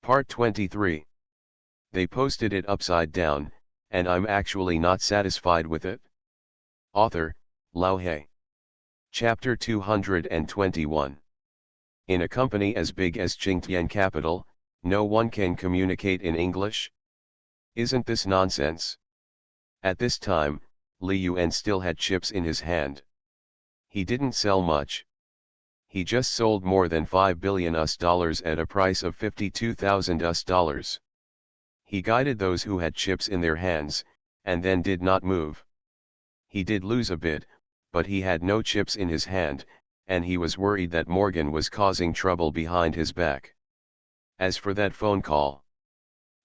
Part 23. They posted it upside down, and I'm actually not satisfied with it. Author, Lao He. Chapter 221. In a company as big as Qingtian Capital, no one can communicate in English? Isn't this nonsense? At this time, Li Yuan still had chips in his hand. He didn't sell much. He just sold more than $5 billion at a price of $52,000. He guided those who had chips in their hands, and then did not move. He did lose a bit, but he had no chips in his hand, and he was worried that Morgan was causing trouble behind his back. As for that phone call,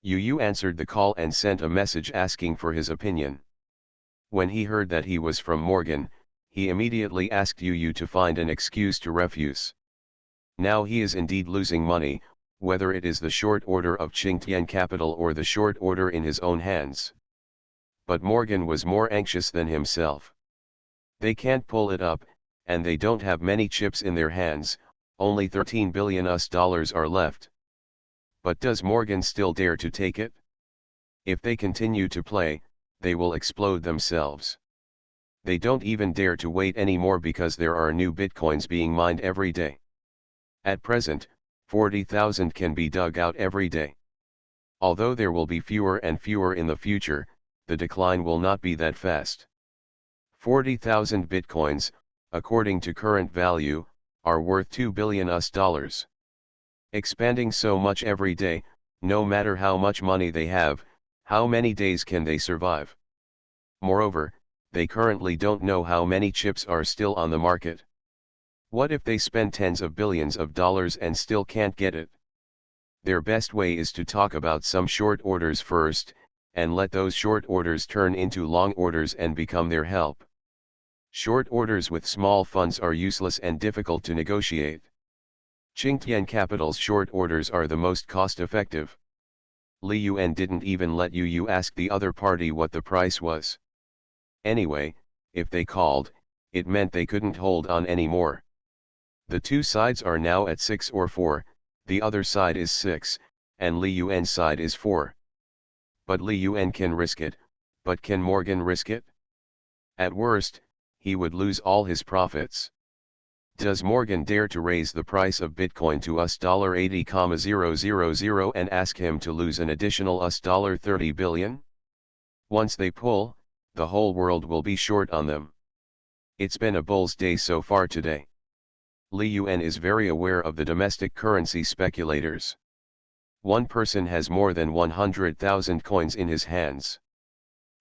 Yu answered the call and sent a message asking for his opinion. When he heard that he was from Morgan, he immediately asked Yu to find an excuse to refuse. Now he is indeed losing money, whether it is the short order of Qingtian Capital or the short order in his own hands. But Morgan was more anxious than himself. They can't pull it up, and they don't have many chips in their hands, only $13 billion are left. But does Morgan still dare to take it? If they continue to play, they will explode themselves. They don't even dare to wait anymore because there are new bitcoins being mined every day. At present, 40,000 can be dug out every day. Although there will be fewer and fewer in the future, the decline will not be that fast. 40,000 bitcoins, according to current value, are worth $2 billion. Expanding so much every day, no matter how much money they have, how many days can they survive? Moreover, they currently don't know how many chips are still on the market. What if they spend tens of billions of dollars and still can't get it? Their best way is to talk about some short orders first, and let those short orders turn into long orders and become their help. Short orders with small funds are useless and difficult to negotiate. Qingtian Capital's short orders are the most cost-effective. Li Yuan didn't even let Yu ask the other party what the price was. Anyway, if they called, it meant they couldn't hold on anymore. The two sides are now at 6 or 4, the other side is 6, and Li Yuan's side is 4. But Li Yuan can risk it, but can Morgan risk it? At worst, he would lose all his profits. Does Morgan dare to raise the price of Bitcoin to $80,000 and ask him to lose an additional $30 billion? Once they pull, the whole world will be short on them. It's been a bull's day so far today. Li Yuan is very aware of the domestic currency speculators. One person has more than 100,000 coins in his hands.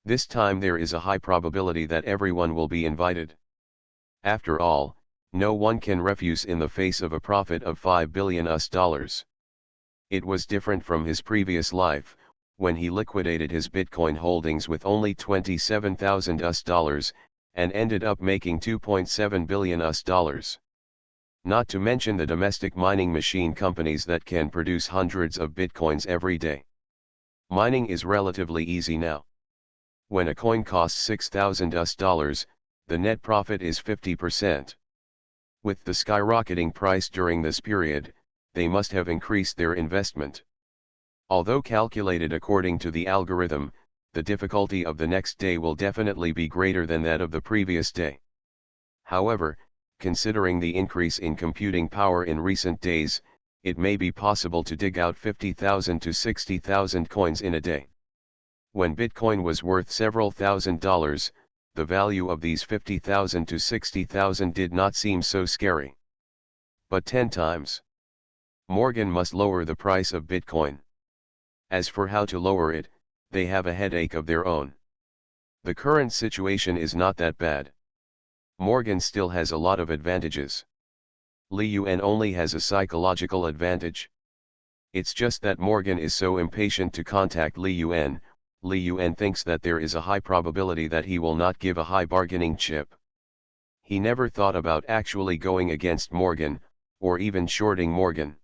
This time there is a high probability that everyone will be invited. After all, no one can refuse in the face of a profit of $5 billion. It was different from his previous life, when he liquidated his Bitcoin holdings with only $27,000, and ended up making $2.7 billion. Not to mention the domestic mining machine companies that can produce hundreds of Bitcoins every day. Mining is relatively easy now. When a coin costs $6,000, the net profit is 50%. With the skyrocketing price during this period, they must have increased their investment. Although calculated according to the algorithm, the difficulty of the next day will definitely be greater than that of the previous day. However, considering the increase in computing power in recent days, it may be possible to dig out 50,000 to 60,000 coins in a day. When Bitcoin was worth several $1,000s, the value of these 50,000 to 60,000 did not seem so scary. But 10 times. Morgan must lower the price of Bitcoin. As for how to lower it, they have a headache of their own. The current situation is not that bad. Morgan still has a lot of advantages. Li Yuan only has a psychological advantage. It's just that Morgan is so impatient to contact Li Yuan. Li Yuan thinks that there is a high probability that he will not give a high bargaining chip. He never thought about actually going against Morgan, or even shorting Morgan.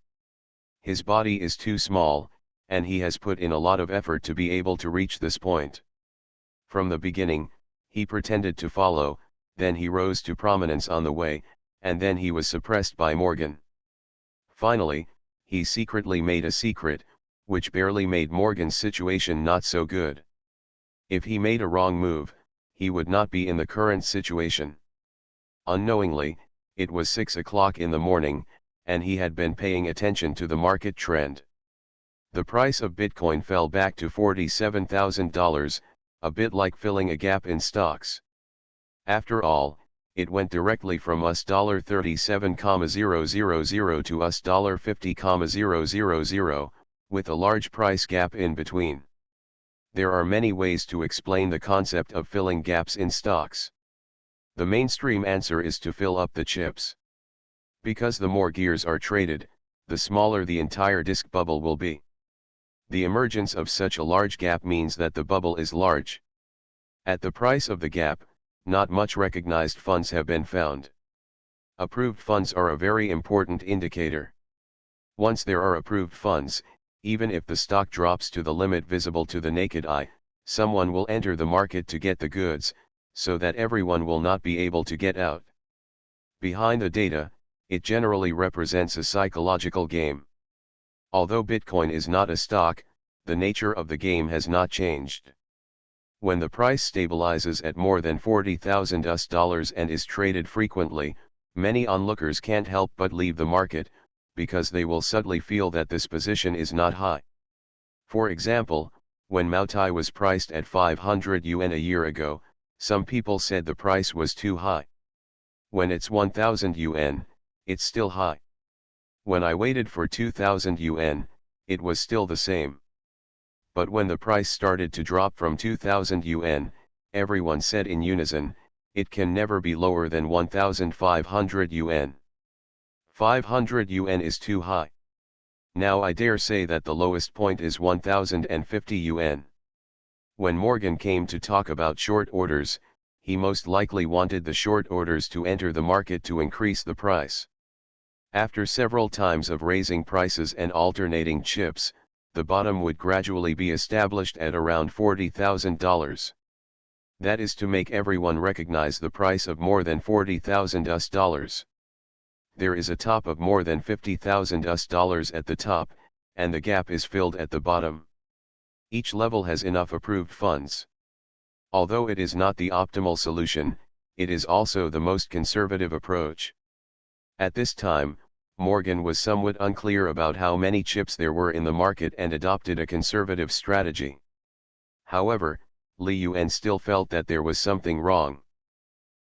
His body is too small, and he has put in a lot of effort to be able to reach this point. From the beginning, he pretended to follow, then he rose to prominence on the way, and then he was suppressed by Morgan. Finally, he secretly made a secret, which barely made Morgan's situation not so good. If he made a wrong move, he would not be in the current situation. Unknowingly, it was 6 o'clock in the morning, and he had been paying attention to the market trend. The price of Bitcoin fell back to $47,000, a bit like filling a gap in stocks. After all, it went directly from $37,000 to $50,000, with a large price gap in between. There are many ways to explain the concept of filling gaps in stocks. The mainstream answer is to fill up the chips. Because the more gears are traded, the smaller the entire disk bubble will be. The emergence of such a large gap means that the bubble is large. At the price of the gap, not much recognized funds have been found. Approved funds are a very important indicator. Once there are approved funds, even if the stock drops to the limit visible to the naked eye, someone will enter the market to get the goods, so that everyone will not be able to get out. Behind the data, it generally represents a psychological game. Although Bitcoin is not a stock, the nature of the game has not changed. When the price stabilizes at more than $40,000 and is traded frequently, many onlookers can't help but leave the market, because they will suddenly feel that this position is not high. For example, when Maotai was priced at 500 yuan a year ago, some people said the price was too high. When it's 1000 yuan, it's still high. When I waited for 2000 yuan, it was still the same. But when the price started to drop from 2000 yuan, everyone said in unison, it can never be lower than 1500 yuan. 500 yuan is too high. Now I dare say that the lowest point is 1050 yuan. When Morgan came to talk about short orders, he most likely wanted the short orders to enter the market to increase the price. After several times of raising prices and alternating chips, the bottom would gradually be established at around $40,000. That is to make everyone recognize the price of more than $40,000. There is a top of more than $50,000 at the top, and the gap is filled at the bottom. Each level has enough approved funds. Although it is not the optimal solution, it is also the most conservative approach. At this time, Morgan was somewhat unclear about how many chips there were in the market and adopted a conservative strategy. However, Li Yuan still felt that there was something wrong.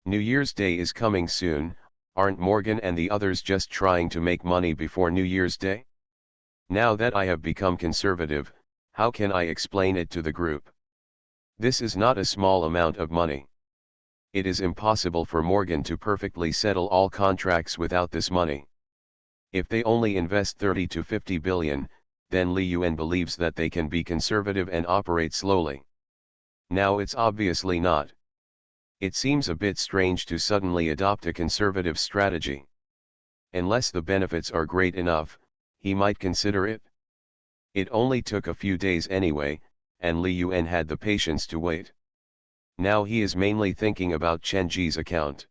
New Year's Day is coming soon, aren't Morgan and the others just trying to make money before New Year's Day? Now that I have become conservative, how can I explain it to the group? This is not a small amount of money. It is impossible for Morgan to perfectly settle all contracts without this money. If they only invest 30 to 50 billion, then Li Yuan believes that they can be conservative and operate slowly. Now it's obviously not. It seems a bit strange to suddenly adopt a conservative strategy. Unless the benefits are great enough, he might consider it. It only took a few days anyway, and Li Yuan had the patience to wait. Now he is mainly thinking about Chen Ji's account.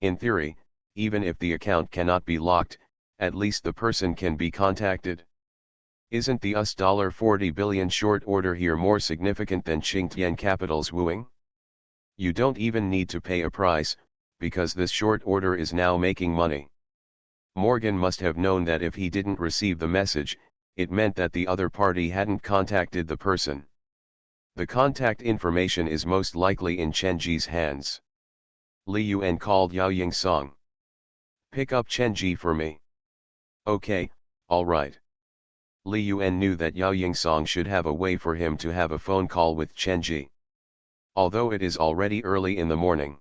In theory, even if the account cannot be locked, at least the person can be contacted. Isn't the $40 billion short order here more significant than Qingtian Capital's wooing? You don't even need to pay a price, because this short order is now making money. Morgan must have known that if he didn't receive the message, it meant that the other party hadn't contacted the person. The contact information is most likely in Chen Ji's hands. Li Yuan called Yao Yingsong. Pick up Chen Ji for me. Okay, alright. Li Yuan knew that Yao Yingsong should have a way for him to have a phone call with Chen Ji. Although it is already early in the morning.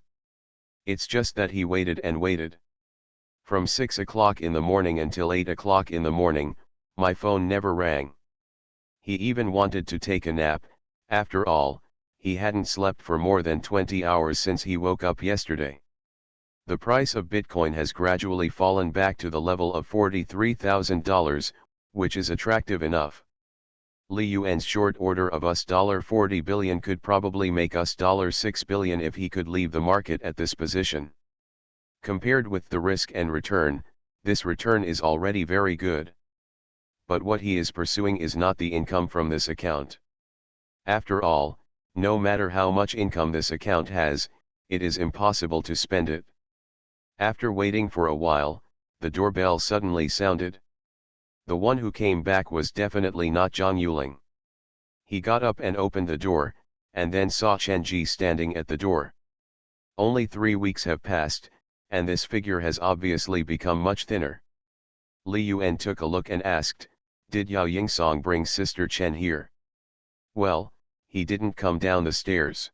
It's just that he waited and waited. From 6 o'clock in the morning until 8 o'clock in the morning, my phone never rang. He even wanted to take a nap. After all, he hadn't slept for more than 20 hours since he woke up yesterday. The price of Bitcoin has gradually fallen back to the level of $43,000, which is attractive enough. Li Yuan's short order of $40 billion could probably make us $6 billion if he could leave the market at this position. Compared with the risk and return, this return is already very good. but what he is pursuing is not the income from this account. After all, no matter how much income this account has, it is impossible to spend it. After waiting for a while, the doorbell suddenly sounded. The one who came back was definitely not Zhang Yuling. He got up and opened the door, and then saw Chen Ji standing at the door. Only 3 weeks have passed, and this figure has obviously become much thinner. Li Yuan took a look and asked, "Did Yao Yingsong bring Sister Chen here?" "Well, he didn't come down the stairs."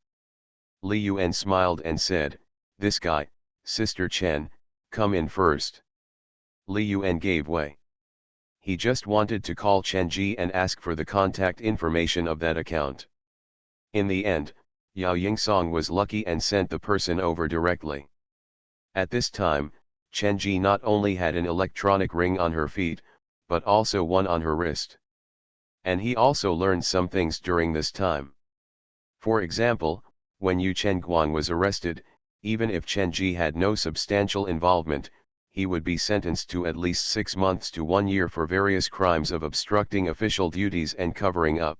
Li Yuan smiled and said, "This guy, Sister Chen, come in first." Li Yuan gave way. He just wanted to call Chen Ji and ask for the contact information of that account. In the end, Yao Yingsong was lucky and sent the person over directly. At this time, Chen Ji not only had an electronic ring on her feet, but also one on her wrist. And he also learned some things during this time. For example, when Yu Chenguang was arrested, even if Chen Ji had no substantial involvement, he would be sentenced to at least 6 months to 1 year for various crimes of obstructing official duties and covering up.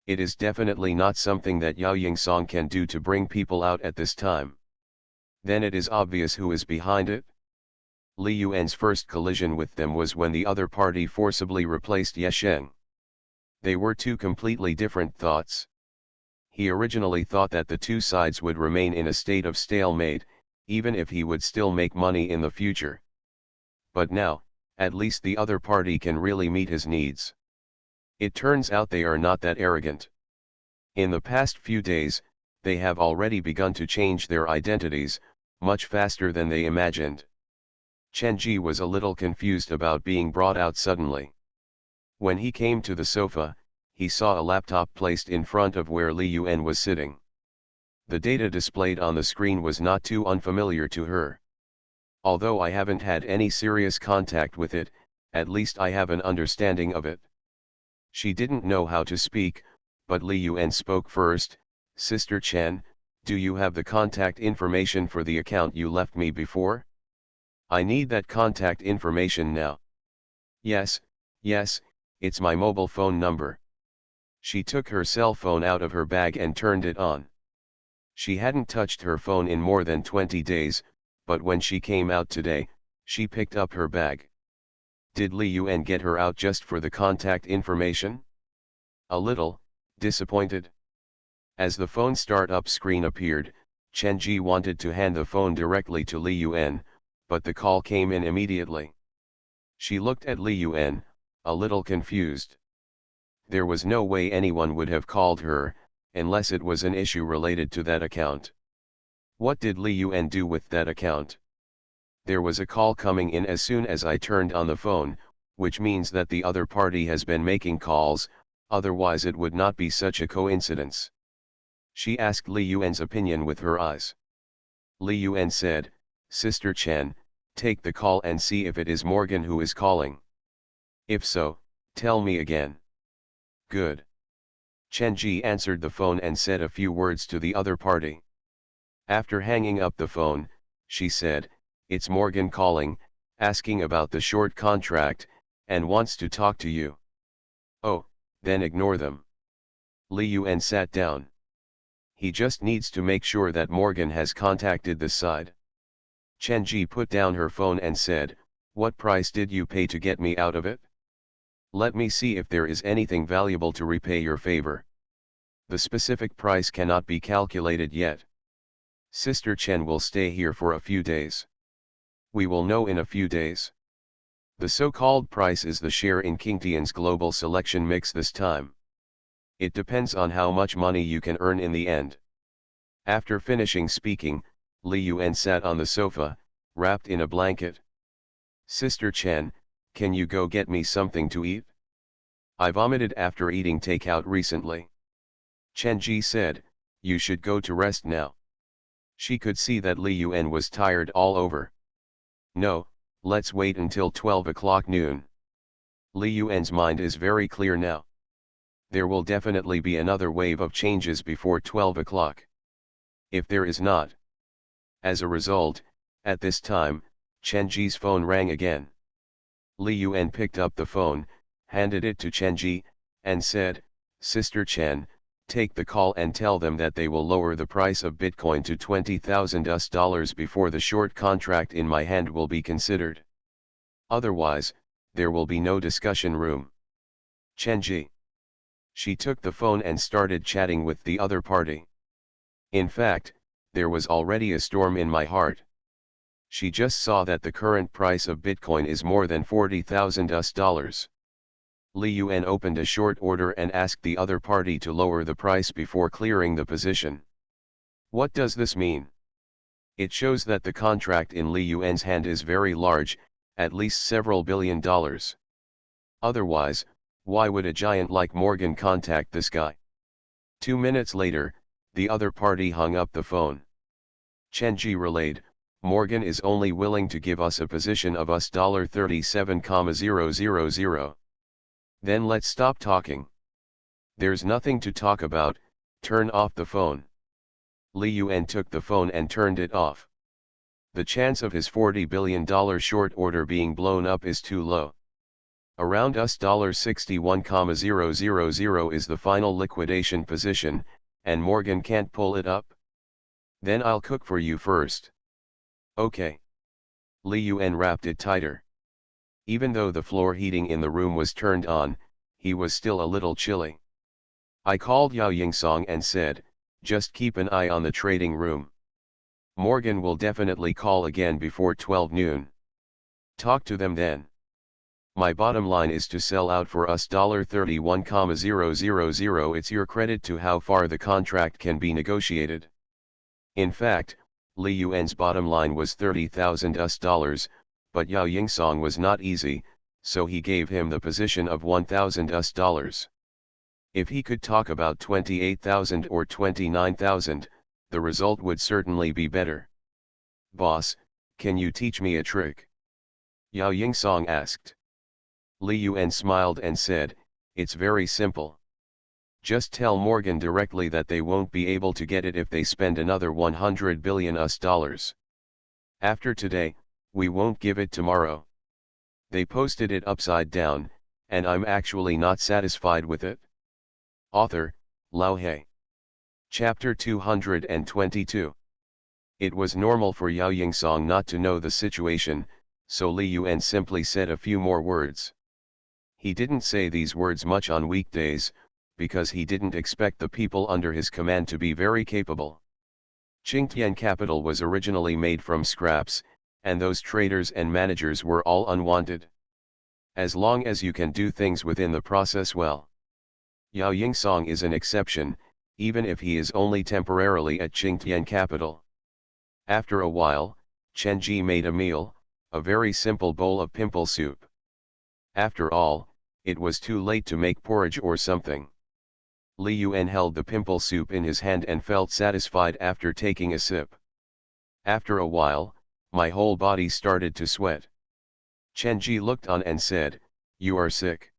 It is definitely not something that Yao Yingsong can do to bring people out at this time. Then it is obvious who is behind it. Li Yuan's first collision with them was when the other party forcibly replaced Ye Sheng. They were two completely different thoughts. He originally thought that the two sides would remain in a state of stalemate, even if he would still make money in the future. But now, at least the other party can really meet his needs. It turns out they are not that arrogant. In the past few days, they have already begun to change their identities, much faster than they imagined. Chen Ji was a little confused about being brought out suddenly. When he came to the sofa, he saw a laptop placed in front of where Li Yuan was sitting. The data displayed on the screen was not too unfamiliar to her. "Although I haven't had any serious contact with it, at least I have an understanding of it." She didn't know how to speak, but Li Yuan spoke first. "Sister Chen, do you have the contact information for the account you left me before? I need that contact information now." Yes, it's my mobile phone number." She took her cell phone out of her bag and turned it on. She hadn't touched her phone in more than 20 days, but when she came out today, she picked up her bag. Did Li Yuan get her out just for the contact information? A little, disappointed. As the phone startup screen appeared, Chen Ji wanted to hand the phone directly to Li Yuan, but the call came in immediately. She looked at Li Yuan, a little confused. There was no way anyone would have called her, unless it was an issue related to that account. What did Li Yuan do with that account? There was a call coming in as soon as I turned on the phone, which means that the other party has been making calls, otherwise it would not be such a coincidence. She asked Li Yuan's opinion with her eyes. Li Yuan said, "Sister Chen, take the call and see if it is Morgan who is calling. If so, tell me again." "Good." Chen Ji answered the phone and said a few words to the other party. After hanging up the phone, she said, "It's Morgan calling, asking about the short contract, and wants to talk to you." "Oh, then ignore them." Li Yuan sat down. He just needs to make sure that Morgan has contacted this side. Chen Ji put down her phone and said, "What price did you pay to get me out of it? Let me see if there is anything valuable to repay your favor." "The specific price cannot be calculated yet. Sister Chen will stay here for a few days. We will know in a few days. The so-called price is the share in Kingtian's global selection mix this time. It depends on how much money you can earn in the end." After finishing speaking, Li Yuan sat on the sofa, wrapped in a blanket. "Sister Chen, can you go get me something to eat? I vomited after eating takeout recently." Chen Ji said, "You should go to rest now." She could see that Li Yuan was tired all over. "No, let's wait until 12 o'clock noon. Li Yuan's mind is very clear now. There will definitely be another wave of changes before 12 o'clock. If there is not. As a result, at this time, Chen Ji's phone rang again. Li Yuan picked up the phone, handed it to Chenji, and said, "Sister Chen, take the call and tell them that they will lower the price of Bitcoin to $20,000 before the short contract in my hand will be considered. Otherwise, there will be no discussion room." Chenji. She took the phone and started chatting with the other party. In fact, there was already a storm in my heart. She just saw that the current price of Bitcoin is more than $40,000. Li Yuan opened a short order and asked the other party to lower the price before clearing the position. What does this mean? It shows that the contract in Li Yuan's hand is very large, at least several $billion. Otherwise, why would a giant like Morgan contact this guy? 2 minutes later, the other party hung up the phone. Chenji relayed, "Morgan is only willing to give us a position of us $37,000. Then let's stop talking. There's nothing to talk about, turn off the phone." Li Yuan took the phone and turned it off. The chance of his $40 billion short order being blown up is too low. Around us $61,000 is the final liquidation position, and Morgan can't pull it up? Then I'll cook for you first. Okay. Li Yuan wrapped it tighter. Even though the floor heating in the room was turned on, he was still a little chilly. I called Yao Yingsong and said, "Just keep an eye on the trading room. Morgan will definitely call again before 12 noon. Talk to them then. My bottom line is to sell out for us $31,000. It's your credit to how far the contract can be negotiated." In fact, Li Yuan's bottom line was $30,000, but Yao Yingsong was not easy, so he gave him the position of $1,000. If he could talk about 28,000 or 29,000, the result would certainly be better. "Boss, can you teach me a trick?" Yao Yingsong asked. Li Yuan smiled and said, "It's very simple. Just tell Morgan directly that they won't be able to get it if they spend another $100 billion. After today, we won't give it tomorrow. They posted it upside down, and I'm actually not satisfied with it." Author, Lao He. Chapter 222. It was normal for Yao Yingsong not to know the situation, so Li Yuan simply said a few more words. He didn't say these words much on weekdays, because he didn't expect the people under his command to be very capable. Qingtian Capital was originally made from scraps, and those traders and managers were all unwanted. As long as you can do things within the process well. Yao Yingsong is an exception, even if he is only temporarily at Qingtian Capital. After a while, Chenji made a meal, a very simple bowl of pimple soup. After all, it was too late to make porridge or something. Li Yuan held the pimple soup in his hand and felt satisfied after taking a sip. After a while, my whole body started to sweat. Chenji looked on and said, "You are sick?"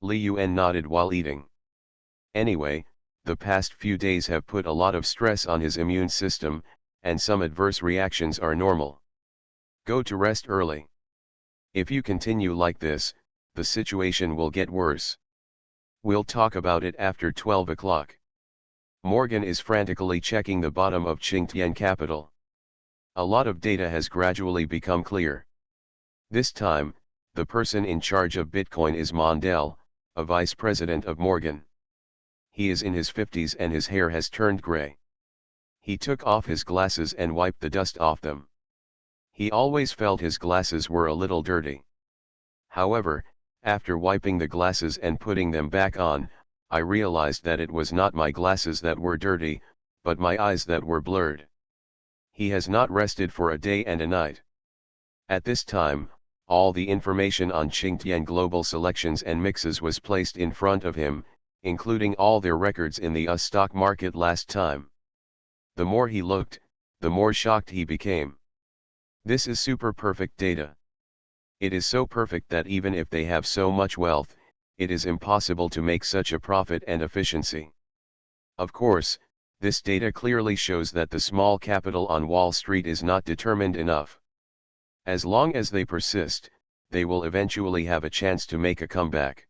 Li Yuan nodded while eating. Anyway, the past few days have put a lot of stress on his immune system, and some adverse reactions are normal. Go to rest early. If you continue like this, the situation will get worse. We'll talk about it after 12 o'clock. Morgan is frantically checking the bottom of Qingtian Capital. A lot of data has gradually become clear. This time, the person in charge of Bitcoin is Mondale, a vice president of Morgan. He is in his 50s and his hair has turned gray. He took off his glasses and wiped the dust off them. He always felt his glasses were a little dirty. However, after wiping the glasses and putting them back on, I realized that it was not my glasses that were dirty, but my eyes that were blurred. He has not rested for a day and a night. At this time, all the information on Qingtian global selections and mixes was placed in front of him, including all their records in the US stock market last time. The more he looked, the more shocked he became. This is super perfect data. It is so perfect that even if they have so much wealth, it is impossible to make such a profit and efficiency. Of course, this data clearly shows that the small capital on Wall Street is not determined enough. As long as they persist, they will eventually have a chance to make a comeback.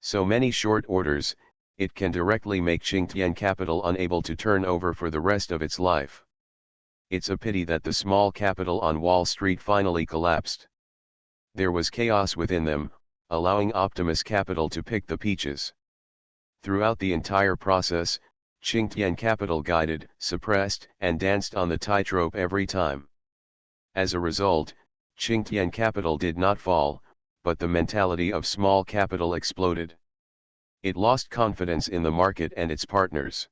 So many short orders, it can directly make Qingtian Capital unable to turn over for the rest of its life. It's a pity that the small capital on Wall Street finally collapsed. There was chaos within them, allowing Optimus Capital to pick the peaches. Throughout the entire process, Qingtian Capital guided, suppressed, and danced on the tightrope every time. As a result, Qingtian Capital did not fall, but the mentality of small capital exploded. It lost confidence in the market and its partners.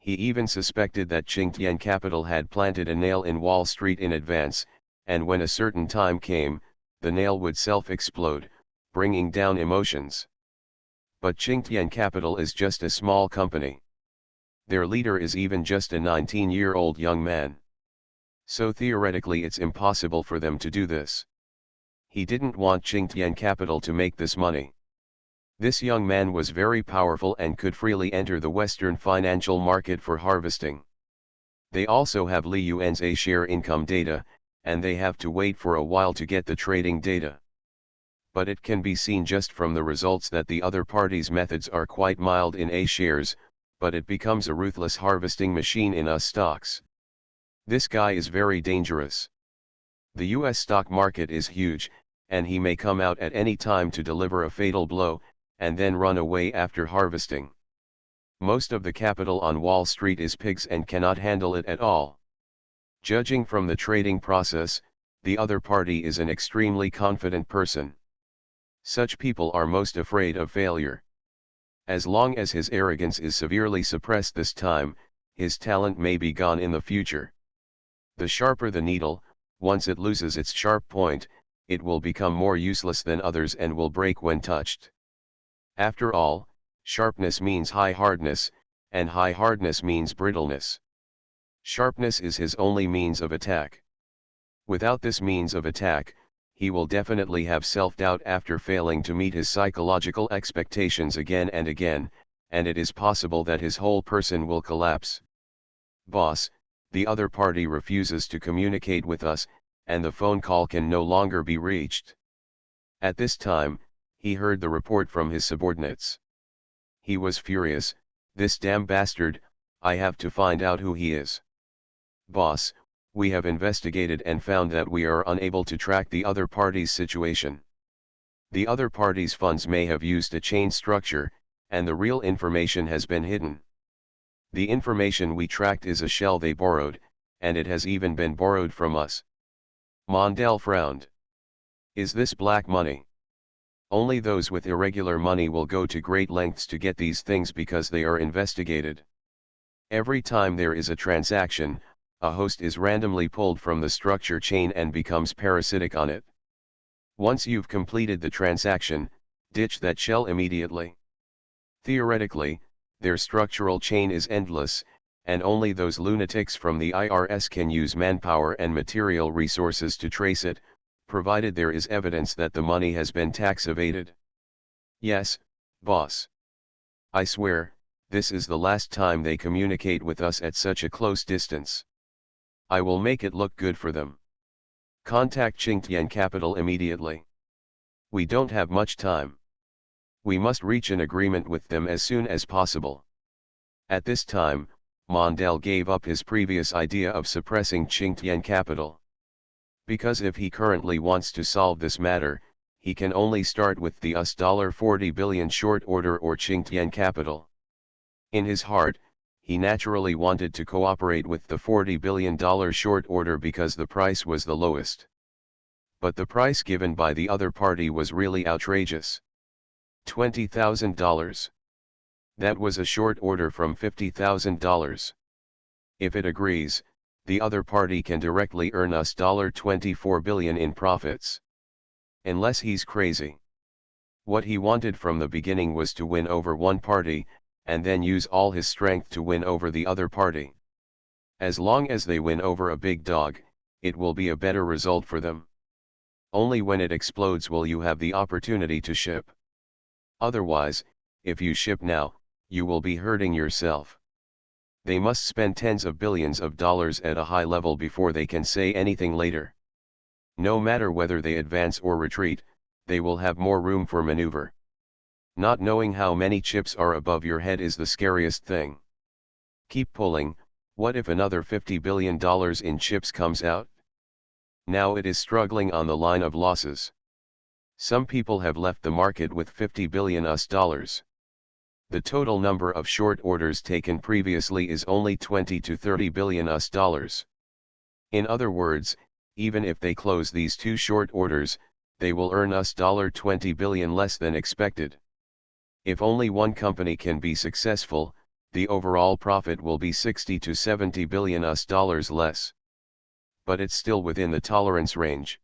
He even suspected that Qingtian Capital had planted a nail in Wall Street in advance, and when a certain time came, the nail would self-explode, bringing down emotions. But Qingtian Capital is just a small company. Their leader is even just a 19-year-old young man. So theoretically it's impossible for them to do this. He didn't want Qingtian Capital to make this money. This young man was very powerful and could freely enter the Western financial market for harvesting. They also have Li Yuan's A-share income data, and they have to wait for a while to get the trading data. But it can be seen just from the results that the other party's methods are quite mild in A-shares, but it becomes a ruthless harvesting machine in US stocks. This guy is very dangerous. The US stock market is huge, and he may come out at any time to deliver a fatal blow, and then run away after harvesting. Most of the capital on Wall Street is pigs and cannot handle it at all. Judging from the trading process, the other party is an extremely confident person. Such people are most afraid of failure. As long as his arrogance is severely suppressed this time, his talent may be gone in the future. The sharper the needle, once it loses its sharp point, it will become more useless than others and will break when touched. After all, sharpness means high hardness, and high hardness means brittleness. Sharpness is his only means of attack. Without this means of attack, he will definitely have self-doubt after failing to meet his psychological expectations again and again, and it is possible that his whole person will collapse. Boss, the other party refuses to communicate with us, and the phone call can no longer be reached. At this time, he heard the report from his subordinates. He was furious. This damn bastard, I have to find out who he is. Boss, we have investigated and found that we are unable to track the other party's situation. The other party's funds may have used a chain structure, and the real information has been hidden. The information we tracked is a shell they borrowed, and it has even been borrowed from us. Mondale frowned. Is this black money? Only those with irregular money will go to great lengths to get these things because they are investigated. Every time there is a transaction, a host is randomly pulled from the structure chain and becomes parasitic on it. Once you've completed the transaction, ditch that shell immediately. Theoretically, their structural chain is endless, and only those lunatics from the IRS can use manpower and material resources to trace it, provided there is evidence that the money has been tax evaded. Yes, boss. I swear, this is the last time they communicate with us at such a close distance. I will make it look good for them. Contact Qingtian Capital immediately. We don't have much time. We must reach an agreement with them as soon as possible. At this time, Mondale gave up his previous idea of suppressing Qingtian Capital. Because if he currently wants to solve this matter, he can only start with the $40 billion short order or Qingtian Capital. In his heart, he naturally wanted to cooperate with the $40 billion short order because the price was the lowest. But the price given by the other party was really outrageous. $20,000. That was a short order from $50,000. If it agrees, the other party can directly earn us $24 billion in profits. Unless he's crazy. What he wanted from the beginning was to win over one party, and then use all his strength to win over the other party. As long as they win over a big dog, it will be a better result for them. Only when it explodes will you have the opportunity to ship. Otherwise, if you ship now, you will be hurting yourself. They must spend tens of billions of dollars at a high level before they can say anything later. No matter whether they advance or retreat, they will have more room for maneuver. Not knowing how many chips are above your head is the scariest thing. Keep pulling. What if another $50 billion in chips comes out? Now it is struggling on the line of losses. Some people have left the market with $50 billion US. The total number of short orders taken previously is only 20 to 30 billion US. In other words, even if they close these two short orders, they will earn $20 billion less than expected. If only one company can be successful, the overall profit will be 60 to 70 billion US less. But it's still within the tolerance range.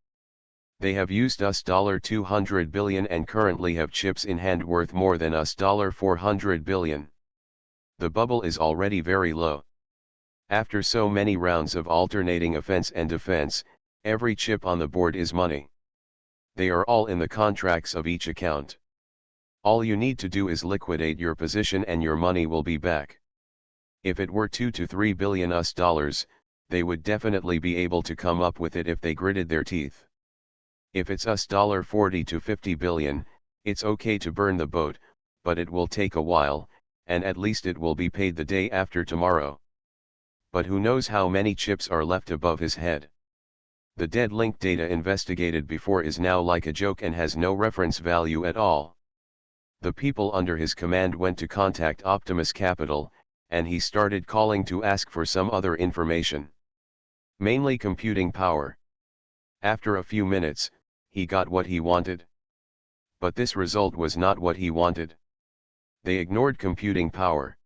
They have used $200 billion and currently have chips in hand worth more than $400 billion. The bubble is already very low. After so many rounds of alternating offense and defense, every chip on the board is money. They are all in the contracts of each account. All you need to do is liquidate your position and your money will be back. If it were 2 to 3 billion US, they would definitely be able to come up with it if they gritted their teeth. If it's $40 to 50 billion, it's okay to burn the boat, but it will take a while, and at least it will be paid the day after tomorrow. But who knows how many chips are left above his head? The dead link data investigated before is now like a joke and has no reference value at all. The people under his command went to contact Optimus Capital, and he started calling to ask for some other information. Mainly computing power. After a few minutes, he got what he wanted. But this result was not what he wanted. They ignored computing power.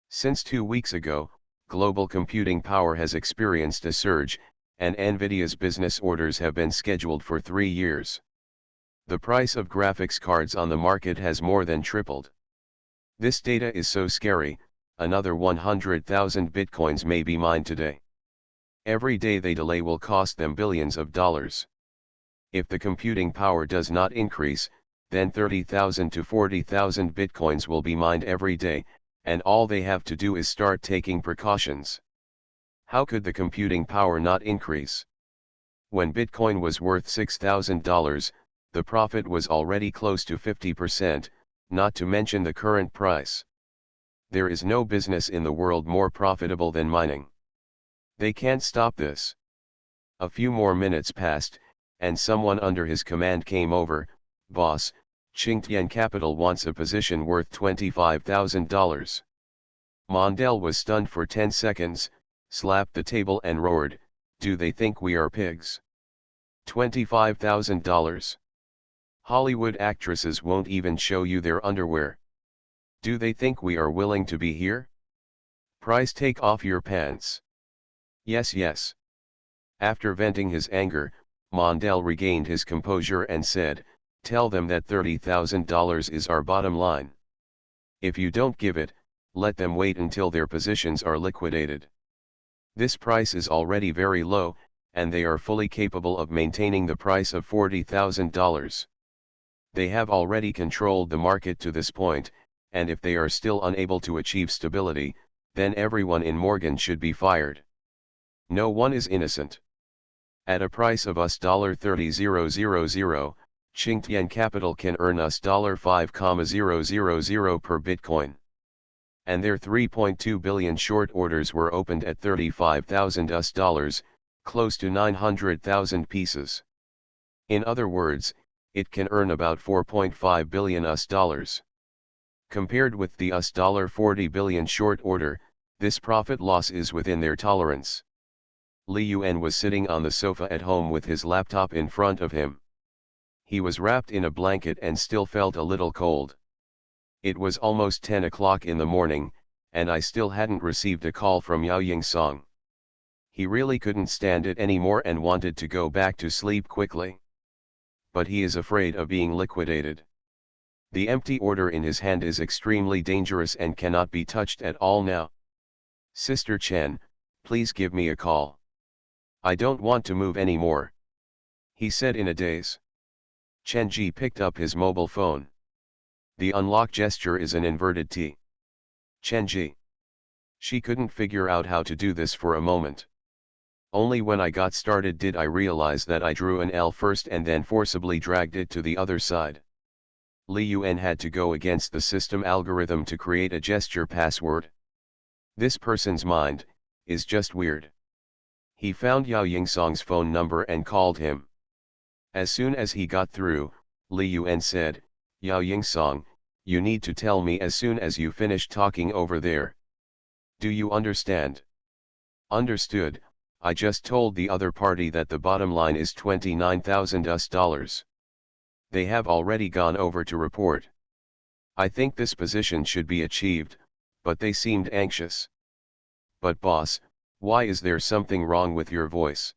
Since 2 weeks ago, global computing power has experienced a surge, and Nvidia's business orders have been scheduled for 3 years. The price of graphics cards on the market has more than tripled. This data is so scary, another 100,000 bitcoins may be mined today. Every day they delay will cost them billions of dollars. If the computing power does not increase, then 30,000 to 40,000 bitcoins will be mined every day, and all they have to do is start taking precautions. How could the computing power not increase? When Bitcoin was worth $6,000, the profit was already close to 50%, not to mention the current price. There is no business in the world more profitable than mining. They can't stop this. A few more minutes passed, and someone under his command came over. Boss, Qingtian Capital wants a position worth $25,000. Mondale was stunned for 10 seconds, slapped the table and roared, "Do they think we are pigs? $25,000? Hollywood actresses won't even show you their underwear. Do they think we are willing to be here? Price, take off your pants." Yes, yes. After venting his anger, Mondale regained his composure and said, "Tell them that $30,000 is our bottom line. If you don't give it, let them wait until their positions are liquidated. This price is already very low, and they are fully capable of maintaining the price of $40,000. They have already controlled the market to this point, and if they are still unable to achieve stability, then everyone in Morgan should be fired. No one is innocent. At a price of $30,000, Qingtian Capital can earn $5,000 per Bitcoin. And their 3.2 billion short orders were opened at $35,000, close to 900,000 pieces. In other words, it can earn about $4.5 billion. Compared with the $40 billion short order, this profit loss is within their tolerance. Li Yuan was sitting on the sofa at home with his laptop in front of him. He was wrapped in a blanket and still felt a little cold. It was almost 10 o'clock in the morning, and I still hadn't received a call from Yao Yingsong. He really couldn't stand it anymore and wanted to go back to sleep quickly. But he is afraid of being liquidated. The empty order in his hand is extremely dangerous and cannot be touched at all now. "Sister Chen, please give me a call. I don't want to move anymore," he said in a daze. Chen Ji picked up his mobile phone. The unlock gesture is an inverted T. Chen Ji. She couldn't figure out how to do this for a moment. Only when I got started did I realize that I drew an L first and then forcibly dragged it to the other side. Li Yuan had to go against the system algorithm to create a gesture password. This person's mind is just weird. He found Yao Yingsong's phone number and called him. As soon as he got through, Li Yuan said, "Yao Yingsong, you need to tell me as soon as you finish talking over there. Do you understand?" "Understood. I just told the other party that the bottom line is $29,000. They have already gone over to report. I think this position should be achieved, but they seemed anxious." "But boss, why is there something wrong with your voice?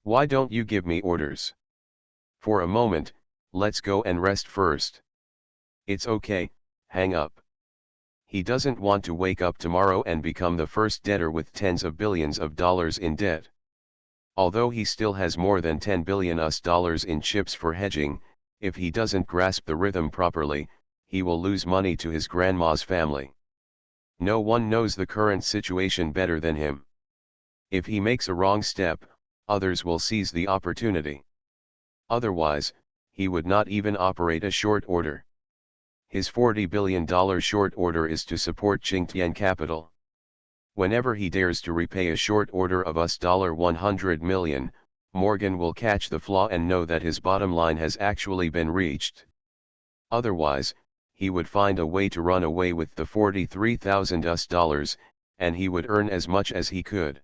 Why don't you give me orders? For a moment, let's go and rest first." "It's okay, hang up." He doesn't want to wake up tomorrow and become the first debtor with tens of billions of dollars in debt. Although he still has more than $10 billion in chips for hedging, if he doesn't grasp the rhythm properly, he will lose money to his grandma's family. No one knows the current situation better than him. If he makes a wrong step, others will seize the opportunity. Otherwise, he would not even operate a short order. His $40 billion short order is to support Qingtian Capital. Whenever he dares to repay a short order of $100 million, Morgan will catch the flaw and know that his bottom line has actually been reached. Otherwise, he would find a way to run away with the $43,000, and he would earn as much as he could.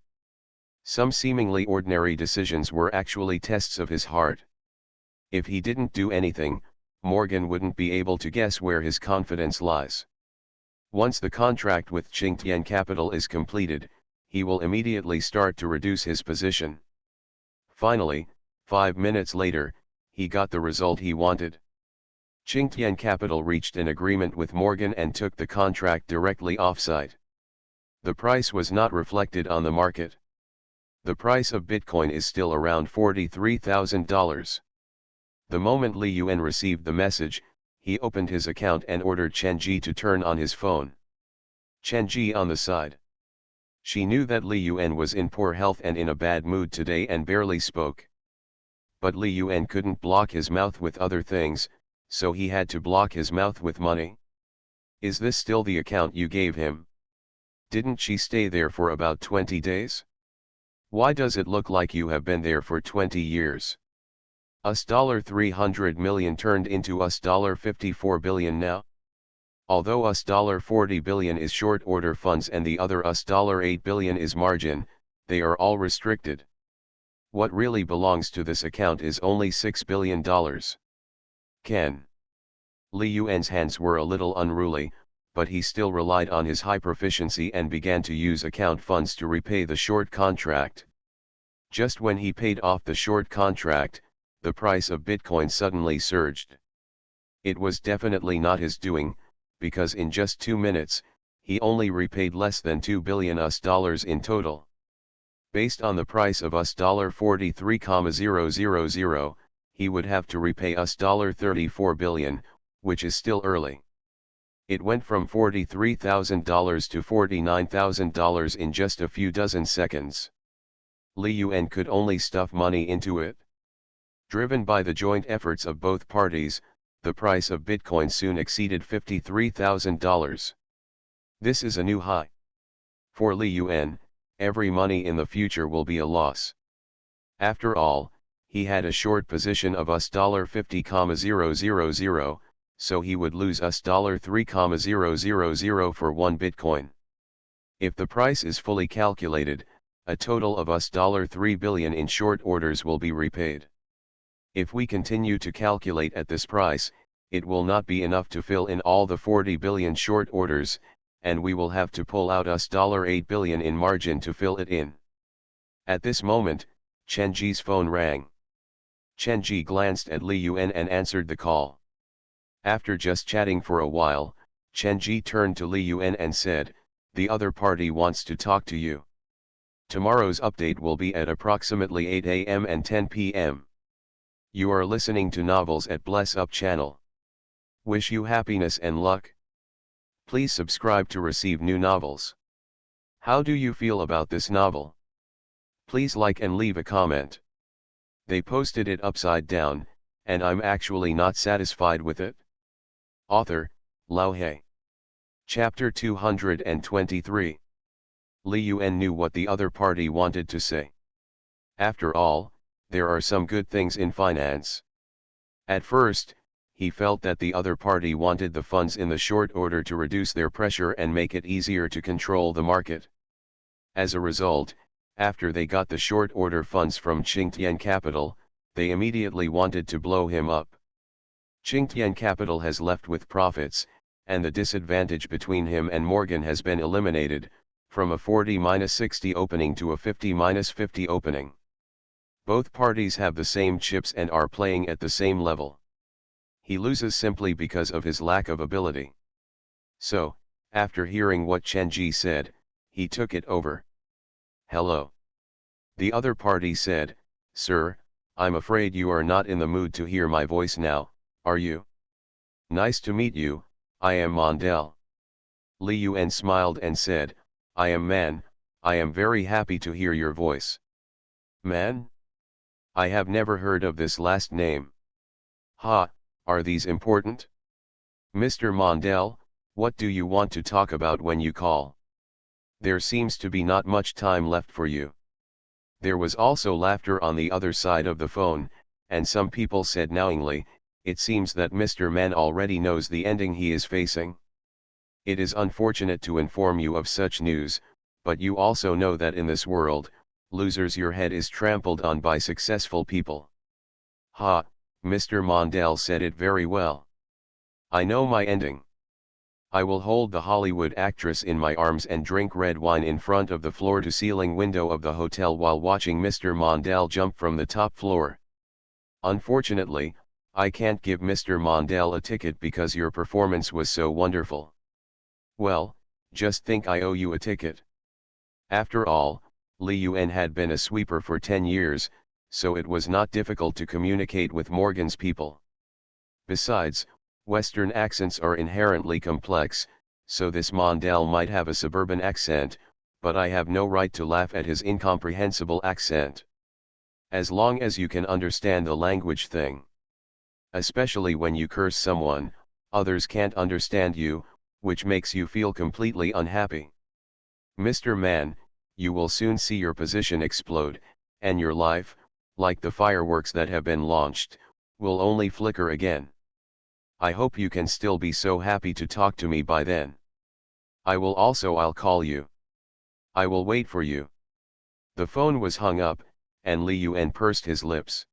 Some seemingly ordinary decisions were actually tests of his heart. If he didn't do anything, Morgan wouldn't be able to guess where his confidence lies. Once the contract with Qingtian Capital is completed, he will immediately start to reduce his position. Finally, 5 minutes later, he got the result he wanted. Qingtian Capital reached an agreement with Morgan and took the contract directly off-site. The price was not reflected on the market. The price of Bitcoin is still around $43,000. The moment Li Yuan received the message, he opened his account and ordered Chen Ji to turn on his phone. Chen Ji on the side. She knew that Li Yuan was in poor health and in a bad mood today and barely spoke. But Li Yuan couldn't block his mouth with other things, so he had to block his mouth with money. "Is this still the account you gave him? Didn't she stay there for about 20 days? Why does it look like you have been there for 20 years? $300 million turned into $54 billion now? Although $40 billion is short order funds and the other $8 billion is margin, they are all restricted. What really belongs to this account is only $6 billion. Can." Li Yuan's hands were a little unruly, but he still relied on his high proficiency and began to use account funds to repay the short contract. Just when he paid off the short contract, the price of Bitcoin suddenly surged. It was definitely not his doing, because in just 2 minutes, he only repaid less than $2 billion in total. Based on the price of $43,000, he would have to repay $34 billion, which is still early. It went from $43,000 to $49,000 in just a few dozen seconds. Li Yuan could only stuff money into it. Driven by the joint efforts of both parties, the price of Bitcoin soon exceeded $53,000. This is a new high. For Li Yuan, every money in the future will be a loss. After all, he had a short position of $50,000, so he would lose $3,000 for 1 Bitcoin. If the price is fully calculated, a total of $3 billion in short orders will be repaid. If we continue to calculate at this price, it will not be enough to fill in all the 40 billion short orders, and we will have to pull out $8 billion in margin to fill it in. At this moment, Chen Ji's phone rang. Chen Ji glanced at Li Yuan and answered the call. After just chatting for a while, Chen Ji turned to Li Yuan and said, "The other party wants to talk to you. Tomorrow's update will be at approximately 8 a.m. and 10 p.m. You are listening to Novels at Bless Up channel. Wish you happiness and luck. Please subscribe to receive new novels. How do you feel about this novel? Please like and leave a comment. They posted it upside down, and I'm actually not satisfied with it. Author, Lao He. Chapter 223. Li Yuan knew what the other party wanted to say. After all, there are some good things in finance. At first, he felt that the other party wanted the funds in the short order to reduce their pressure and make it easier to control the market. As a result, after they got the short order funds from Qingtian Capital, they immediately wanted to blow him up. Qingtian Capital has left with profits, and the disadvantage between him and Morgan has been eliminated, from a 40-60 opening to a 50-50 opening. Both parties have the same chips and are playing at the same level. He loses simply because of his lack of ability. So, after hearing what Chen Ji said, he took it over. "Hello." The other party said, "Sir, I'm afraid you are not in the mood to hear my voice now, are you?" "Nice to meet you, I am Mondel." Li Yuan smiled and said, "I am Man, I am very happy to hear your voice." "Man? I have never heard of this last name. Ha, are these important?" "Mr. Mondel, what do you want to talk about when you call? There seems to be not much time left for you." There was also laughter on the other side of the phone, and some people said knowingly, "It seems that Mr. Man already knows the ending he is facing." It is unfortunate to inform you of such news, but you also know that in this world, losers, your head is trampled on by successful people. "Ha, Mr. Mondel said it very well. I know my ending. I will hold the Hollywood actress in my arms and drink red wine in front of the floor-to-ceiling window of the hotel while watching Mr. Mondel jump from the top floor. Unfortunately, I can't give Mr. Mondel a ticket because your performance was so wonderful." "Well, just think, I owe you a ticket." After all, Li Yuan had been a sweeper for 10 years, so it was not difficult to communicate with Morgan's people. Besides, Western accents are inherently complex, so this Mondel might have a suburban accent, but I have no right to laugh at his incomprehensible accent. As long as you can understand the language thing. Especially when you curse someone, others can't understand you, which makes you feel completely unhappy. Mr. Man, you will soon see your position explode, and your life, like the fireworks that have been launched, will only flicker again. I hope you can still be so happy to talk to me by then. I'll call you. I will wait for you." The phone was hung up, and Li Yuan pursed his lips.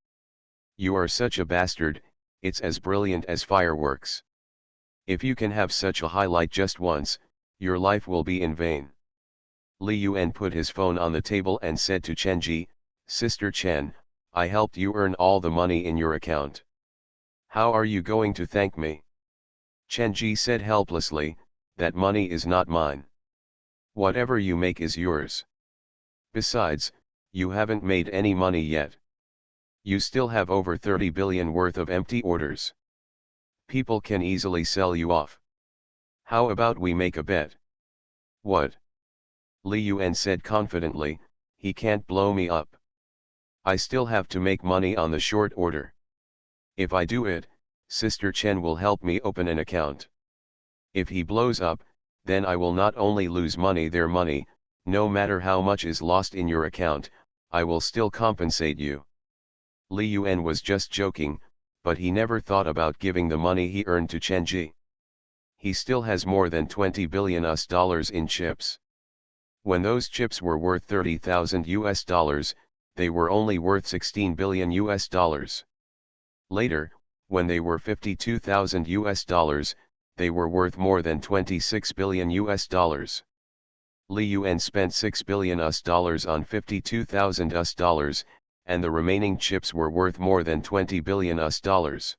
"You are such a bastard, it's as brilliant as fireworks. If you can have such a highlight just once, your life will be in vain." Li Yuan put his phone on the table and said to Chen Ji, "Sister Chen, I helped you earn all the money in your account. How are you going to thank me?" Chen Ji said helplessly, "That money is not mine. Whatever you make is yours. Besides, you haven't made any money yet. You still have over 30 billion worth of empty orders. People can easily sell you off. How about we make a bet?" "What?" Li Yuan said confidently, "He can't blow me up. I still have to make money on the short order. If I do it, Sister Chen will help me open an account. If he blows up, then I will not only lose money, their money, no matter how much is lost in your account, I will still compensate you." Li Yuan was just joking, but he never thought about giving the money he earned to Chen Ji. He still has more than 20 billion US dollars in chips. When those chips were worth 30,000 US dollars, they were only worth 16 billion US dollars. Later, when they were 52,000 US dollars, they were worth more than 26 billion US dollars. Li Yuan spent 6 billion US dollars on 52,000 US dollars, and the remaining chips were worth more than 20 billion US dollars.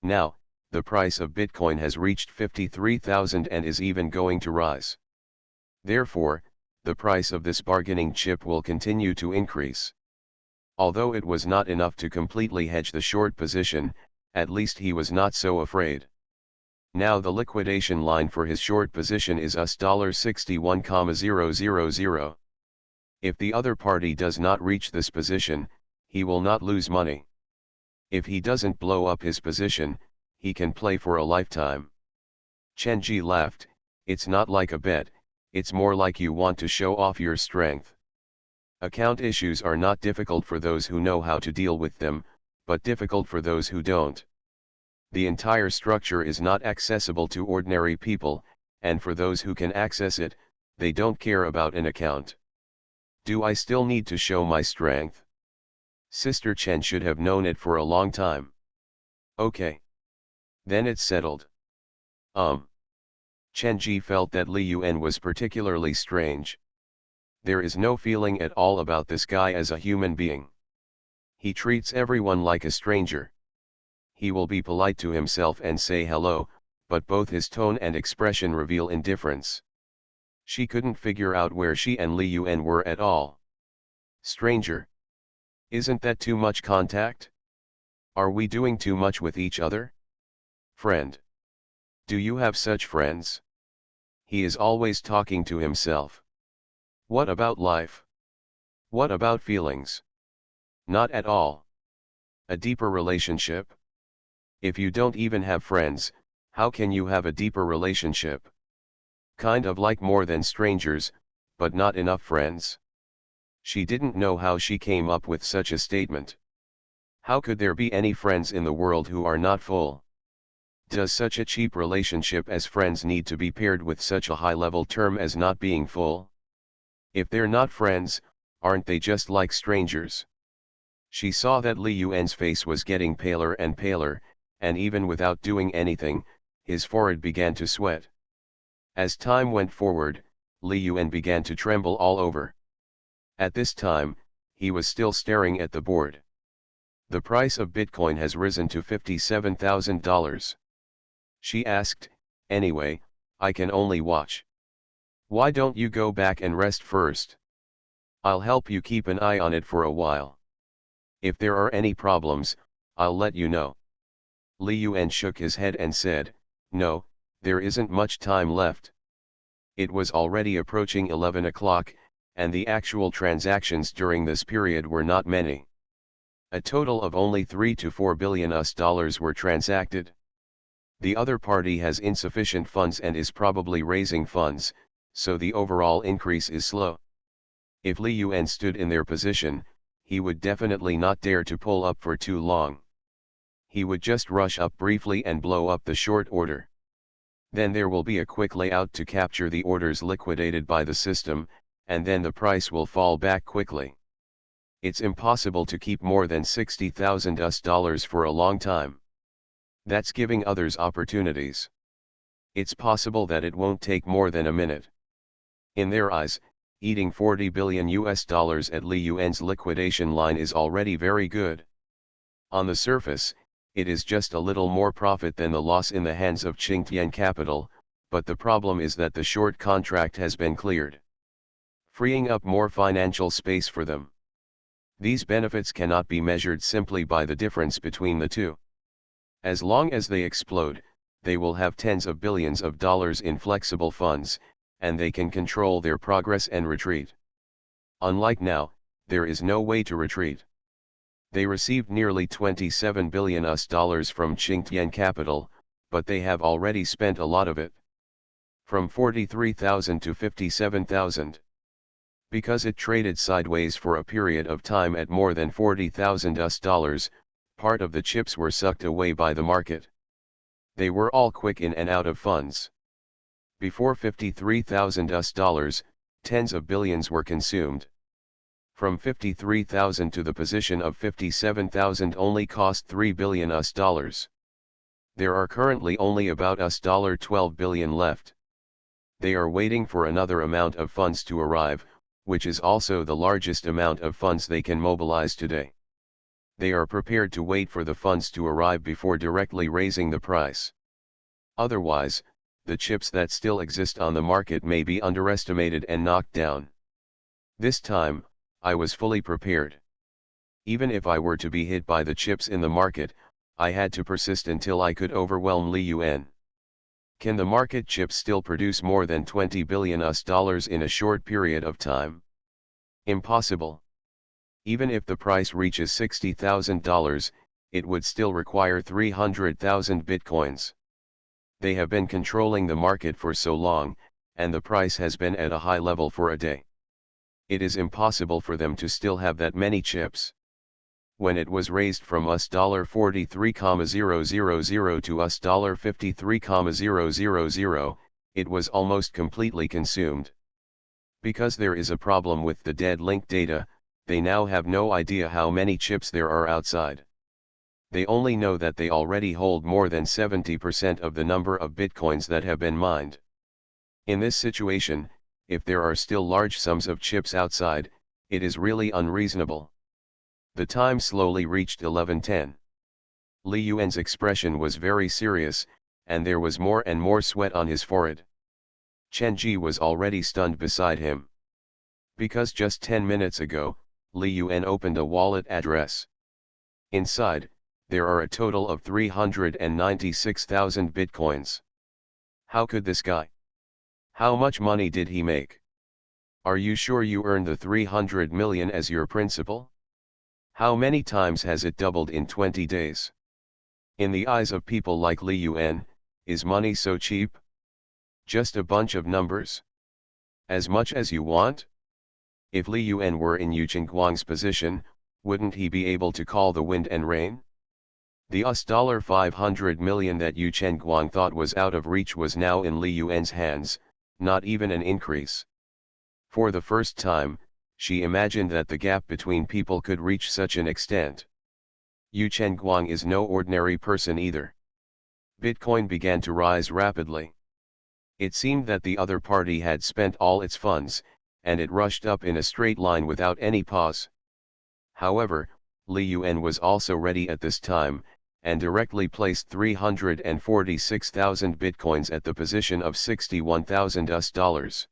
Now, the price of Bitcoin has reached 53,000 and is even going to rise. Therefore, the price of this bargaining chip will continue to increase. Although it was not enough to completely hedge the short position, at least he was not so afraid. Now the liquidation line for his short position is $61,000. If the other party does not reach this position, he will not lose money. If he doesn't blow up his position, he can play for a lifetime. Chen Ji laughed, it's not like a bet, it's more like you want to show off your strength. Account issues are not difficult for those who know how to deal with them, but difficult for those who don't. The entire structure is not accessible to ordinary people, and for those who can access it, they don't care about an account. Do I still need to show my strength? Sister Chen should have known it for a long time. Okay. Then it's settled. Chen Ji felt that Li Yuan was particularly strange. There is no feeling at all about this guy as a human being. He treats everyone like a stranger. He will be polite to himself and say hello, but both his tone and expression reveal indifference. She couldn't figure out where she and Li Yuan were at all. Stranger. Isn't that too much contact? Are we doing too much with each other? Friend. Do you have such friends? He is always talking to himself. What about life? What about feelings? Not at all. A deeper relationship? If you don't even have friends, how can you have a deeper relationship? Kind of like more than strangers, but not enough friends. She didn't know how she came up with such a statement. How could there be any friends in the world who are not full? Does such a cheap relationship as friends need to be paired with such a high-level term as not being full? If they're not friends, aren't they just like strangers? She saw that Li Yuan's face was getting paler and paler, and even without doing anything, his forehead began to sweat. As time went forward, Li Yuan began to tremble all over. At this time, he was still staring at the board. The price of Bitcoin has risen to $57,000. She asked, anyway, I can only watch. Why don't you go back and rest first? I'll help you keep an eye on it for a while. If there are any problems, I'll let you know. Li Yuan shook his head and said, no, there isn't much time left. It was already approaching 11 o'clock, and the actual transactions during this period were not many. A total of only $3 to $4 billion were transacted. The other party has insufficient funds and is probably raising funds, so the overall increase is slow. If Li Yuan stood in their position, he would definitely not dare to pull up for too long. He would just rush up briefly and blow up the short order. Then there will be a quick layout to capture the orders liquidated by the system, and then the price will fall back quickly. It's impossible to keep more than $60,000 for a long time. That's giving others opportunities. It's possible that it won't take more than a minute. In their eyes, eating $40 billion at Li Yuan's liquidation line is already very good. On the surface, it is just a little more profit than the loss in the hands of Qingtian Capital, but the problem is that the short contract has been cleared, freeing up more financial space for them. These benefits cannot be measured simply by the difference between the two. As long as they explode, they will have tens of billions of dollars in flexible funds, and they can control their progress and retreat. Unlike now, there is no way to retreat. They received nearly $27 billion from Qingtian Capital, but they have already spent a lot of it. From 43,000 to 57,000. Because it traded sideways for a period of time at more than $40,000, part of the chips were sucked away by the market. They were all quick in and out of funds. Before $53,000, tens of billions were consumed. From 53,000 to the position of 57,000 only cost $3 billion. There are currently only about $12 billion left. They are waiting for another amount of funds to arrive, which is also the largest amount of funds they can mobilize today. They are prepared to wait for the funds to arrive before directly raising the price. Otherwise, the chips that still exist on the market may be underestimated and knocked down. This time, I was fully prepared. Even if I were to be hit by the chips in the market, I had to persist until I could overwhelm Li Yuan. Can the market chips still produce more than $20 billion in a short period of time? Impossible. Even if the price reaches $60,000, it would still require 300,000 bitcoins. They have been controlling the market for so long, and the price has been at a high level for a day. It is impossible for them to still have that many chips. When it was raised from $43,000 to $53,000, it was almost completely consumed. Because there is a problem with the dead link data, they now have no idea how many chips there are outside. They only know that they already hold more than 70% of the number of bitcoins that have been mined. In this situation, if there are still large sums of chips outside, it is really unreasonable. The time slowly reached 11:10. Li Yuan's expression was very serious, and there was more and more sweat on his forehead. Chen Ji was already stunned beside him. Because just 10 minutes ago, Li Yuan opened a wallet address. Inside, there are a total of 396,000 bitcoins. How could this guy? How much money did he make? Are you sure you earned the 300 million as your principal? How many times has it doubled in 20 days? In the eyes of people like Li Yuan, is money so cheap? Just a bunch of numbers? As much as you want? If Li Yuan were in Yu Chengguang's position, wouldn't he be able to call the wind and rain? The $500 million that Yu Chengguang thought was out of reach was now in Li Yuan's hands, not even an increase. For the first time, she imagined that the gap between people could reach such an extent. Yu Chengguang is no ordinary person either. Bitcoin began to rise rapidly. It seemed that the other party had spent all its funds, and it rushed up in a straight line without any pause. However, Li Yuan was also ready at this time, and directly placed 346,000 bitcoins at the position of $61,000.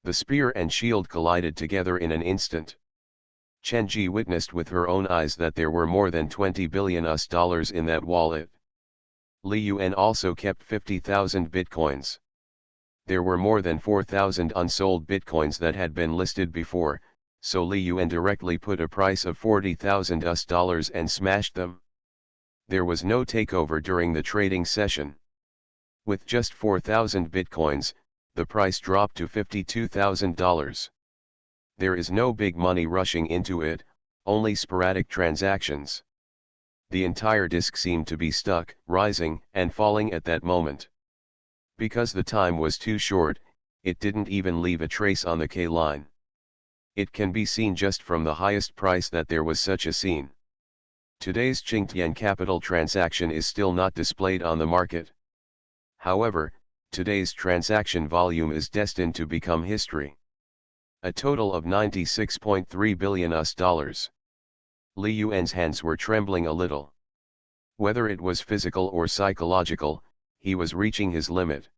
The spear and shield collided together in an instant. Chen Ji witnessed with her own eyes that there were more than $20 billion in that wallet. Li Yuan also kept 50,000 bitcoins. There were more than 4,000 unsold bitcoins that had been listed before, so Li Yuan directly put a price of $40,000 and smashed them. There was no takeover during the trading session. With just 4,000 bitcoins, the price dropped to $52,000. There is no big money rushing into it, only sporadic transactions. The entire disk seemed to be stuck, rising and falling at that moment. Because the time was too short, it didn't even leave a trace on the K line. It can be seen just from the highest price that there was such a scene. Today's Qingtian capital transaction is still not displayed on the market. However, today's transaction volume is destined to become history. A total of $96.3 billion. Li Yuan's hands were trembling a little. Whether it was physical or psychological, he was reaching his limit.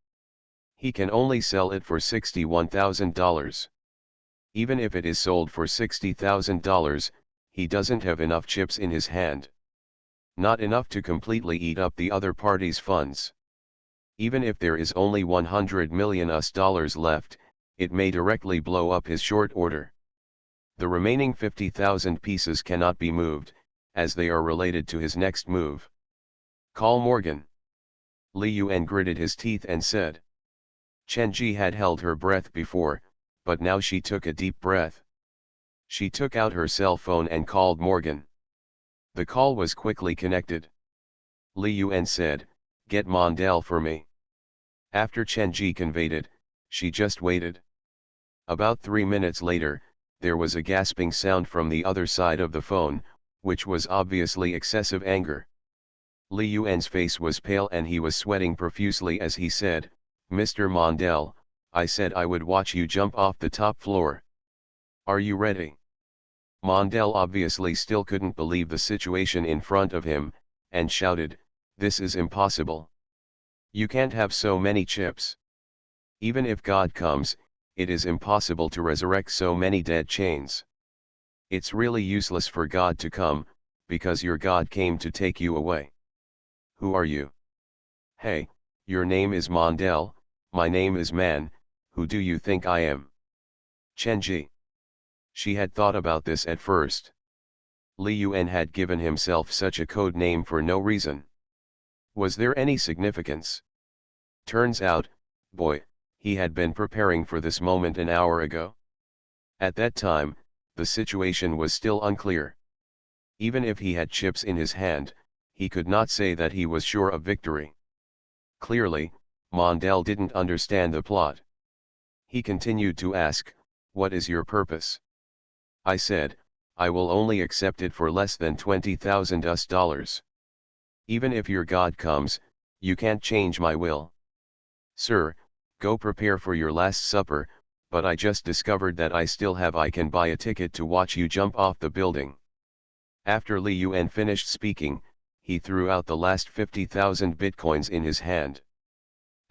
He can only sell it for $61,000. Even if it is sold for $60,000, he doesn't have enough chips in his hand. Not enough to completely eat up the other party's funds. Even if there is only $100 million left, it may directly blow up his short order. The remaining 50,000 pieces cannot be moved, as they are related to his next move. Call Morgan. Li Yuan gritted his teeth and said. Chen Ji had held her breath before, but now she took a deep breath. She took out her cell phone and called Morgan. The call was quickly connected. Li Yuan said, "Get Mondale for me." After Chen Ji conveyed it, she just waited. About 3 minutes later, there was a gasping sound from the other side of the phone, which was obviously excessive anger. Li Yuan's face was pale and he was sweating profusely as he said, "Mr. Mondale, I said I would watch you jump off the top floor. Are you ready?" Mondale obviously still couldn't believe the situation in front of him, and shouted, "This is impossible. You can't have so many chips. Even if God comes, it is impossible to resurrect so many dead chains. It's really useless for God to come, because your God came to take you away. Who are you? Hey, your name is Mondale, my name is Man, who do you think I am?" Chen Ji. She had thought about this at first. Li Yuan had given himself such a code name for no reason. Was there any significance? Turns out, boy, he had been preparing for this moment an hour ago. At that time, the situation was still unclear. Even if he had chips in his hand, he could not say that he was sure of victory. Clearly, Mondale didn't understand the plot. He continued to ask, "What is your purpose?" I said, "I will only accept it for less than $20,000. Even if your God comes, you can't change my will. Sir, go prepare for your last supper, but I just discovered that I can buy a ticket to watch you jump off the building." After Li Yuan finished speaking, he threw out the last 50,000 bitcoins in his hand.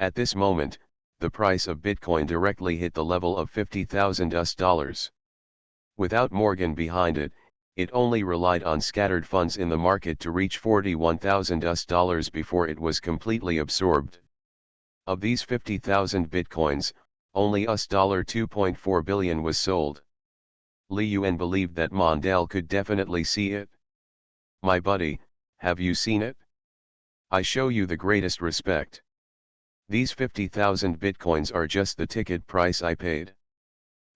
At this moment, the price of Bitcoin directly hit the level of $50,000. Without Morgan behind it, it only relied on scattered funds in the market to reach $41,000 before it was completely absorbed. Of these 50,000 Bitcoins, only $2.4 billion was sold. Li Yuan believed that Mondale could definitely see it. "My buddy, have you seen it? I show you the greatest respect. These 50,000 Bitcoins are just the ticket price I paid."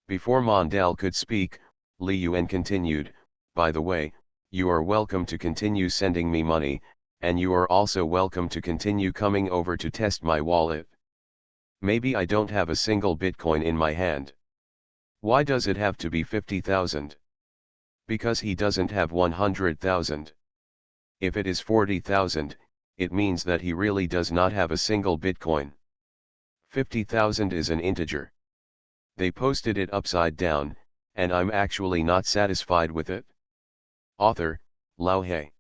Before Mondale could speak, Li Yuan continued, "By the way, you are welcome to continue sending me money, and you are also welcome to continue coming over to test my wallet. Maybe I don't have a single Bitcoin in my hand. Why does it have to be 50,000? Because he doesn't have 100,000. If it is 40,000, it means that he really does not have a single Bitcoin. 50,000 is an integer. They posted it upside down, and I'm actually not satisfied with it." Author, Lao He.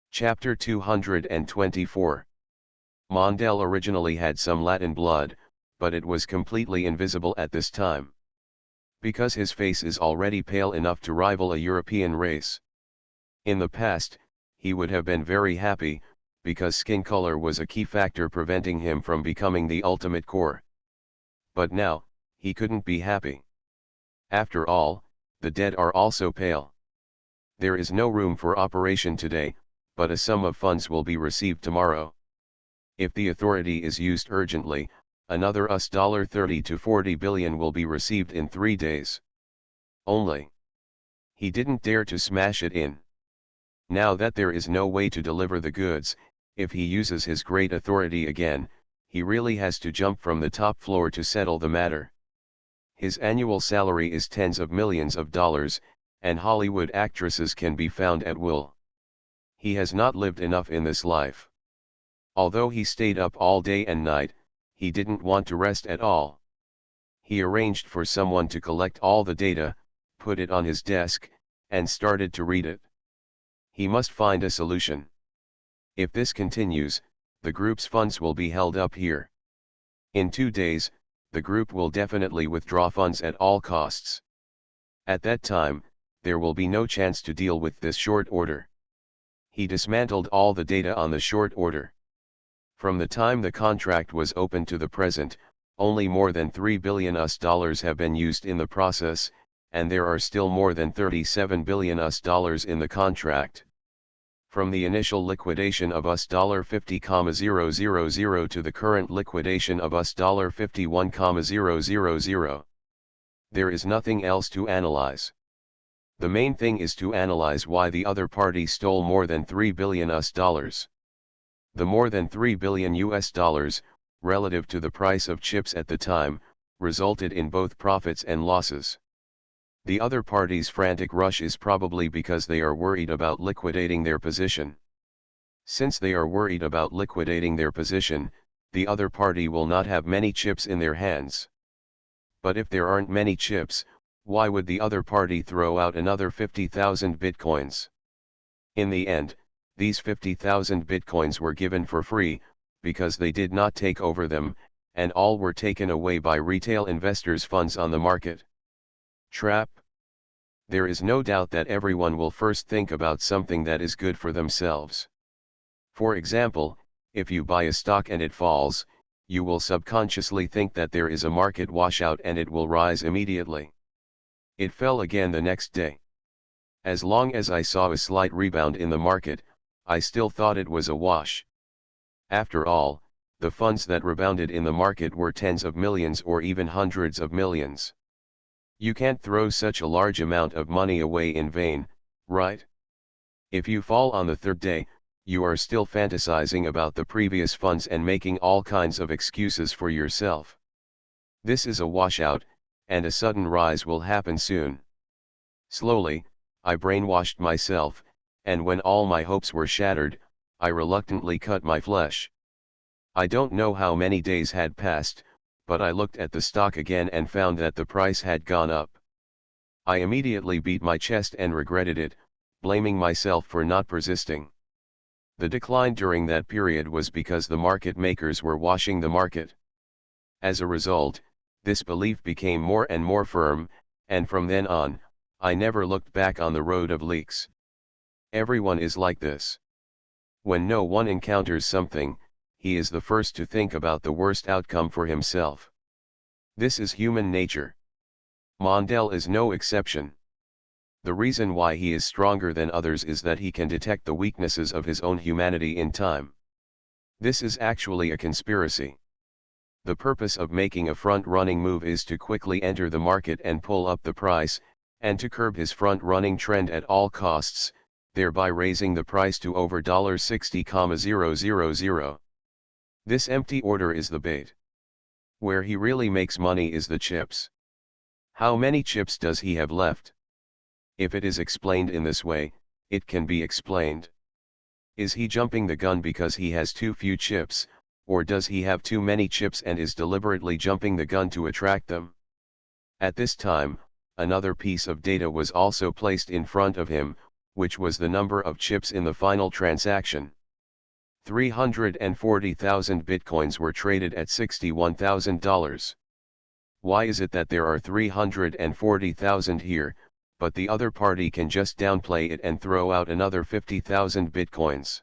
Chapter 224. Mondale originally had some Latin blood, but it was completely invisible at this time. Because his face is already pale enough to rival a European race. In the past, he would have been very happy, because skin color was a key factor preventing him from becoming the ultimate core. But now, he couldn't be happy. After all, the dead are also pale. There is no room for operation today, but a sum of funds will be received tomorrow. If the authority is used urgently, another $30 to $40 billion will be received in 3 days. Only. He didn't dare to smash it in. Now that there is no way to deliver the goods, if he uses his great authority again, he really has to jump from the top floor to settle the matter. His annual salary is tens of millions of dollars, and Hollywood actresses can be found at will. He has not lived enough in this life. Although he stayed up all day and night, he didn't want to rest at all. He arranged for someone to collect all the data, put it on his desk, and started to read it. He must find a solution. If this continues, the group's funds will be held up here. In 2 days, the group will definitely withdraw funds at all costs. At that time, there will be no chance to deal with this short order. He dismantled all the data on the short order. From the time the contract was opened to the present, only more than $3 billion have been used in the process, and there are still more than $37 billion in the contract. From the initial liquidation of $50,000 to the current liquidation of $51,000. There is nothing else to analyze. The main thing is to analyze why the other party stole more than $3 billion. The more than $3 billion, relative to the price of chips at the time, resulted in both profits and losses. The other party's frantic rush is probably because they are worried about liquidating their position. Since they are worried about liquidating their position, the other party will not have many chips in their hands. But if there aren't many chips, why would the other party throw out another 50,000 bitcoins? In the end, these 50,000 bitcoins were given for free, because they did not take over them, and all were taken away by retail investors' funds on the market. Trap. There is no doubt that everyone will first think about something that is good for themselves. For example, if you buy a stock and it falls, you will subconsciously think that there is a market washout and it will rise immediately. It fell again the next day. As long as I saw a slight rebound in the market, I still thought it was a wash. After all, the funds that rebounded in the market were tens of millions or even hundreds of millions. You can't throw such a large amount of money away in vain, right? If you fall on the third day, you are still fantasizing about the previous funds and making all kinds of excuses for yourself. This is a washout, and a sudden rise will happen soon. Slowly, I brainwashed myself, and when all my hopes were shattered, I reluctantly cut my flesh. I don't know how many days had passed, but I looked at the stock again and found that the price had gone up. I immediately beat my chest and regretted it, blaming myself for not persisting. The decline during that period was because the market makers were washing the market. As a result, this belief became more and more firm, and from then on, I never looked back on the road of leaks. Everyone is like this. When no one encounters something, he is the first to think about the worst outcome for himself. This is human nature. Mondale is no exception. The reason why he is stronger than others is that he can detect the weaknesses of his own humanity in time. This is actually a conspiracy. The purpose of making a front-running move is to quickly enter the market and pull up the price, and to curb his front-running trend at all costs, thereby raising the price to over $60,000. This empty order is the bait. Where he really makes money is the chips. How many chips does he have left? If it is explained in this way, it can be explained. Is he jumping the gun because he has too few chips, or does he have too many chips and is deliberately jumping the gun to attract them? At this time, another piece of data was also placed in front of him, which was the number of chips in the final transaction. 340,000 bitcoins were traded at $61,000. Why is it that there are 340,000 here, but the other party can just downplay it and throw out another 50,000 bitcoins?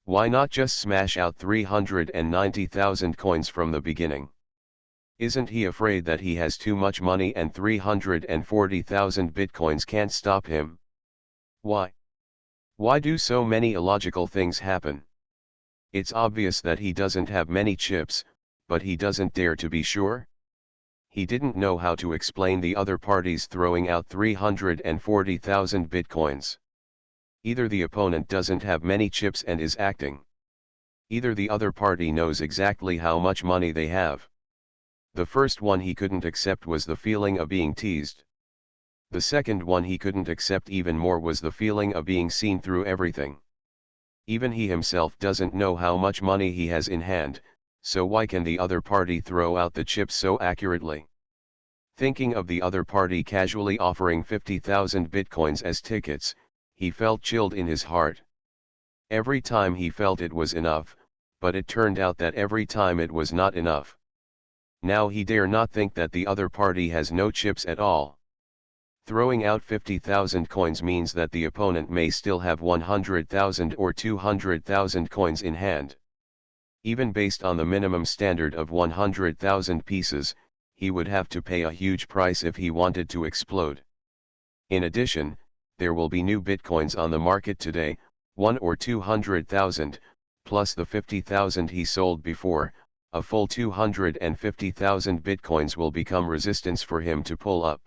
Why not just smash out 390,000 coins from the beginning? Isn't he afraid that he has too much money and 340,000 bitcoins can't stop him? Why? Why do so many illogical things happen? It's obvious that he doesn't have many chips, but he doesn't dare to be sure. He didn't know how to explain the other parties throwing out 340,000 bitcoins. Either the opponent doesn't have many chips and is acting. Either the other party knows exactly how much money they have. The first one he couldn't accept was the feeling of being teased. The second one he couldn't accept even more was the feeling of being seen through everything. Even he himself doesn't know how much money he has in hand, so why can the other party throw out the chips so accurately? Thinking of the other party casually offering 50,000 bitcoins as tickets, he felt chilled in his heart. Every time he felt it was enough, but it turned out that every time it was not enough. Now he dare not think that the other party has no chips at all. Throwing out 50,000 coins means that the opponent may still have 100,000 or 200,000 coins in hand. Even based on the minimum standard of 100,000 pieces, he would have to pay a huge price if he wanted to explode. In addition, there will be new bitcoins on the market today, 1 or 200,000, plus the 50,000 he sold before. A full 250,000 bitcoins will become resistance for him to pull up.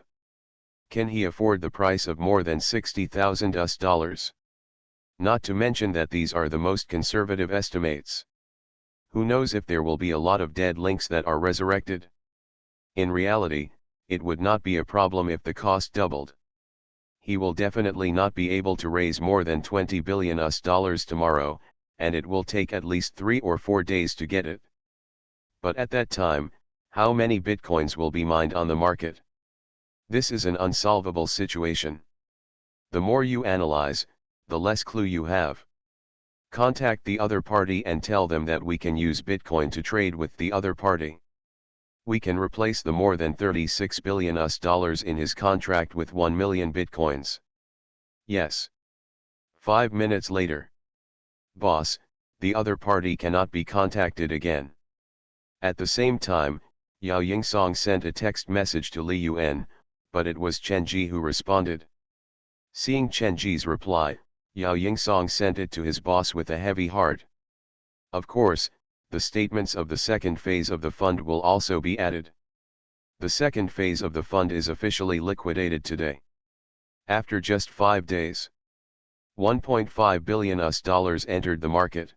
Can he afford the price of more than $60,000? Not to mention that these are the most conservative estimates. Who knows if there will be a lot of dead links that are resurrected? In reality, it would not be a problem if the cost doubled. He will definitely not be able to raise more than $20 billion tomorrow, and it will take at least 3 or 4 days to get it. But at that time, how many bitcoins will be mined on the market? This is an unsolvable situation. The more you analyze, the less clue you have. Contact the other party and tell them that we can use Bitcoin to trade with the other party. We can replace the more than $36 billion in his contract with 1 million Bitcoins. Yes. 5 minutes later. Boss, the other party cannot be contacted again. At the same time, Yao Yingsong sent a text message to Li Yuan, but it was Chen Ji who responded. Seeing Chen Ji's reply, Yao Yingsong sent it to his boss with a heavy heart. Of course, the statements of the second phase of the fund will also be added. The second phase of the fund is officially liquidated today. After just 5 days, $1.5 billion entered the market.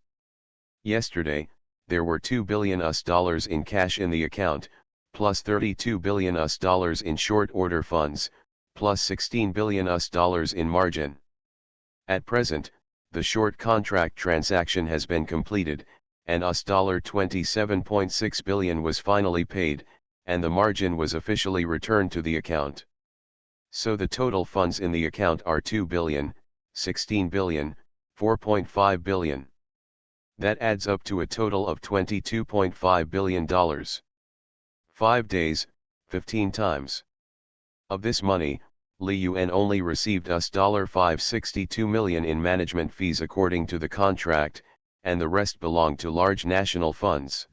Yesterday, there were $2 billion in cash in the account, plus $32 billion in short order funds, plus $16 billion in margin. At present, the short contract transaction has been completed, and $27.6 billion was finally paid, and the margin was officially returned to the account. So the total funds in the account are $2 billion, $16 billion, $4.5 billion. That adds up to a total of $22.5 billion. 5 days, 15 times. Of this money, Li Yuan only received $562 million in management fees according to the contract, and the rest belonged to large national funds.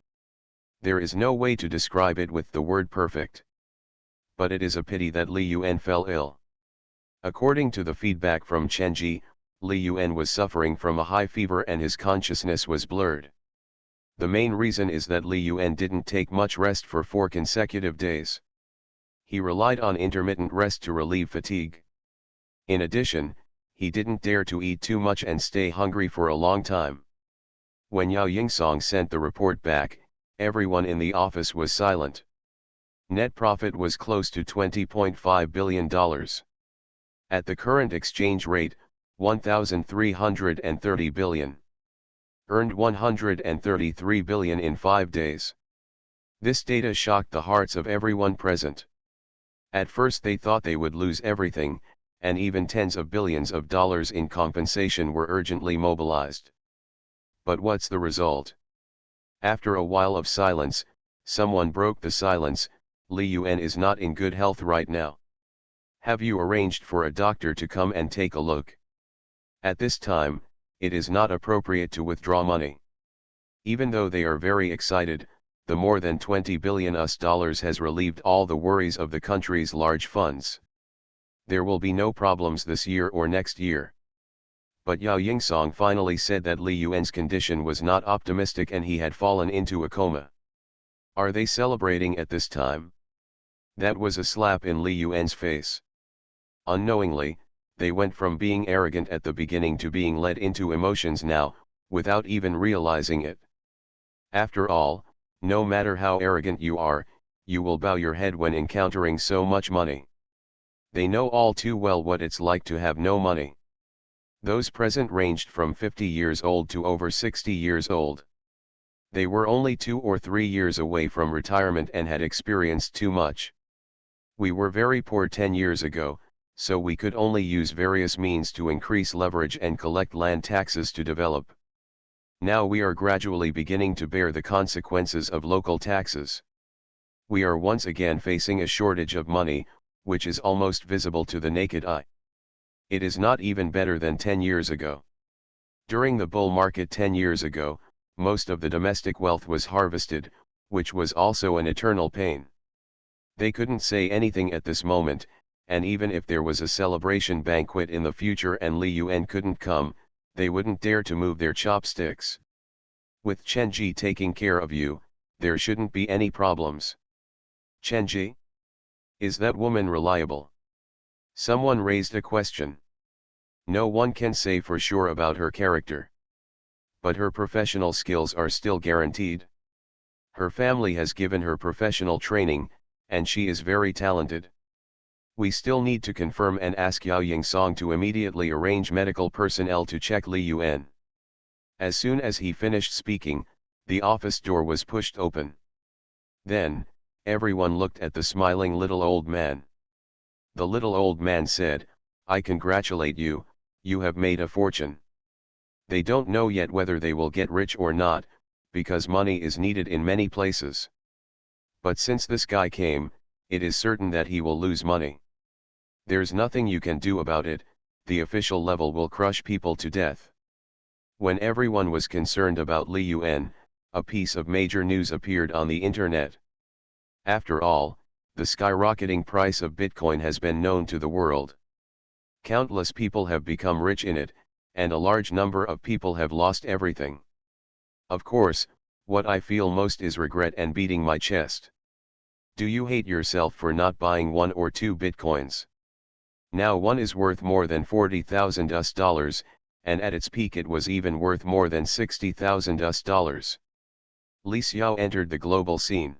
There is no way to describe it with the word perfect. But it is a pity that Li Yuan fell ill. According to the feedback from Chen Ji, Li Yuan was suffering from a high fever and his consciousness was blurred. The main reason is that Li Yuan didn't take much rest for 4 consecutive days. He relied on intermittent rest to relieve fatigue. In addition, he didn't dare to eat too much and stay hungry for a long time. When Yao Yingsong sent the report back, everyone in the office was silent. Net profit was close to $20.5 billion. At the current exchange rate, 1,330 billion. Earned 133 billion in 5 days. This data shocked the hearts of everyone present. At first they thought they would lose everything, and even tens of billions of dollars in compensation were urgently mobilized. But what's the result? After a while of silence, someone broke the silence. Li Yuan is not in good health right now. Have you arranged for a doctor to come and take a look? At this time, it is not appropriate to withdraw money. Even though they are very excited, the more than $20 billion has relieved all the worries of the country's large funds. There will be no problems this year or next year. But Yao Yingsong finally said that Li Yuan's condition was not optimistic and he had fallen into a coma. Are they celebrating at this time? That was a slap in Li Yuan's face. Unknowingly, they went from being arrogant at the beginning to being led into emotions now, without even realizing it. After all, no matter how arrogant you are, you will bow your head when encountering so much money. They know all too well what it's like to have no money. Those present ranged from 50 years old to over 60 years old. They were only 2 or 3 years away from retirement and had experienced too much. We were very poor 10 years ago, so we could only use various means to increase leverage and collect land taxes to develop. Now we are gradually beginning to bear the consequences of local taxes. We are once again facing a shortage of money, which is almost visible to the naked eye. It is not even better than 10 years ago. During the bull market 10 years ago, most of the domestic wealth was harvested, which was also an eternal pain. They couldn't say anything at this moment, and even if there was a celebration banquet in the future and Li Yuan couldn't come, they wouldn't dare to move their chopsticks. With Chen Ji taking care of you, there shouldn't be any problems. Chen Ji? Is that woman reliable? Someone raised a question. No one can say for sure about her character. But her professional skills are still guaranteed. Her family has given her professional training, and she is very talented. We still need to confirm and ask Yao Yingsong to immediately arrange medical personnel to check Li Yuan. As soon as he finished speaking, the office door was pushed open. Then, everyone looked at the smiling little old man. The little old man said, "I congratulate you, you have made a fortune." They don't know yet whether they will get rich or not, because money is needed in many places. But since this guy came, it is certain that he will lose money. There's nothing you can do about it, the official level will crush people to death. When everyone was concerned about Li Yuan, a piece of major news appeared on the internet. After all, the skyrocketing price of Bitcoin has been known to the world. Countless people have become rich in it, and a large number of people have lost everything. Of course, what I feel most is regret and beating my chest. Do you hate yourself for not buying 1 or 2 bitcoins? Now one is worth more than $40,000, and at its peak it was even worth more than $60,000. Li Xiao entered the global scene.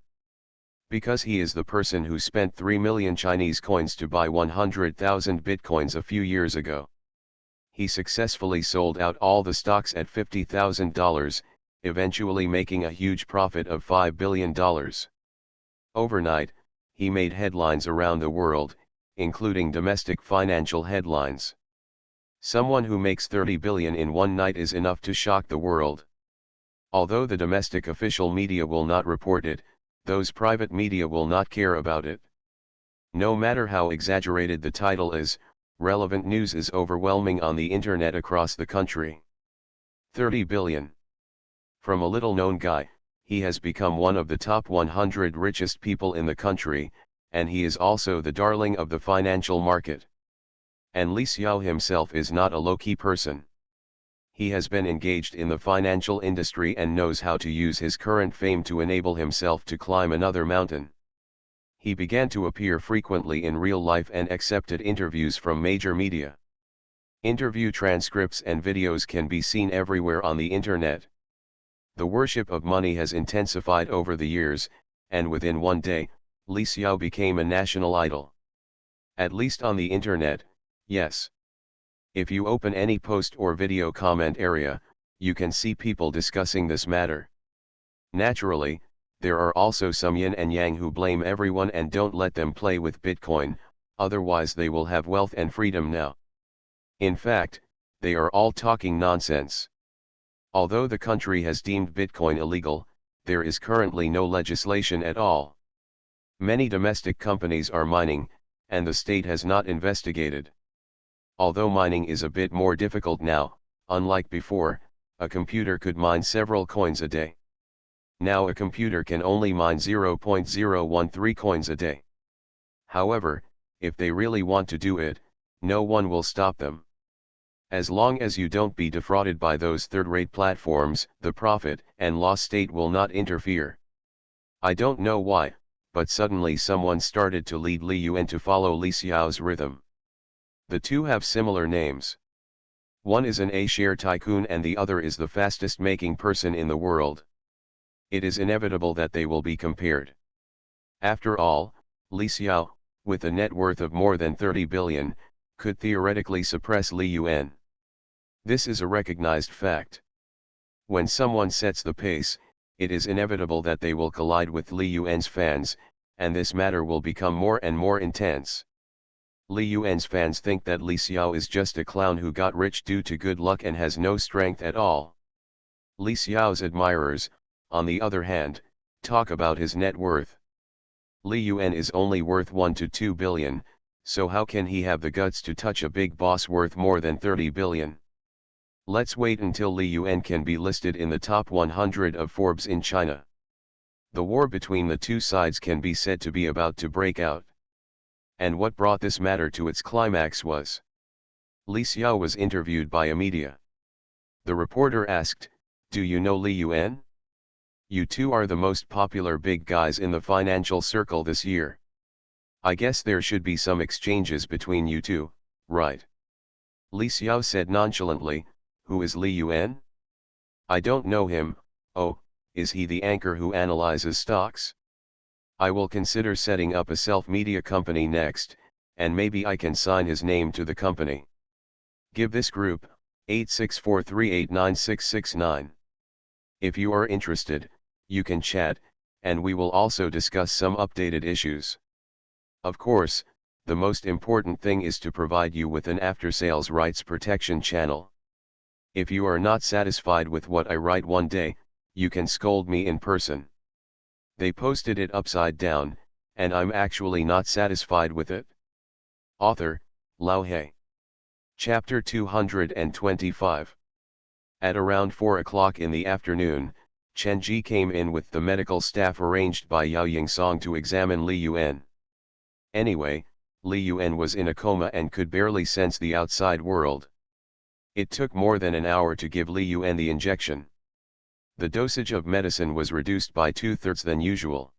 Because he is the person who spent 3 million Chinese coins to buy 100,000 bitcoins a few years ago. He successfully sold out all the stocks at $50,000, eventually making a huge profit of $5 billion. Overnight, he made headlines around the world, including domestic financial headlines. Someone who makes 30 billion in one night is enough to shock the world. Although the domestic official media will not report it, those private media will not care about it. No matter how exaggerated the title is, relevant news is overwhelming on the internet across the country. 30 billion. From a little-known guy, he has become one of the top 100 richest people in the country, and he is also the darling of the financial market. And Li Xiao himself is not a low-key person. He has been engaged in the financial industry and knows how to use his current fame to enable himself to climb another mountain. He began to appear frequently in real life and accepted interviews from major media. Interview transcripts and videos can be seen everywhere on the internet. The worship of money has intensified over the years, and within one day, Li Xiao became a national idol. At least on the internet, yes. If you open any post or video comment area, you can see people discussing this matter. Naturally, there are also some yin and yang who blame everyone and don't let them play with Bitcoin, otherwise they will have wealth and freedom now. In fact, they are all talking nonsense. Although the country has deemed Bitcoin illegal, there is currently no legislation at all. Many domestic companies are mining, and the state has not investigated. Although mining is a bit more difficult now, unlike before, a computer could mine several coins a day. Now a computer can only mine 0.013 coins a day. However, if they really want to do it, no one will stop them. As long as you don't be defrauded by those third-rate platforms, the profit and loss state will not interfere. I don't know why, but suddenly someone started to lead Li Yuan to follow Li Xiao's rhythm. The two have similar names. One is an A-share tycoon and the other is the fastest making person in the world. It is inevitable that they will be compared. After all, Li Xiao, with a net worth of more than 30 billion, could theoretically suppress Li Yuan. This is a recognized fact. When someone sets the pace, it is inevitable that they will collide with Li Yuan's fans, and this matter will become more and more intense. Li Yuan's fans think that Li Xiao is just a clown who got rich due to good luck and has no strength at all. Li Xiao's admirers, on the other hand, talk about his net worth. Li Yuan is only worth 1 to 2 billion, so how can he have the guts to touch a big boss worth more than 30 billion? Let's wait until Li Yuan can be listed in the top 100 of Forbes in China. The war between the two sides can be said to be about to break out. And what brought this matter to its climax was Li Xiao was interviewed by a media. The reporter asked, "Do you know Li Yuan? You two are the most popular big guys in the financial circle this year. I guess there should be some exchanges between you two, right?" Li Xiao said nonchalantly, "Who is Li Yuan? I don't know him. Oh, is he the anchor who analyzes stocks? I will consider setting up a self-media company next, and maybe I can sign his name to the company. Give this group, 8643896669. If you are interested, you can chat, and we will also discuss some updated issues. Of course, the most important thing is to provide you with an after-sales rights protection channel. If you are not satisfied with what I write one day, you can scold me in person." They posted it upside down, and I'm actually not satisfied with it. Author, Lao He. Chapter 225. At around 4 o'clock in the afternoon, Chen Ji came in with the medical staff arranged by Yao Yingsong to examine Li Yuan. Anyway, Li Yuan was in a coma and could barely sense the outside world. It took more than an hour to give Li Yuan the injection. The dosage of medicine was reduced by 2/3 than usual.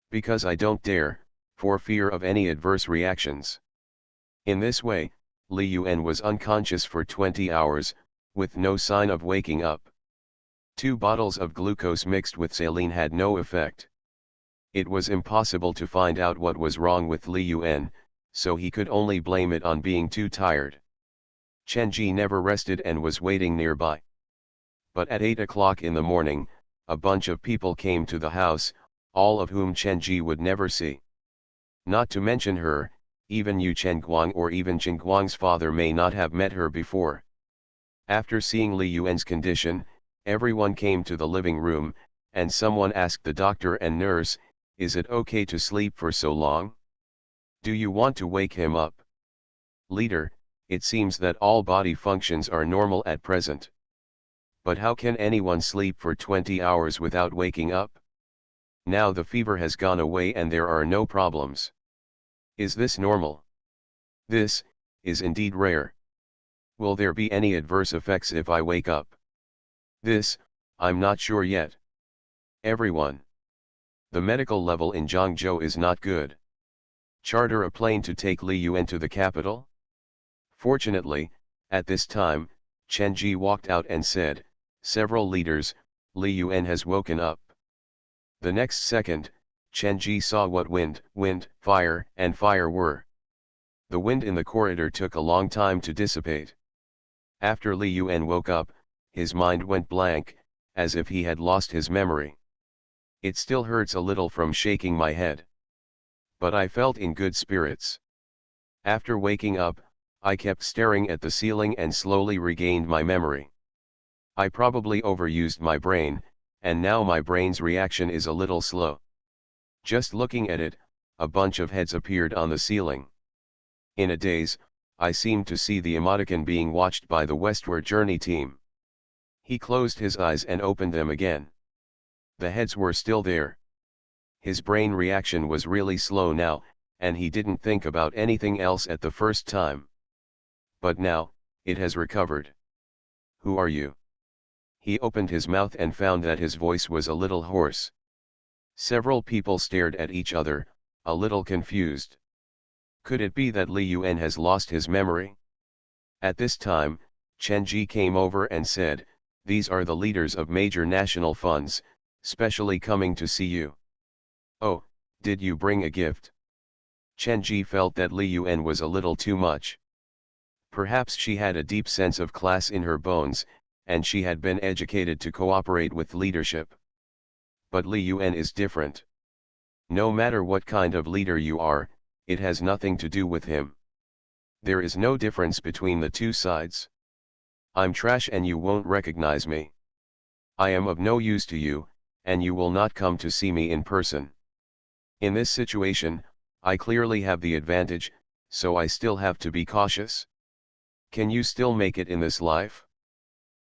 Because I don't dare, for fear of any adverse reactions. In this way, Li Yuan was unconscious for 20 hours, with no sign of waking up. 2 bottles of glucose mixed with saline had no effect. It was impossible to find out what was wrong with Li Yuan, so he could only blame it on being too tired. Chen Ji never rested and was waiting nearby. But at 8 o'clock in the morning, a bunch of people came to the house, all of whom Chen Ji would never see. Not to mention her, even Yu Chenguang or even Chenguang's father may not have met her before. After seeing Li Yuan's condition, everyone came to the living room, and someone asked the doctor and nurse, "Is it okay to sleep for so long? Do you want to wake him up?" "Leader, it seems that all body functions are normal at present. But how can anyone sleep for 20 hours without waking up? Now the fever has gone away and there are no problems. Is this normal? This is indeed rare. Will there be any adverse effects if I wake up? This, I'm not sure yet." Everyone. The medical level in Zhangzhou is not good. Charter a plane to take Li Yuan to the capital? Fortunately, at this time, Chen Ji walked out and said, "Several leaders, Li Yuan has woken up." The next second, Chen Ji saw what wind, fire, and fire were. The wind in the corridor took a long time to dissipate. After Li Yuan woke up, his mind went blank, as if he had lost his memory. "It still hurts a little from shaking my head. But I felt in good spirits. After waking up, I kept staring at the ceiling and slowly regained my memory. I probably overused my brain, and now my brain's reaction is a little slow. Just looking at it, a bunch of heads appeared on the ceiling. In a daze, I seemed to see the emoticon being watched by the Westward Journey team." He closed his eyes and opened them again. The heads were still there. His brain reaction was really slow now, and he didn't think about anything else at the first time. But now, it has recovered. "Who are you?" He opened his mouth and found that his voice was a little hoarse. Several people stared at each other, a little confused. Could it be that Li Yuan has lost his memory? At this time, Chen Ji came over and said, "These are the leaders of major national funds, specially coming to see you." "Oh, did you bring a gift?" Chen Ji felt that Li Yuan was a little too much. Perhaps she had a deep sense of class in her bones, and she had been educated to cooperate with leadership. But Li Yuan is different. No matter what kind of leader you are, it has nothing to do with him. There is no difference between the two sides. I'm trash and you won't recognize me. I am of no use to you, and you will not come to see me in person. In this situation, I clearly have the advantage, so I still have to be cautious. Can you still make it in this life?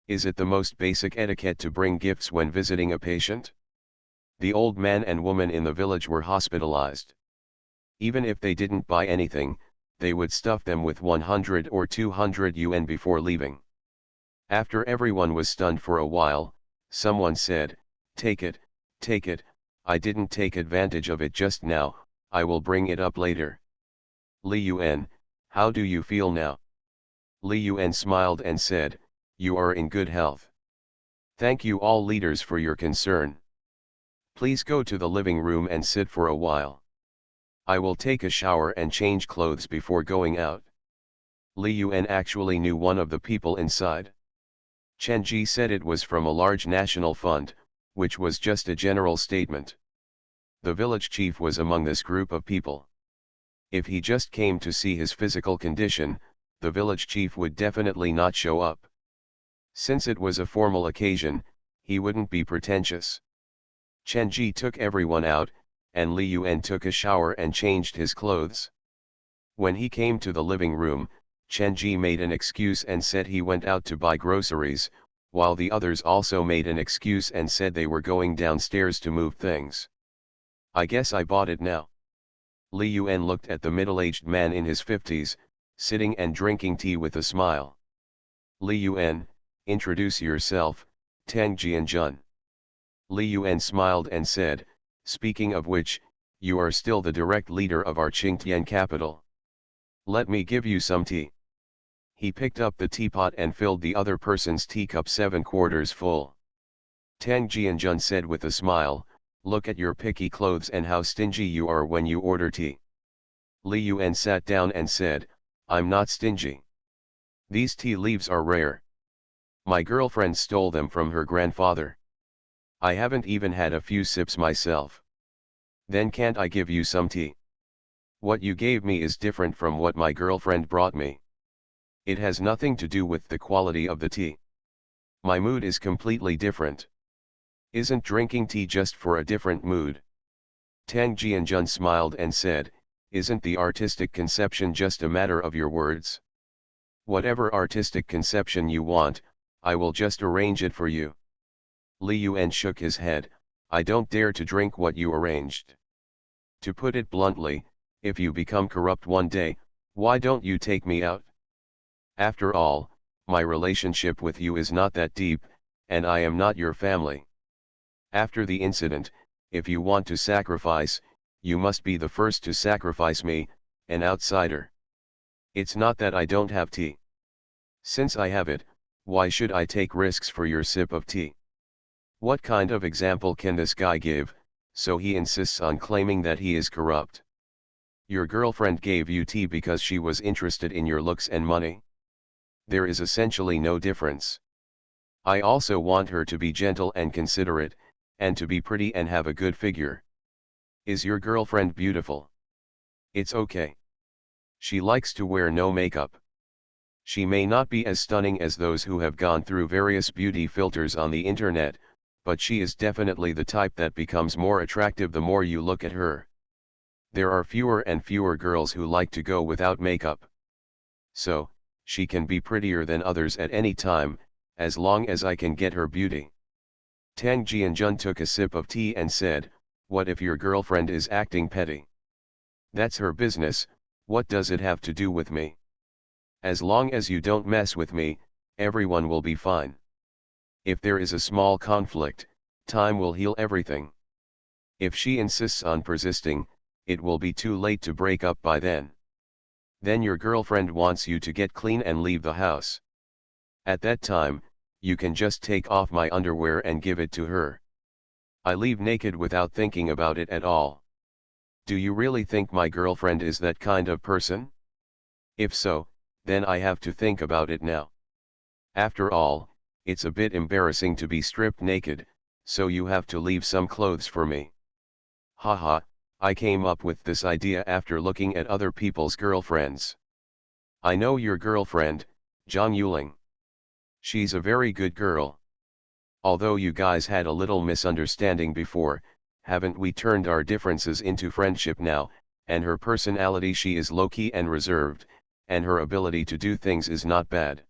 Is it the most basic etiquette to bring gifts when visiting a patient? The old man and woman in the village were hospitalized. Even if they didn't buy anything, they would stuff them with 100 or 200 yuan before leaving. After everyone was stunned for a while, someone said, take it, I didn't take advantage of it just now, I will bring it up later." "Li Yuan, how do you feel now?" Li Yuan smiled and said, "You are in good health. Thank you all leaders for your concern. Please go to the living room and sit for a while. I will take a shower and change clothes before going out." Li Yuan actually knew one of the people inside. Chen Ji said it was from a large national fund, which was just a general statement. The village chief was among this group of people. If he just came to see his physical condition, the village chief would definitely not show up. Since it was a formal occasion, he wouldn't be pretentious. Chen Ji took everyone out, and Li Yuan took a shower and changed his clothes. When he came to the living room, Chen Ji made an excuse and said he went out to buy groceries, while the others also made an excuse and said they were going downstairs to move things. "I guess I bought it now." Li Yuan looked at the middle-aged man in his 50s, sitting and drinking tea with a smile. Li Yuan, introduce yourself, Tang Jianjun. Li Yuan smiled and said, speaking of which, you are still the direct leader of our Qingtian capital. Let me give you some tea. He picked up the teapot and filled the other person's teacup 7/4 full. Tang Jianjun said with a smile, look at your picky clothes and how stingy you are when you order tea. Li Yuan sat down and said, I'm not stingy. These tea leaves are rare. My girlfriend stole them from her grandfather. I haven't even had a few sips myself. Then can't I give you some tea? What you gave me is different from what my girlfriend brought me. It has nothing to do with the quality of the tea. My mood is completely different. Isn't drinking tea just for a different mood? Tang Jianjun smiled and said, isn't the artistic conception just a matter of your words? Whatever artistic conception you want, I will just arrange it for you. Li Yuan shook his head, I don't dare to drink what you arranged. To put it bluntly, if you become corrupt one day, why don't you take me out? After all, my relationship with you is not that deep, and I am not your family. After the incident, if you want to sacrifice, you must be the first to sacrifice me, an outsider. It's not that I don't have tea. Since I have it, why should I take risks for your sip of tea? What kind of example can this guy give, so he insists on claiming that he is corrupt? Your girlfriend gave you tea because she was interested in your looks and money? There is essentially no difference. I also want her to be gentle and considerate, and to be pretty and have a good figure. Is your girlfriend beautiful? It's okay. She likes to wear no makeup. She may not be as stunning as those who have gone through various beauty filters on the internet, but she is definitely the type that becomes more attractive the more you look at her. There are fewer and fewer girls who like to go without makeup. So, she can be prettier than others at any time, as long as I can get her beauty. Tang Jianjun took a sip of tea and said, what if your girlfriend is acting petty? That's her business, what does it have to do with me? As long as you don't mess with me, everyone will be fine. If there is a small conflict, time will heal everything. If she insists on persisting, it will be too late to break up by then. Then your girlfriend wants you to get clean and leave the house. At that time, you can just take off my underwear and give it to her. I leave naked without thinking about it at all. Do you really think my girlfriend is that kind of person? If so, then I have to think about it now. After all, it's a bit embarrassing to be stripped naked, so you have to leave some clothes for me. Haha, I came up with this idea after looking at other people's girlfriends. I know your girlfriend, Zhang Yuling. She's a very good girl. Although you guys had a little misunderstanding before, haven't we turned our differences into friendship now, and her personality, she is low-key and reserved, and her ability to do things is not bad.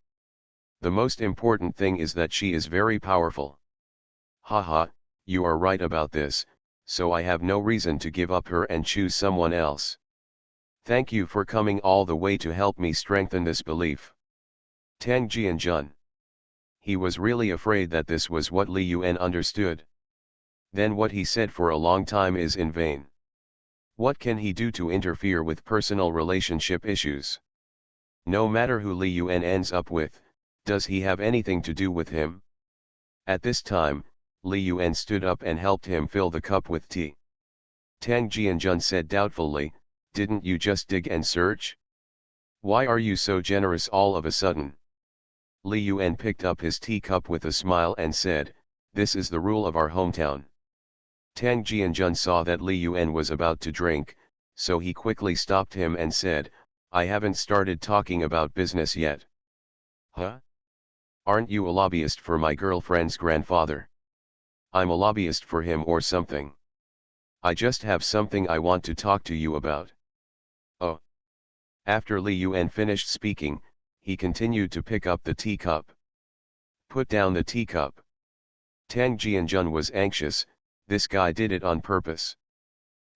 The most important thing is that she is very powerful. Haha, you are right about this, so I have no reason to give up her and choose someone else. Thank you for coming all the way to help me strengthen this belief. Tang Jianjun. He was really afraid that this was what Li Yuan understood. Then what he said for a long time is in vain. What can he do to interfere with personal relationship issues? No matter who Li Yuan ends up with, does he have anything to do with him? At this time, Li Yuan stood up and helped him fill the cup with tea. Tang Jianjun said doubtfully, didn't you just dig and search? Why are you so generous all of a sudden? Li Yuan picked up his teacup with a smile and said, this is the rule of our hometown. Tang Jianjun saw that Li Yuan was about to drink, so he quickly stopped him and said, I haven't started talking about business yet. Huh? Aren't you a lobbyist for my girlfriend's grandfather? I'm a lobbyist for him or something. I just have something I want to talk to you about. Oh. After Li Yuan finished speaking, he continued to pick up the teacup. Put down the teacup. Tang Jianjun was anxious, this guy did it on purpose.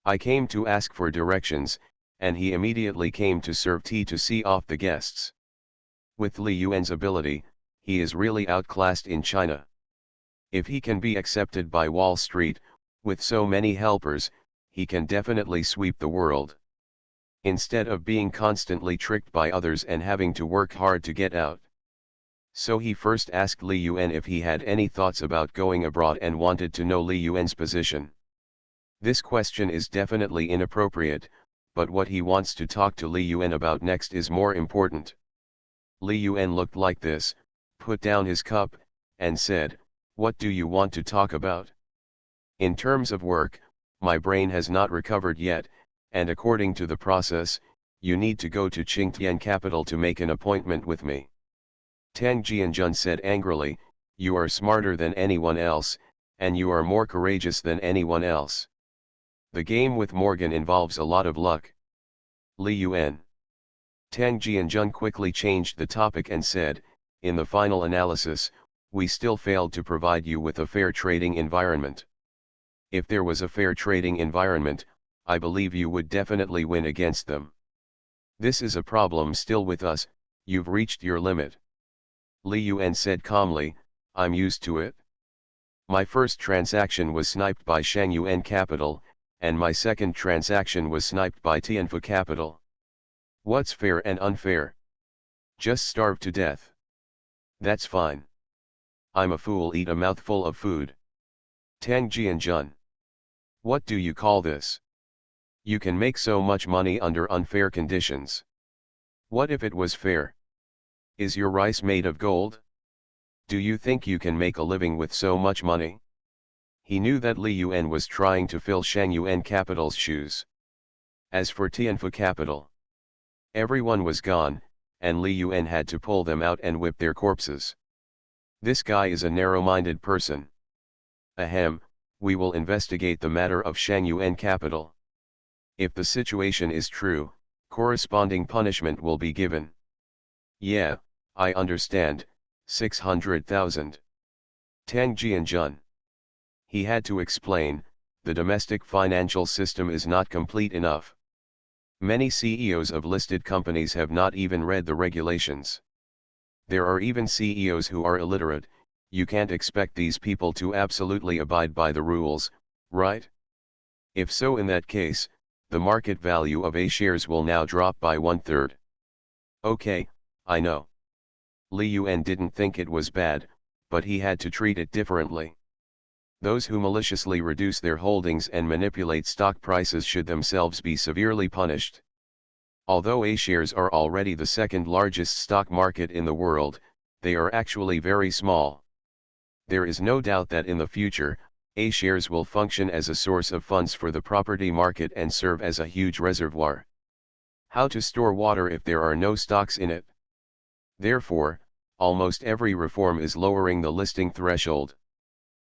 I came to ask for directions, and he immediately came to serve tea to see off the guests. With Li Yuan's ability, he is really outclassed in China. If he can be accepted by Wall Street, with so many helpers, he can definitely sweep the world. Instead of being constantly tricked by others and having to work hard to get out. So he first asked Li Yuan if he had any thoughts about going abroad and wanted to know Li Yuan's position. This question is definitely inappropriate, but what he wants to talk to Li Yuan about next is more important. Li Yuan looked like this, put down his cup, and said, "What do you want to talk about? In terms of work, my brain has not recovered yet, and according to the process, you need to go to Qingtian capital to make an appointment with me." Tang Jianjun said angrily, "You are smarter than anyone else, and you are more courageous than anyone else. The game with Morgan involves a lot of luck." Li Yuan. Tang Jianjun quickly changed the topic and said, "In the final analysis, we still failed to provide you with a fair trading environment. If there was a fair trading environment, I believe you would definitely win against them. This is a problem still with us, you've reached your limit." Li Yuan said calmly, "I'm used to it. My first transaction was sniped by Shangyuan Capital, and my second transaction was sniped by Tianfu Capital. What's fair and unfair? Just starve to death. That's fine. I'm a fool, eat a mouthful of food." Tang Jianjun. What do you call this? You can make so much money under unfair conditions. What if it was fair? Is your rice made of gold? Do you think you can make a living with so much money? He knew that Li Yuan was trying to fill Shangyuan Capital's shoes. As for Tianfu Capital, everyone was gone, and Li Yuan had to pull them out and whip their corpses. This guy is a narrow-minded person. Ahem, we will investigate the matter of Shangyuan Capital. If the situation is true, corresponding punishment will be given. Yeah, I understand, 600,000. Tang Jianjun. He had to explain, the domestic financial system is not complete enough. Many CEOs of listed companies have not even read the regulations. There are even CEOs who are illiterate. You can't expect these people to absolutely abide by the rules, right? If so, in that case, the market value of A shares will now drop by 1/3. Okay, I know. Li Yuan didn't think it was bad, but he had to treat it differently. Those who maliciously reduce their holdings and manipulate stock prices should themselves be severely punished. Although A shares are already the second largest stock market in the world, they are actually very small. There is no doubt that in the future, A shares will function as a source of funds for the property market and serve as a huge reservoir. How to store water if there are no stocks in it? Therefore, almost every reform is lowering the listing threshold.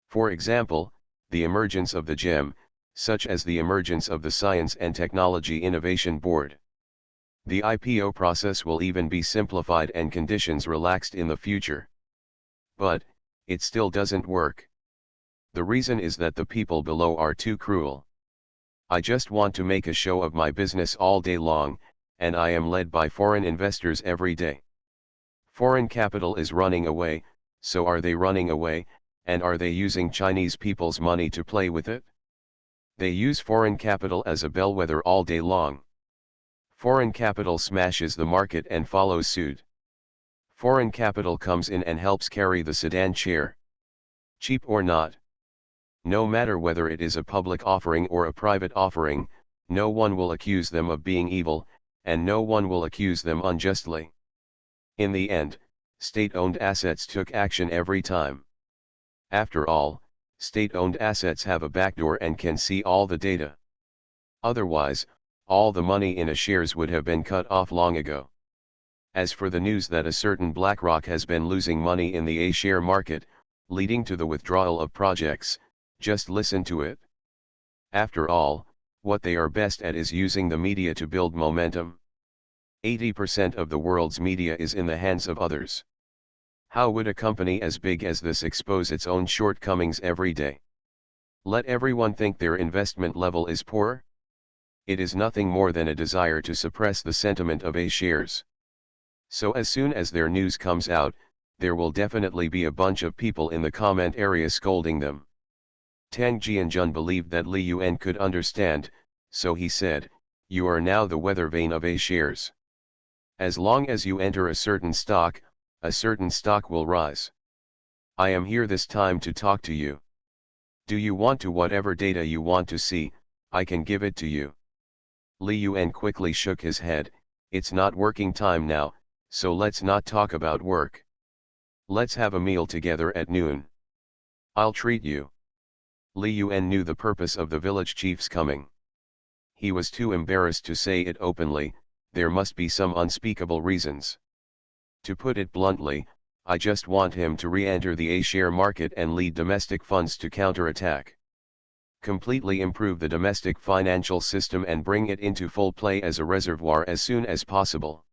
For example, the emergence of the GEM, such as the emergence of the Science and Technology Innovation Board. The IPO process will even be simplified and conditions relaxed in the future. But, it still doesn't work. The reason is that the people below are too cruel. I just want to make a show of my business all day long, and I am led by foreign investors every day. Foreign capital is running away, so are they running away, and are they using Chinese people's money to play with it? They use foreign capital as a bellwether all day long. Foreign capital smashes the market and follows suit. Foreign capital comes in and helps carry the sedan chair. Cheap or not. No matter whether it is a public offering or a private offering, no one will accuse them of being evil, and no one will accuse them unjustly. In the end, state-owned assets took action every time. After all, state-owned assets have a backdoor and can see all the data. Otherwise, all the money in A shares would have been cut off long ago. As for the news that a certain BlackRock has been losing money in the A share market, leading to the withdrawal of projects, just listen to it. After all, what they are best at is using the media to build momentum. 80% of the world's media is in the hands of others. How would a company as big as this expose its own shortcomings every day? Let everyone think their investment level is poor? It is nothing more than a desire to suppress the sentiment of A shares. So as soon as their news comes out, there will definitely be a bunch of people in the comment area scolding them. Tang Jianjun believed that Li Yuan could understand, so he said, "You are now the weather vane of A shares. As long as you enter a certain stock will rise. I am here this time to talk to you. Do you want to whatever data you want to see, I can give it to you." Li Yuan quickly shook his head, "It's not working time now, so let's not talk about work. Let's have a meal together at noon. I'll treat you." Li Yuan knew the purpose of the village chief's coming. He was too embarrassed to say it openly, there must be some unspeakable reasons. To put it bluntly, I just want him to re-enter the A-share market and lead domestic funds to counterattack. Completely improve the domestic financial system and bring it into full play as a reservoir as soon as possible.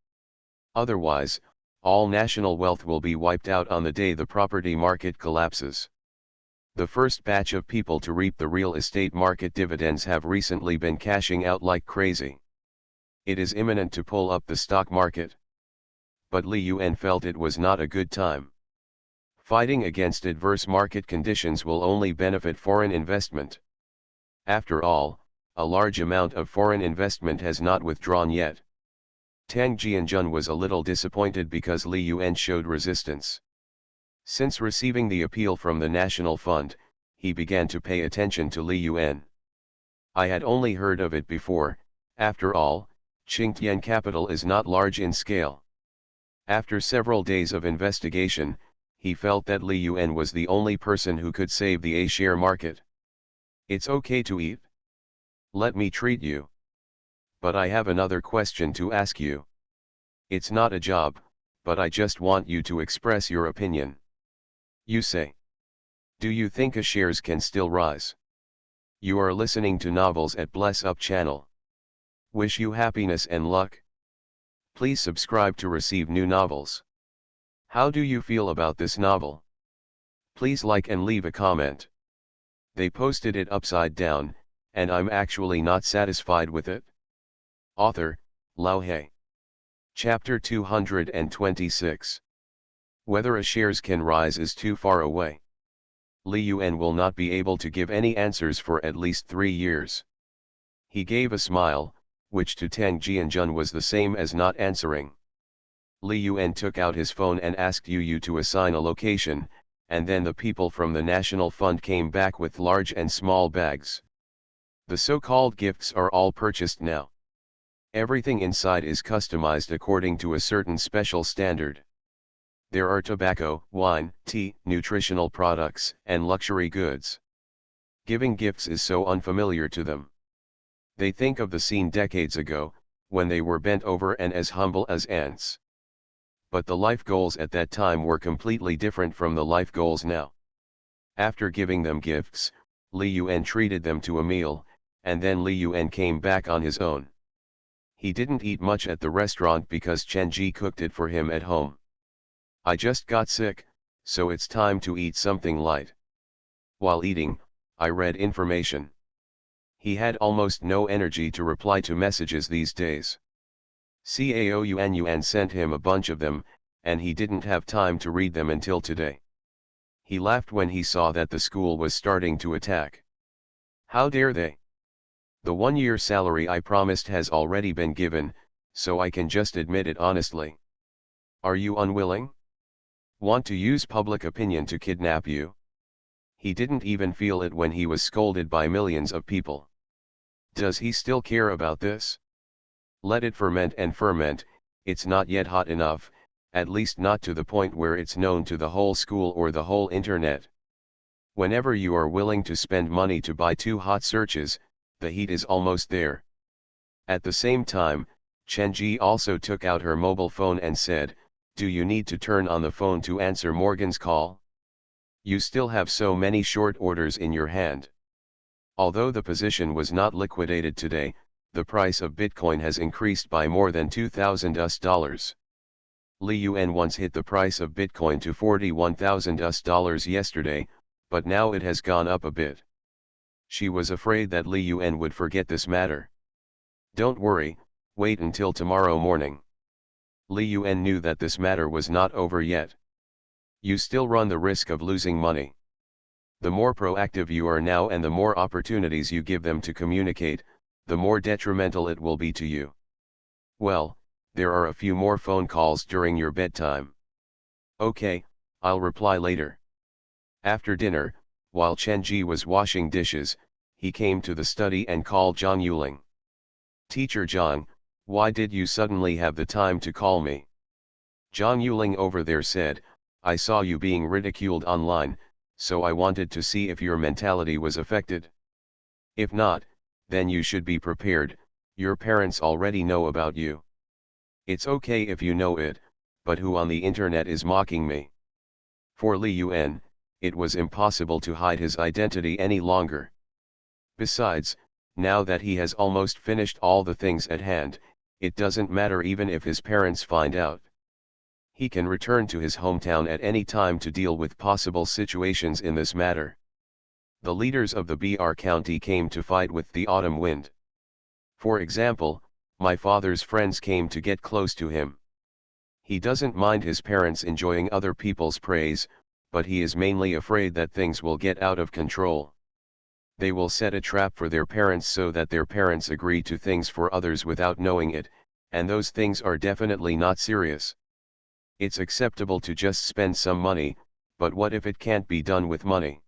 Otherwise, all national wealth will be wiped out on the day the property market collapses. The first batch of people to reap the real estate market dividends have recently been cashing out like crazy. It is imminent to pull up the stock market. But Li Yuan felt it was not a good time. Fighting against adverse market conditions will only benefit foreign investment. After all, a large amount of foreign investment has not withdrawn yet. Tang Jianjun was a little disappointed because Li Yuan showed resistance. Since receiving the appeal from the National Fund, he began to pay attention to Li Yuan. I had only heard of it before, after all, Qingtian Capital is not large in scale. After several days of investigation, he felt that Li Yuan was the only person who could save the A-share market. "It's okay to eat. Let me treat you. But I have another question to ask you. It's not a job, but I just want you to express your opinion. You say. Do you think A shares can still rise? You are listening to Novels at Bless Up channel. Wish you happiness and luck. Please subscribe to receive new novels. How do you feel about this novel? Please like and leave a comment." They posted it upside down, and I'm actually not satisfied with it. Author, Lao He. Chapter 226. Whether A shares can rise is too far away. Li Yuan will not be able to give any answers for at least 3 years. He gave a smile, which to Tang Jianjun was the same as not answering. Li Yuan took out his phone and asked Yu to assign a location, and then the people from the National Fund came back with large and small bags. The so-called gifts are all purchased now. Everything inside is customized according to a certain special standard. There are tobacco, wine, tea, nutritional products, and luxury goods. Giving gifts is so unfamiliar to them. They think of the scene decades ago, when they were bent over and as humble as ants. But the life goals at that time were completely different from the life goals now. After giving them gifts, Li Yuan treated them to a meal, and then Li Yuan came back on his own. He didn't eat much at the restaurant because Chen Ji cooked it for him at home. "I just got sick, so it's time to eat something light." While eating, I read information. He had almost no energy to reply to messages these days. Cao Yuan sent him a bunch of them, and he didn't have time to read them until today. He laughed when he saw that the school was starting to attack. How dare they? The 1-year salary I promised has already been given, so I can just admit it honestly. Are you unwilling? Want to use public opinion to kidnap you? He didn't even feel it when he was scolded by millions of people. Does he still care about this? Let it ferment and ferment, it's not yet hot enough, at least not to the point where it's known to the whole school or the whole internet. Whenever you are willing to spend money to buy 2 hot searches, the heat is almost there. At the same time, Chen Ji also took out her mobile phone and said, "Do you need to turn on the phone to answer Morgan's call? You still have so many short orders in your hand." Although the position was not liquidated today, the price of Bitcoin has increased by more than $2,000. Li Yuan once hit the price of Bitcoin to $41,000 yesterday, but now it has gone up a bit. She was afraid that Li Yuan would forget this matter. Don't worry, wait until tomorrow morning. Li Yuan knew that this matter was not over yet. You still run the risk of losing money. The more proactive you are now and the more opportunities you give them to communicate, the more detrimental it will be to you. Well, there are a few more phone calls during your bedtime. Okay, I'll reply later. After dinner, while Chen Ji was washing dishes, he came to the study and called Zhang Yuling. Teacher Zhang, why did you suddenly have the time to call me? Zhang Yuling over there said, I saw you being ridiculed online, so I wanted to see if your mentality was affected. If not, then you should be prepared, your parents already know about you. It's okay if you know it, but who on the internet is mocking me? For Li Yuan, it was impossible to hide his identity any longer. Besides, now that he has almost finished all the things at hand, it doesn't matter even if his parents find out. He can return to his hometown at any time to deal with possible situations in this matter. The leaders of the BR County came to fight with the autumn wind. For example, my father's friends came to get close to him. He doesn't mind his parents enjoying other people's praise, but he is mainly afraid that things will get out of control. They will set a trap for their parents so that their parents agree to things for others without knowing it, and those things are definitely not serious. It's acceptable to just spend some money, but what if it can't be done with money?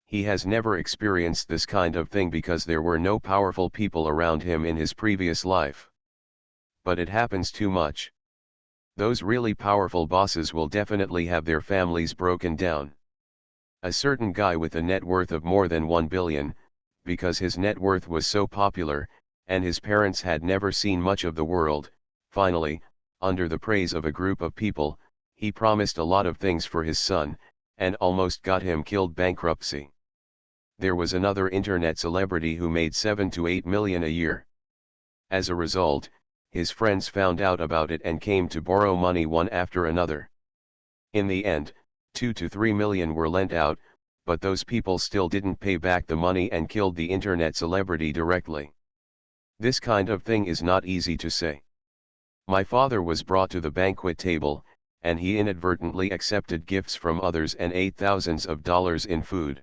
He has never experienced this kind of thing because there were no powerful people around him in his previous life. But it happens too much. Those really powerful bosses will definitely have their families broken down. A certain guy with a net worth of more than 1 billion, because his net worth was so popular, and his parents had never seen much of the world, finally, under the praise of a group of people, he promised a lot of things for his son, and almost got him killed bankruptcy. There was another internet celebrity who made 7 to 8 million a year. As a result, his friends found out about it and came to borrow money one after another. In the end, 2 to 3 million were lent out, but those people still didn't pay back the money and killed the internet celebrity directly. This kind of thing is not easy to say. My father was brought to the banquet table, and he inadvertently accepted gifts from others and ate thousands of dollars in food.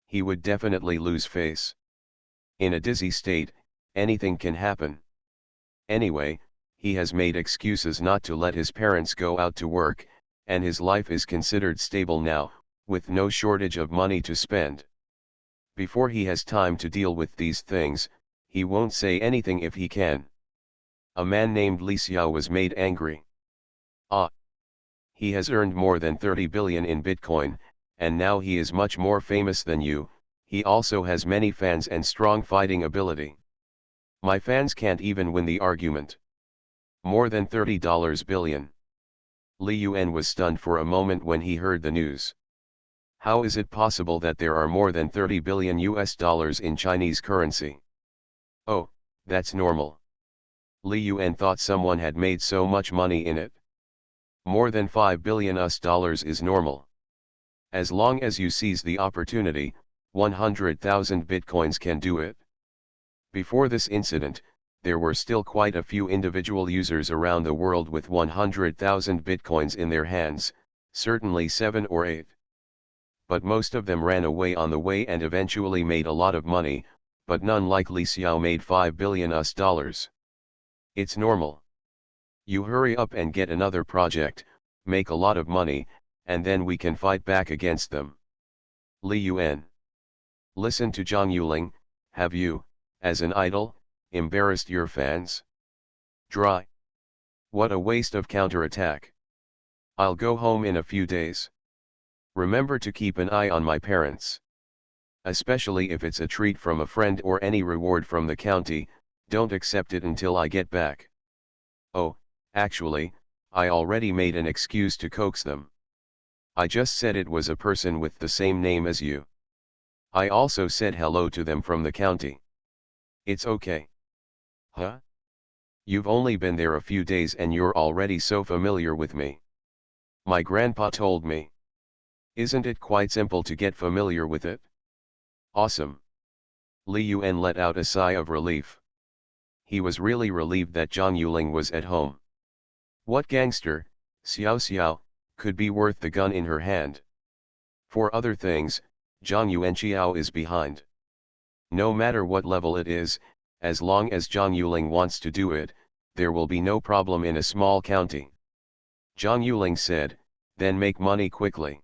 He would definitely lose face. In a dizzy state, anything can happen. Anyway, he has made excuses not to let his parents go out to work, and his life is considered stable now, with no shortage of money to spend. Before he has time to deal with these things, he won't say anything if he can. A man named Li Xiao was made angry. He has earned more than 30 billion in Bitcoin, and now he is much more famous than you. He also has many fans and strong fighting ability. My fans can't even win the argument. More than $30 billion. Li Yuan was stunned for a moment when he heard the news. How is it possible that there are more than 30 billion US dollars in Chinese currency? Oh, that's normal. Li Yuan thought someone had made so much money in it. More than 5 billion US dollars is normal. As long as you seize the opportunity, 100,000 bitcoins can do it. Before this incident, there were still quite a few individual users around the world with 100,000 bitcoins in their hands, certainly 7 or 8. But most of them ran away on the way and eventually made a lot of money, but none like Li Xiao made 5 billion US dollars. It's normal. You hurry up and get another project, make a lot of money, and then we can fight back against them. Li Yuan. Listen to Zhang Yuling, have you, as an idol, embarrassed your fans? Dry. What a waste of counterattack. I'll go home in a few days. Remember to keep an eye on my parents. Especially if it's a treat from a friend or any reward from the county, don't accept it until I get back. Oh, actually, I already made an excuse to coax them. I just said it was a person with the same name as you. I also said hello to them from the county. It's okay. Huh? You've only been there a few days and you're already so familiar with me. My grandpa told me. Isn't it quite simple to get familiar with it? Awesome. Li Yuan let out a sigh of relief. he was really relieved that Zhang Yuling was at home. What gangster, Xiao Xiao, could be worth the gun in her hand? For other things, Zhang Yuanqiao is behind. No matter what level it is, as long as Zhang Yuling wants to do it, there will be no problem in a small county. Zhang Yuling said, then make money quickly.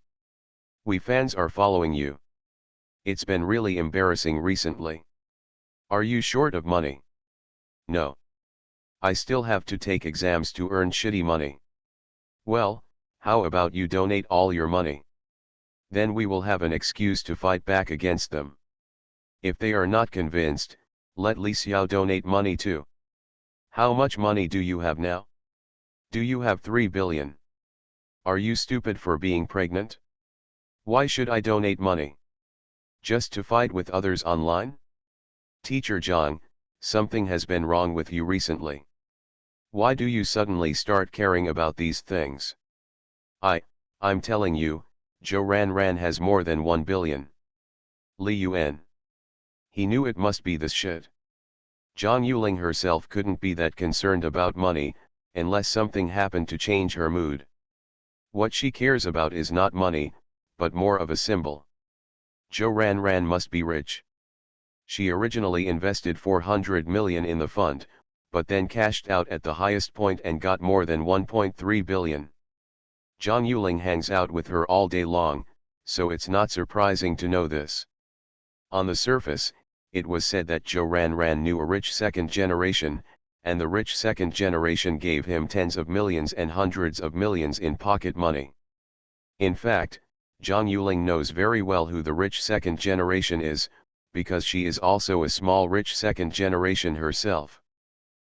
We fans are following you. It's been really embarrassing recently. Are you short of money? No. I still have to take exams to earn shitty money. Well, how about you donate all your money? Then we will have an excuse to fight back against them. If they are not convinced, let Li Xiao donate money too. How much money do you have now? Do you have 3 billion? Are you stupid for being pregnant? Why should I donate money? Just to fight with others online? Teacher Zhang, something has been wrong with you recently. Why do you suddenly start caring about these things? I'm telling you, Zhou Ranran has more than 1 billion. Li Yuan. He knew it must be this shit. Zhang Yuling herself couldn't be that concerned about money, unless something happened to change her mood. What she cares about is not money, but more of a symbol. Zhou Ranran must be rich. She originally invested 400 million in the fund, but then cashed out at the highest point and got more than 1.3 billion. Zhang Yuling hangs out with her all day long, so it's not surprising to know this. On the surface, it was said that Zhou Ranran knew a rich second generation, and the rich second generation gave him tens of millions and hundreds of millions in pocket money. In fact, Zhang Yuling knows very well who the rich second generation is, because she is also a small rich second generation herself.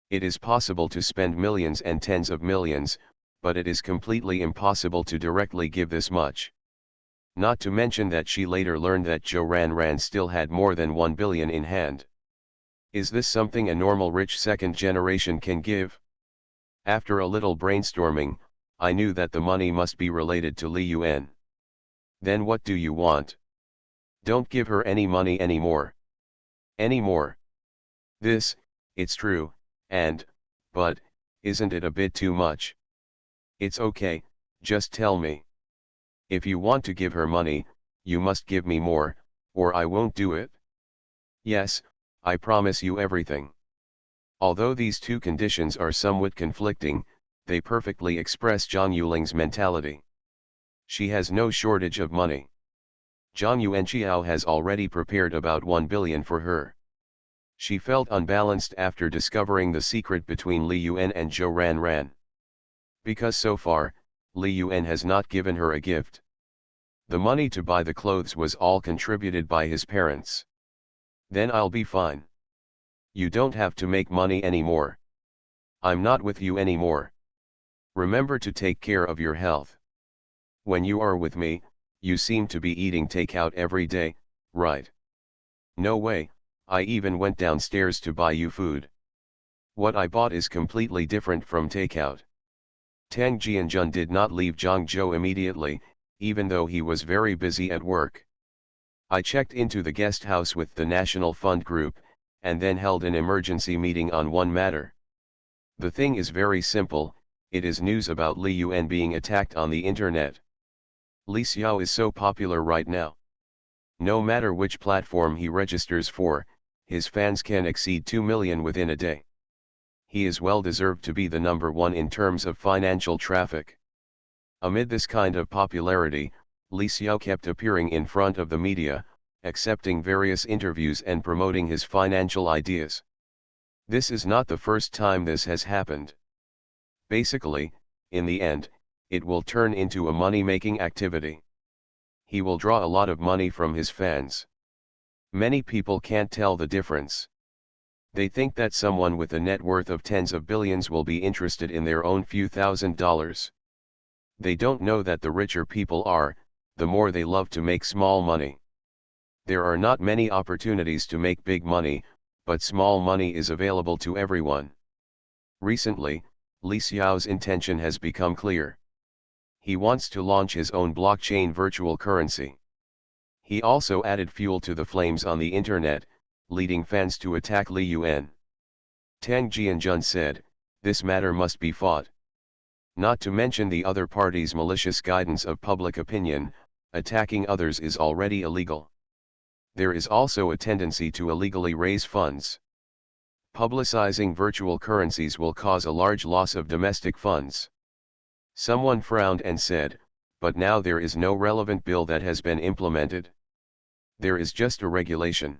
It is possible to spend millions and tens of millions, but it is completely impossible to directly give this much. Not to mention that she later learned that Zhou Ranran still had more than 1 billion in hand. Is this something a normal rich second generation can give? After a little brainstorming, I knew that the money must be related to Li Yuan. Then what do you want? Don't give her any money anymore. Anymore. It's true, but, isn't it a bit too much? It's okay, just tell me. If you want to give her money, you must give me more, or I won't do it. Yes, I promise you everything. Although these two conditions are somewhat conflicting, they perfectly express Zhang Yuling's mentality. She has no shortage of money. Zhang Yuanqiao has already prepared about 1 billion for her. She felt unbalanced after discovering the secret between Li Yuan and Zhou Ranran. Because so far, Li Yuan has not given her a gift. The money to buy the clothes was all contributed by his parents. Then I'll be fine. You don't have to make money anymore. I'm not with you anymore. Remember to take care of your health. When you are with me, you seem to be eating takeout every day, right? No way, I even went downstairs to buy you food. What I bought is completely different from takeout. Tang Jianjun did not leave Zhangzhou immediately, even though he was very busy at work. I checked into the guest house with the National Fund Group, and then held an emergency meeting on one matter. The thing is very simple, it is news about Li Yuan being attacked on the internet. Li Xiao is so popular right now. No matter which platform he registers for, his fans can exceed 2 million within a day. He is well deserved to be the number one in terms of financial traffic. Amid this kind of popularity, Li Xiao kept appearing in front of the media, accepting various interviews and promoting his financial ideas. This is not the first time this has happened. Basically, in the end, it will turn into a money-making activity. He will draw a lot of money from his fans. Many people can't tell the difference. They think that someone with a net worth of tens of billions will be interested in their own few $1,000s. They don't know that the richer people are, the more they love to make small money. There are not many opportunities to make big money, but small money is available to everyone. Recently, Li Xiao's intention has become clear. He wants to launch his own blockchain virtual currency. He also added fuel to the flames on the internet, leading fans to attack Li Yuan. Tang Jianjun said, this matter must be fought. Not to mention the other party's malicious guidance of public opinion, attacking others is already illegal. There is also a tendency to illegally raise funds. Publicizing virtual currencies will cause a large loss of domestic funds. Someone frowned and said, but now there is no relevant bill that has been implemented. There is just a regulation.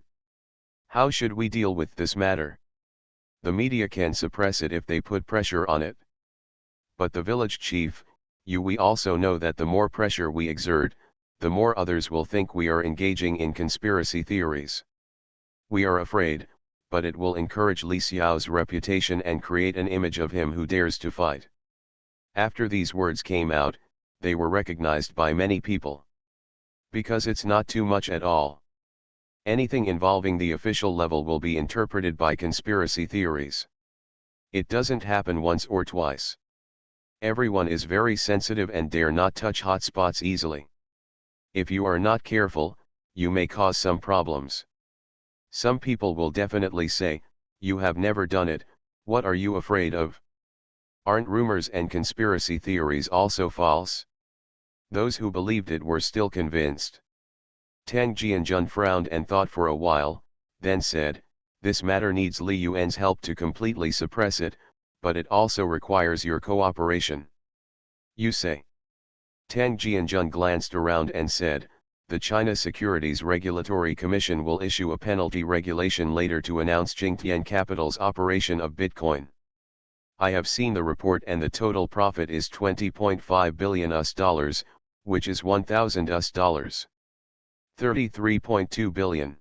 How should we deal with this matter? The media can suppress it if they put pressure on it. But the village chief, we also know that the more pressure we exert, the more others will think we are engaging in conspiracy theories. We are afraid, but it will encourage Li Xiao's reputation and create an image of him who dares to fight. After these words came out, they were recognized by many people. Because it's not too much at all. Anything involving the official level will be interpreted by conspiracy theories. It doesn't happen once or twice. Everyone is very sensitive and dare not touch hot spots easily. If you are not careful, you may cause some problems. Some people will definitely say, you have never done it, what are you afraid of? Aren't rumors and conspiracy theories also false? Those who believed it were still convinced. Tang Jianjun frowned and thought for a while, then said, this matter needs Li Yuan's help to completely suppress it, but it also requires your cooperation. You say. Tang Jianjun glanced around and said, the China Securities Regulatory Commission will issue a penalty regulation later to announce Jingtian Capital's operation of Bitcoin. I have seen the report and the total profit is $20.5 billion, which is $1,000. 33.2 billion.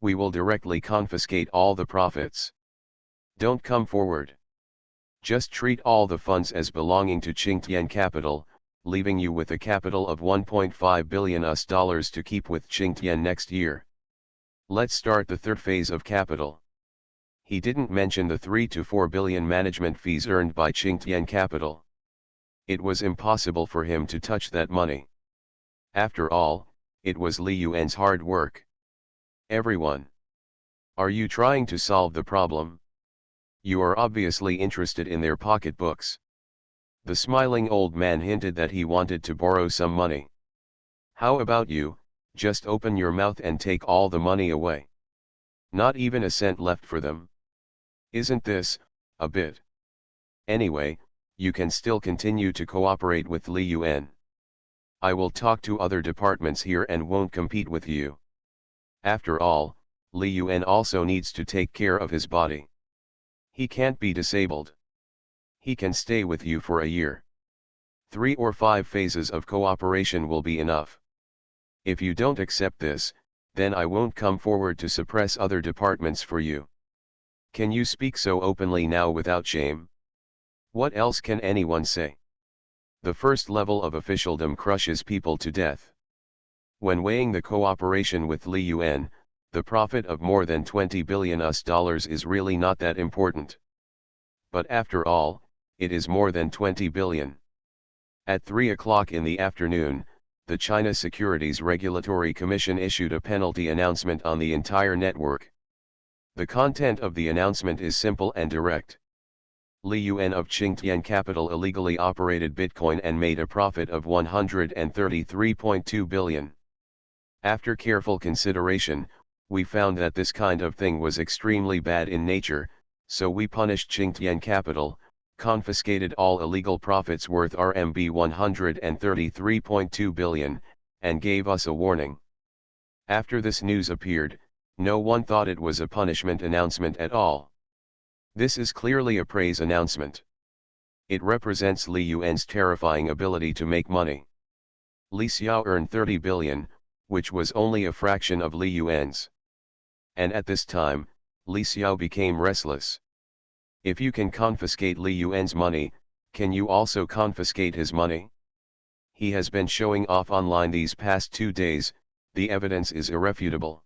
We will directly confiscate all the profits. Don't come forward. Just treat all the funds as belonging to Qingtian Capital, leaving you with a capital of $1.5 billion to keep with Qingtian next year. Let's start the third phase of capital. He didn't mention the 3 to 4 billion management fees earned by Qingtian Capital. It was impossible for him to touch that money. After all, it was Li Yuan's hard work. Everyone. Are you trying to solve the problem? You are obviously interested in their pocketbooks. The smiling old man hinted that he wanted to borrow some money. How about you, just open your mouth and take all the money away. Not even a cent left for them. Isn't this a bit? Anyway, you can still continue to cooperate with Li Yuan. I will talk to other departments here and won't compete with you. After all, Li Yuan also needs to take care of his body. He can't be disabled. He can stay with you for a year. 3 or 5 phases of cooperation will be enough. If you don't accept this, then I won't come forward to suppress other departments for you. Can you speak so openly now without shame? What else can anyone say? The first level of officialdom crushes people to death. When weighing the cooperation with Li Yuan, the profit of more than $20 billion is really not that important. But after all, it is more than 20 billion. At 3 o'clock in the afternoon, the China Securities Regulatory Commission issued a penalty announcement on the entire network. The content of the announcement is simple and direct. Li Yuan of Qingtian Capital illegally operated Bitcoin and made a profit of 133.2 billion. After careful consideration, we found that this kind of thing was extremely bad in nature, so we punished Qingtian Capital, confiscated all illegal profits worth RMB 133.2 billion, and gave us a warning. After this news appeared, no one thought it was a punishment announcement at all. This is clearly a praise announcement. It represents Li Yuan's terrifying ability to make money. Li Xiao earned 30 billion, which was only a fraction of Li Yuan's. And at this time, Li Xiao became restless. If you can confiscate Li Yuan's money, can you also confiscate his money? He has been showing off online these past 2 days, the evidence is irrefutable.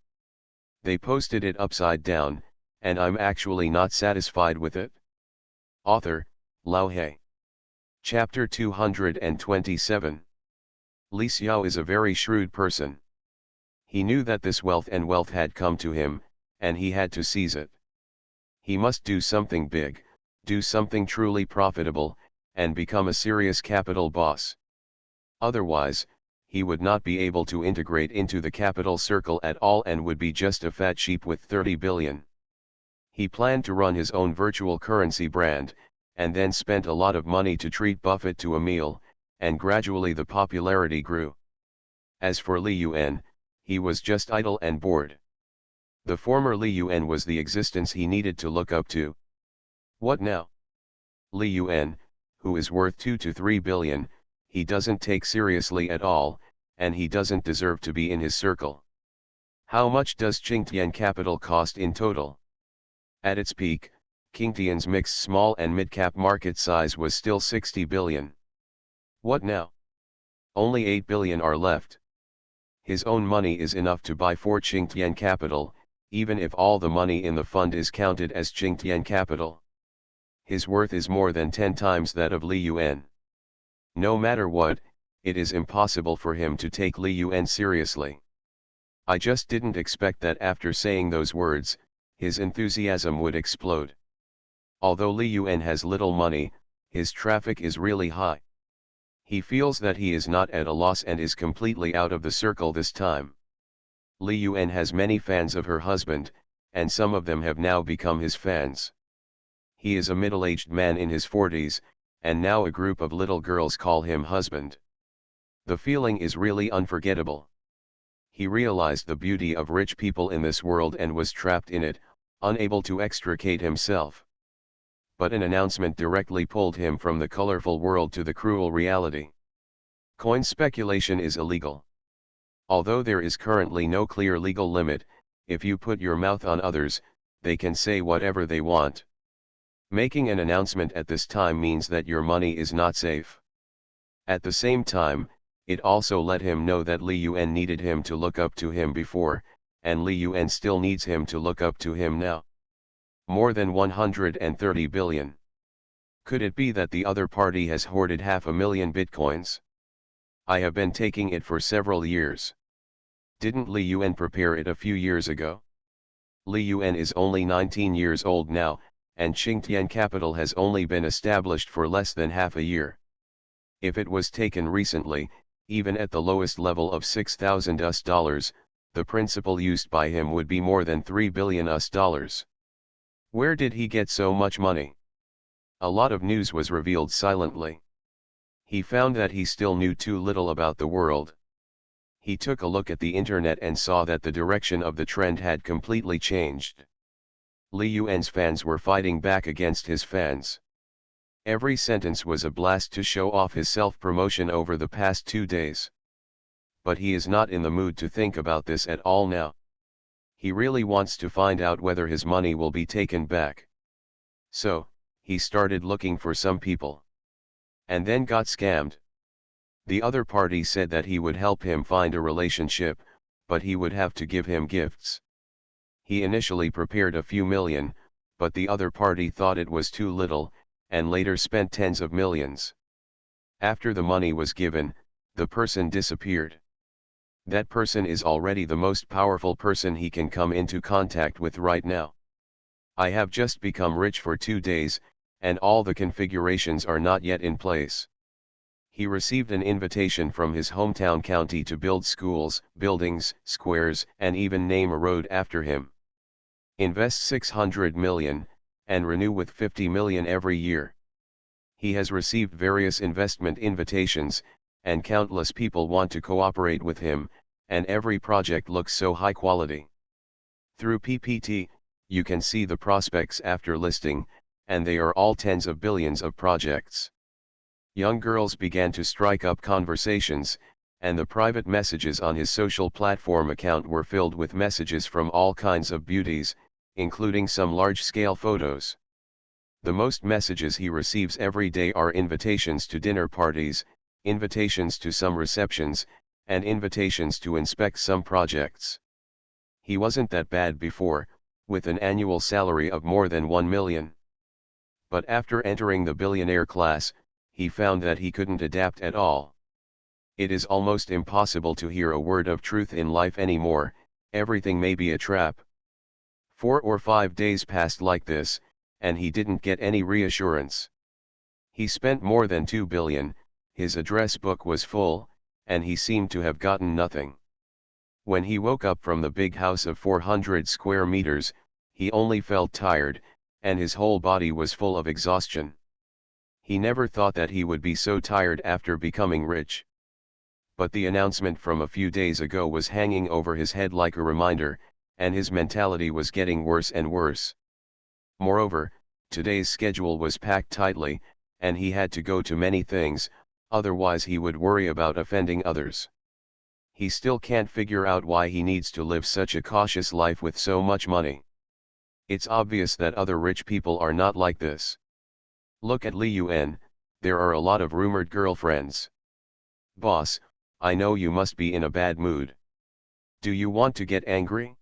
They posted it upside down, and I'm actually not satisfied with it. Author, Lao He. Chapter 227. Li Xiao is a very shrewd person. He knew that this wealth had come to him, and he had to seize it. He must do something big, do something truly profitable, and become a serious capital boss. Otherwise, he would not be able to integrate into the capital circle at all and would be just a fat sheep with 30 billion. He planned to run his own virtual currency brand, and then spent a lot of money to treat Buffett to a meal, and gradually the popularity grew. As for Li Yuan, he was just idle and bored. The former Li Yuan was the existence he needed to look up to. What now? Li Yuan, who is worth 2 to 3 billion, he doesn't take seriously at all, and he doesn't deserve to be in his circle. How much does Qingtian Capital cost in total? At its peak, Qingtian's mixed small and mid-cap market size was still 60 billion. What now? Only 8 billion are left. His own money is enough to buy 4 Qingtian Capital, even if all the money in the fund is counted as Qingtian Capital. His worth is more than 10 times that of Li Yuan. No matter what, it is impossible for him to take Li Yuan seriously. I just didn't expect that after saying those words, his enthusiasm would explode. Although Li Yuan has little money, his traffic is really high. He feels that he is not at a loss and is completely out of the circle this time. Li Yuan has many fans of her husband, and some of them have now become his fans. He is a middle-aged man in his 40s, and now a group of little girls call him husband. The feeling is really unforgettable. He realized the beauty of rich people in this world and was trapped in it, unable to extricate himself. But an announcement directly pulled him from the colorful world to the cruel reality. Coin speculation is illegal. Although there is currently no clear legal limit, if you put your mouth on others, they can say whatever they want. Making an announcement at this time means that your money is not safe. At the same time, it also let him know that Li Yuan needed him to look up to him before, and Li Yuan still needs him to look up to him now. More than 130 billion. Could it be that the other party has hoarded 500,000 bitcoins? I have been taking it for several years. Didn't Li Yuan prepare it a few years ago? Li Yuan is only 19 years old now, and Qingtian Capital has only been established for less than half a year. If it was taken recently, even at the lowest level of $6,000, the principal used by him would be more than $3 billion. Where did he get so much money? A lot of news was revealed silently. He found that he still knew too little about the world. He took a look at the internet and saw that the direction of the trend had completely changed. Li Yuan's fans were fighting back against his fans. Every sentence was a blast to show off his self-promotion over the past 2 days. But he is not in the mood to think about this at all now. He really wants to find out whether his money will be taken back. So, he started looking for some people. And then got scammed. The other party said that he would help him find a relationship, but he would have to give him gifts. He initially prepared a few million, but the other party thought it was too little, and later spent tens of millions. After the money was given, the person disappeared. That person is already the most powerful person he can come into contact with right now. I have just become rich for 2 days, and all the configurations are not yet in place. He received an invitation from his hometown county to build schools, buildings, squares, and even name a road after him. Invest 600 million, and renew with 50 million every year. He has received various investment invitations, and countless people want to cooperate with him, and every project looks so high quality. Through PPT, you can see the prospects after listing, and they are all tens of billions of projects. Young girls began to strike up conversations, and the private messages on his social platform account were filled with messages from all kinds of beauties, including some large-scale photos. The most messages he receives every day are invitations to dinner parties, invitations to some receptions, and invitations to inspect some projects. He wasn't that bad before, with an annual salary of more than 1 million. But after entering the billionaire class, he found that he couldn't adapt at all. It is almost impossible to hear a word of truth in life anymore, everything may be a trap. 4 or 5 days passed like this, and he didn't get any reassurance. He spent more than 2 billion, his address book was full, and he seemed to have gotten nothing. When he woke up from the big house of 400 square meters, he only felt tired, and his whole body was full of exhaustion. He never thought that he would be so tired after becoming rich. But the announcement from a few days ago was hanging over his head like a reminder, and his mentality was getting worse and worse. Moreover, today's schedule was packed tightly, and he had to go to many things, otherwise he would worry about offending others. He still can't figure out why he needs to live such a cautious life with so much money. It's obvious that other rich people are not like this. Look at Li Yuan, there are a lot of rumored girlfriends. Boss, I know you must be in a bad mood. Do you want to get angry?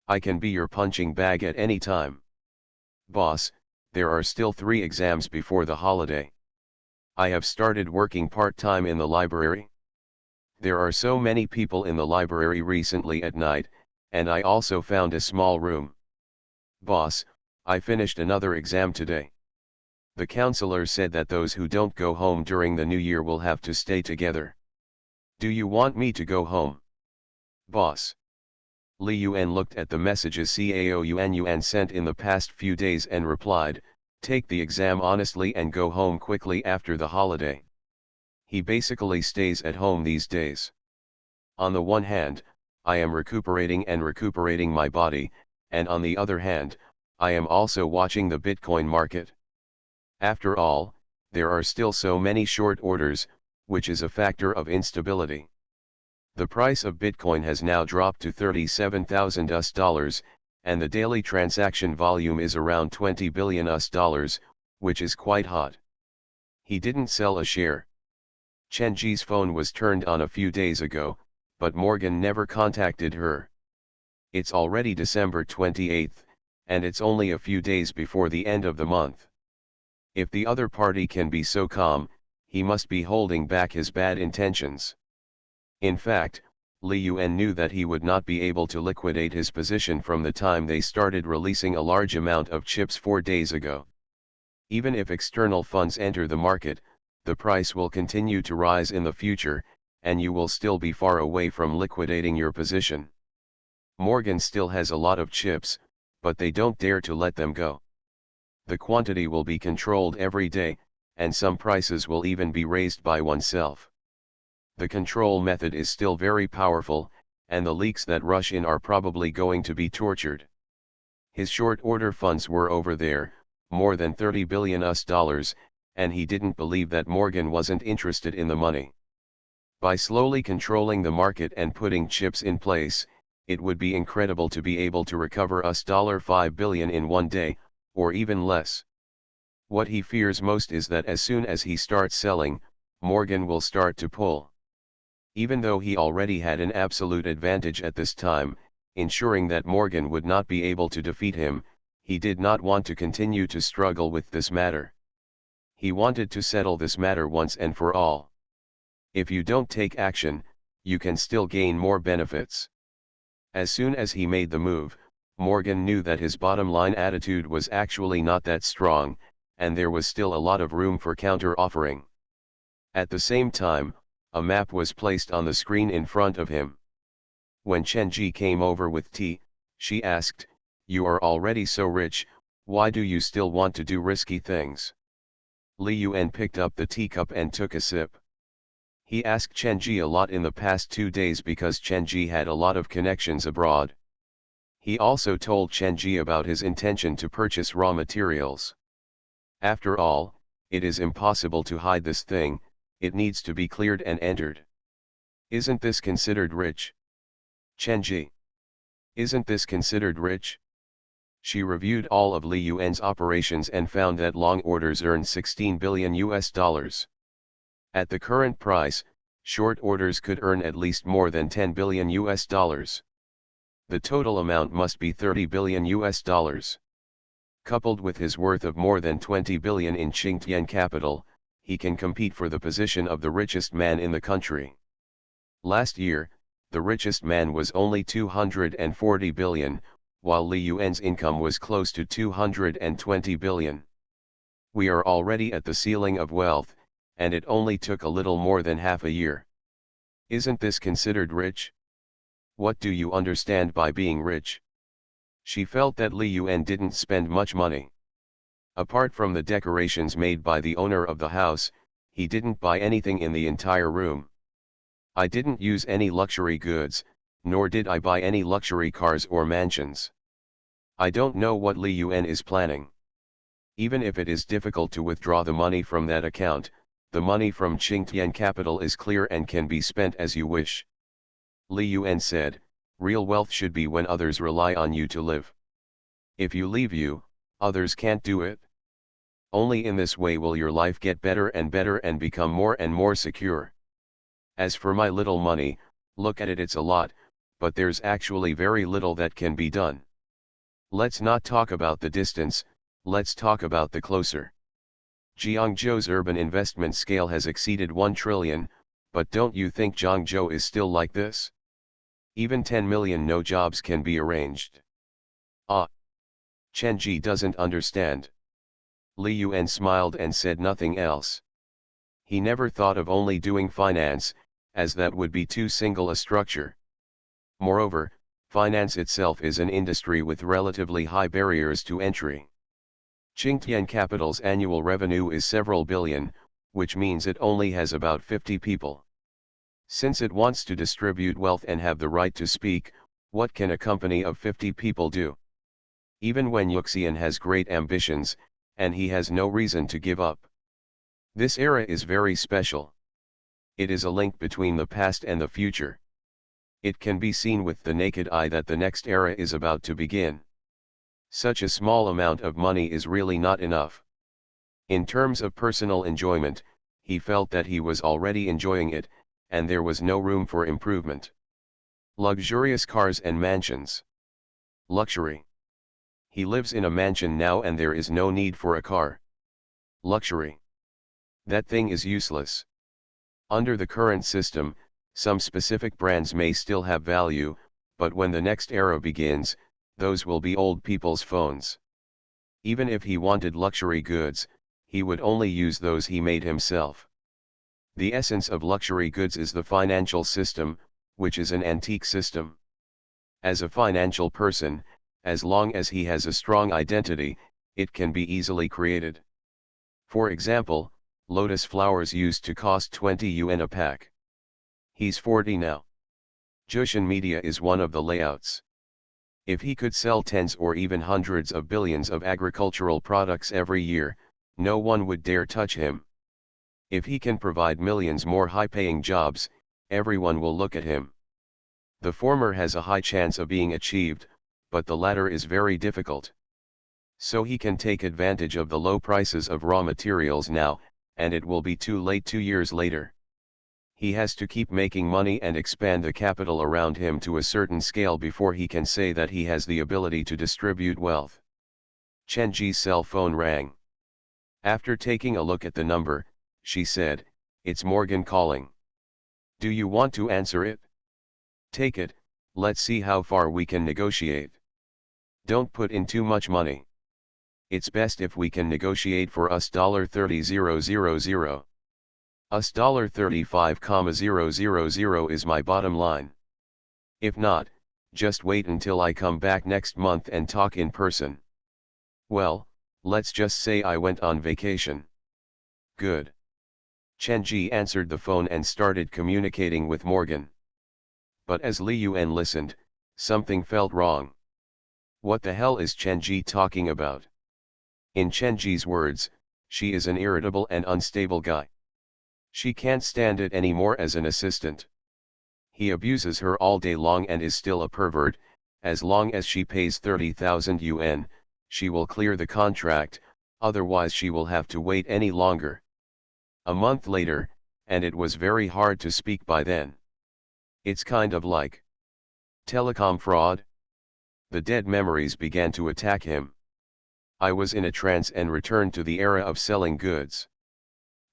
I can be your punching bag at any time. Boss, there are still 3 exams before the holiday. I have started working part-time in the library. There are so many people in the library recently at night, and I also found a small room. Boss, I finished another exam today. The counselor said that those who don't go home during the new year will have to stay together. Do you want me to go home? Boss. Li Yuan looked at the messages Cao Yuan sent in the past few days and replied, take the exam honestly and go home quickly after the holiday. He basically stays at home these days. On the one hand, I am recuperating my body, and on the other hand, I am also watching the Bitcoin market. After all, there are still so many short orders, which is a factor of instability. The price of Bitcoin has now dropped to $37,000, and the daily transaction volume is around $20 billion, which is quite hot. He didn't sell a share. Chen Ji's phone was turned on a few days ago, but Morgan never contacted her. It's already December 28th, and it's only a few days before the end of the month. If the other party can be so calm, he must be holding back his bad intentions. In fact, Li Yuan knew that he would not be able to liquidate his position from the time they started releasing a large amount of chips 4 days ago. Even if external funds enter the market, the price will continue to rise in the future, and you will still be far away from liquidating your position. Morgan still has a lot of chips, but they don't dare to let them go. The quantity will be controlled every day, and some prices will even be raised by oneself. The control method is still very powerful, and the leaks that rush in are probably going to be tortured. His short order funds were over there, more than $30 billion, and he didn't believe that Morgan wasn't interested in the money. By slowly controlling the market and putting chips in place, it would be incredible to be able to recover $5 billion in one day, or even less. What he fears most is that as soon as he starts selling, Morgan will start to pull. Even though he already had an absolute advantage at this time, ensuring that Morgan would not be able to defeat him, he did not want to continue to struggle with this matter. He wanted to settle this matter once and for all. If you don't take action, you can still gain more benefits. As soon as he made the move, Morgan knew that his bottom line attitude was actually not that strong, and there was still a lot of room for counter-offering. At the same time, a map was placed on the screen in front of him. When Chen Ji came over with tea, she asked, "You are already so rich, why do you still want to do risky things?" Li Yuan picked up the teacup and took a sip. He asked Chen Ji a lot in the past 2 days because Chen Ji had a lot of connections abroad. He also told Chen Ji about his intention to purchase raw materials. After all, it is impossible to hide this thing, it needs to be cleared and entered. Isn't this considered rich? Chen Ji. Isn't this considered rich? She reviewed all of Li Yuan's operations and found that long orders earn $16 billion. At the current price, short orders could earn at least more than $10 billion. The total amount must be $30 billion. Coupled with his worth of more than 20 billion in Qingtian capital, he can compete for the position of the richest man in the country. Last year, the richest man was only 240 billion, while Li Yuan's income was close to 220 billion. We are already at the ceiling of wealth, and it only took a little more than half a year. Isn't this considered rich? What do you understand by being rich? She felt that Li Yuan didn't spend much money. Apart from the decorations made by the owner of the house, he didn't buy anything in the entire room. I didn't use any luxury goods, nor did I buy any luxury cars or mansions. I don't know what Li Yuan is planning. Even if it is difficult to withdraw the money from that account, the money from Qingtian Capital is clear and can be spent as you wish. Li Yuan said, real wealth should be when others rely on you to live. If you leave you, others can't do it. Only in this way will your life get better and become more and more secure. As for my little money, look at it, it's a lot, but there's actually very little that can be done. Let's not talk about the distance, let's talk about the closer. Jiangzhou's urban investment scale has exceeded 1 trillion, but don't you think Jiangzhou is still like this? Even 10 million no jobs can be arranged. Ah! Chen Ji doesn't understand. Li Yuan smiled and said nothing else. He never thought of only doing finance, as that would be too single a structure. Moreover, finance itself is an industry with relatively high barriers to entry. Qingtian Capital's annual revenue is several billion, which means it only has about 50 people. Since it wants to distribute wealth and have the right to speak, what can a company of 50 people do? Even when Yuxian has great ambitions, and he has no reason to give up. This era is very special. It is a link between the past and the future. It can be seen with the naked eye that the next era is about to begin. Such a small amount of money is really not enough. In terms of personal enjoyment, he felt that he was already enjoying it, and there was no room for improvement. Luxurious cars and mansions. Luxury. He lives in a mansion now and there is no need for a car. Luxury. That thing is useless. Under the current system, some specific brands may still have value, but when the next era begins, those will be old people's phones. Even if he wanted luxury goods, he would only use those he made himself. The essence of luxury goods is the financial system, which is an antique system. As a financial person, as long as he has a strong identity, it can be easily created. For example, lotus flowers used to cost 20 yuan a pack. He's 40 now. Jushin Media is one of the layouts. If he could sell tens or even hundreds of billions of agricultural products every year, no one would dare touch him. If he can provide millions more high-paying jobs, everyone will look at him. The former has a high chance of being achieved, but the latter is very difficult. So he can take advantage of the low prices of raw materials now, and it will be too late 2 years later. He has to keep making money and expand the capital around him to a certain scale before he can say that he has the ability to distribute wealth. Chen Ji's cell phone rang. After taking a look at the number, she said, "It's Morgan calling. Do you want to answer it? Take it, let's see how far we can negotiate. Don't put in too much money. It's best if we can negotiate for us $30,000. Us $35,000 is my bottom line. If not, just wait until I come back next month and talk in person." "Well, let's just say I went on vacation." "Good." Chen Ji answered the phone and started communicating with Morgan. But as Li Yuan listened, something felt wrong. What the hell is Chen Ji talking about? In Chen Ji's words, she is an irritable and unstable guy. She can't stand it anymore as an assistant. He abuses her all day long and is still a pervert. As long as she pays 30,000 yuan, she will clear the contract, otherwise she will have to wait any longer. A month later, and it was very hard to speak by then. It's kind of like telecom fraud. The dead memories began to attack him. I was in a trance and returned to the era of selling goods.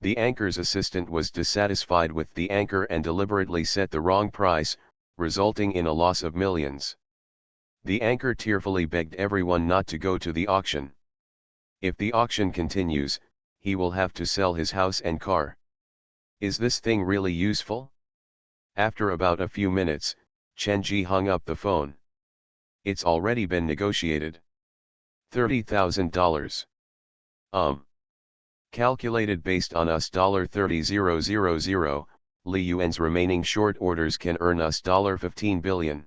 The anchor's assistant was dissatisfied with the anchor and deliberately set the wrong price, resulting in a loss of millions. The anchor tearfully begged everyone not to go to the auction. If the auction continues, he will have to sell his house and car. Is this thing really useful? After about a few minutes, Chen Ji hung up the phone. It's already been negotiated. $30,000. Calculated based on us $30,000, Li Yuan's remaining short orders can earn us $15 billion.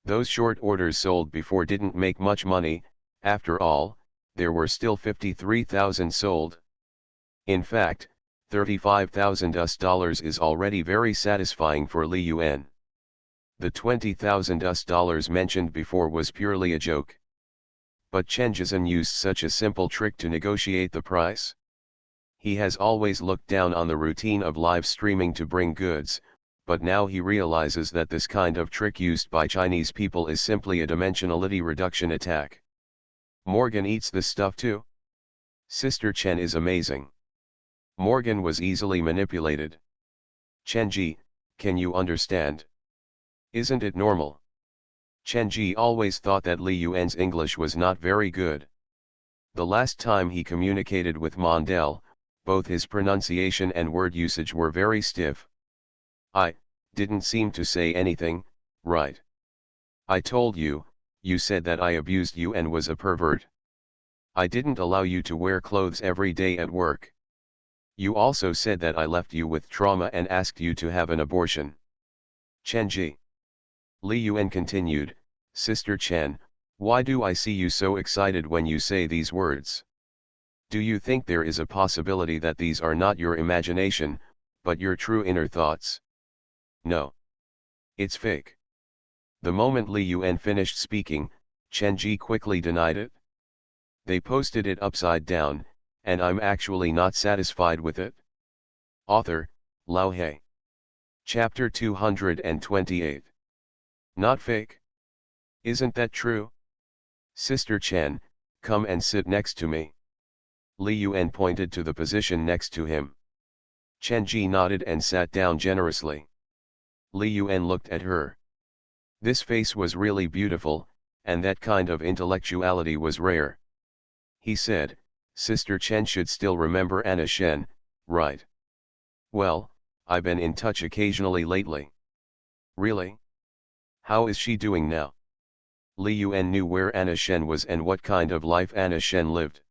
Those short orders sold before didn't make much money, after all, there were still 53,000 sold. In fact, $35,000 is already very satisfying for Li Yuan. The $20,000 mentioned before was purely a joke. But Chen Jizhen used such a simple trick to negotiate the price. He has always looked down on the routine of live streaming to bring goods, but now he realizes that this kind of trick used by Chinese people is simply a dimensionality reduction attack. Morgan eats this stuff too? Sister Chen is amazing. Morgan was easily manipulated. Chen Ji, can you understand? Isn't it normal? Chen Ji always thought that Li Yuan's English was not very good. The last time he communicated with Mondale, both his pronunciation and word usage were very stiff. I didn't seem to say anything, right? I told you, you said that I abused you and was a pervert. I didn't allow you to wear clothes every day at work. You also said that I left you with trauma and asked you to have an abortion. Chen Ji. Li Yuan continued, Sister Chen, why do I see you so excited when you say these words? Do you think there is a possibility that these are not your imagination, but your true inner thoughts? No. It's fake. The moment Li Yuan finished speaking, Chen Ji quickly denied it. They posted it upside down, and I'm actually not satisfied with it. Author, Lao He. Chapter 228. Not fake. Isn't that true? Sister Chen, come and sit next to me. Li Yuan pointed to the position next to him. Chen Ji nodded and sat down generously. Li Yuan looked at her. This face was really beautiful, and that kind of intellectuality was rare. He said, Sister Chen should still remember Anna Shen, right? Well, I've been in touch occasionally lately. Really? How is she doing now? Li Yuan knew where Anna Shen was and what kind of life Anna Shen lived.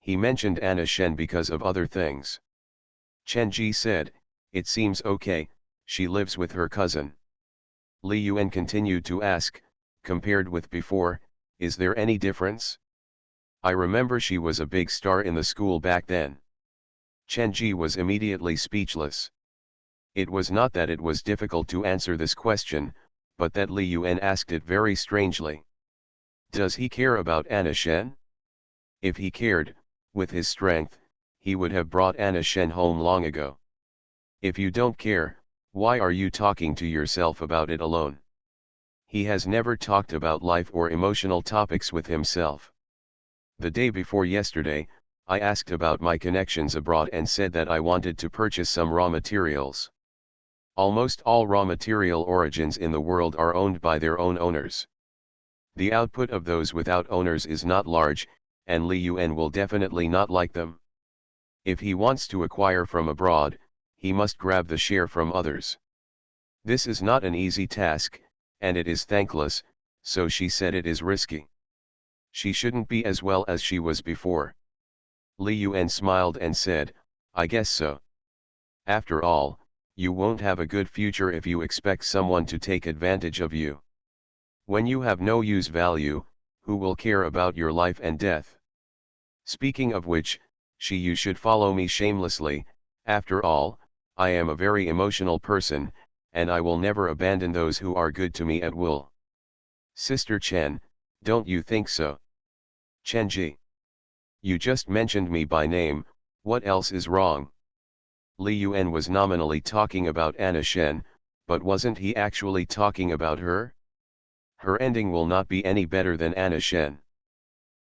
He mentioned Anna Shen because of other things. Chen Ji said, it seems okay, she lives with her cousin. Li Yuan continued to ask, compared with before, is there any difference? I remember she was a big star in the school back then. Chen Ji was immediately speechless. It was not that it was difficult to answer this question, but that Li Yuan asked it very strangely. Does he care about Anna Shen? If he cared, with his strength, he would have brought Anna Shen home long ago. If you don't care, why are you talking to yourself about it alone? He has never talked about life or emotional topics with himself. The day before yesterday, I asked about my connections abroad and said that I wanted to purchase some raw materials. Almost all raw material origins in the world are owned by their own owners. The output of those without owners is not large, and Li Yuan will definitely not like them. If he wants to acquire from abroad, he must grab the share from others. This is not an easy task, and it is thankless, so she said it is risky. She shouldn't be as well as she was before. Li Yuan smiled and said, I guess so. After all, you won't have a good future if you expect someone to take advantage of you. When you have no use value, who will care about your life and death? Speaking of which, you should follow me shamelessly. After all, I am a very emotional person, and I will never abandon those who are good to me at will. Sister Chen, don't you think so? Chen Ji. You just mentioned me by name, what else is wrong? Li Yuan was nominally talking about Anna Shen, but wasn't he actually talking about her? Her ending will not be any better than Anna Shen.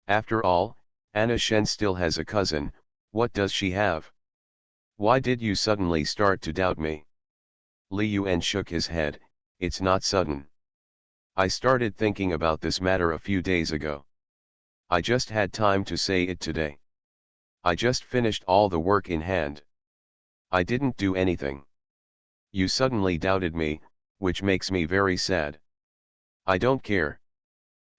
After all, Anna Shen still has a cousin, what does she have? Why did you suddenly start to doubt me? Li Yuan shook his head, it's not sudden. I started thinking about this matter a few days ago. I just had time to say it today. I just finished all the work in hand. I didn't do anything. You suddenly doubted me, which makes me very sad. I don't care.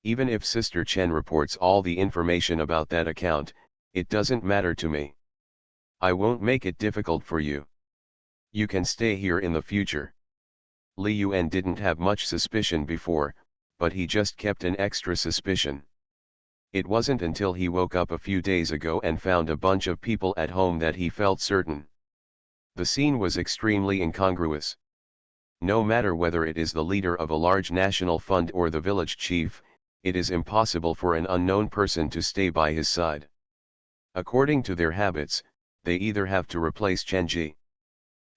Even if Sister Chen reports all the information about that account, it doesn't matter to me. I won't make it difficult for you. You can stay here in the future. Li Yuan didn't have much suspicion before, but he just kept an extra suspicion. It wasn't until he woke up a few days ago and found a bunch of people at home that he felt certain. The scene was extremely incongruous. No matter whether it is the leader of a large national fund or the village chief, it is impossible for an unknown person to stay by his side. According to their habits, they either have to replace Chen Ji.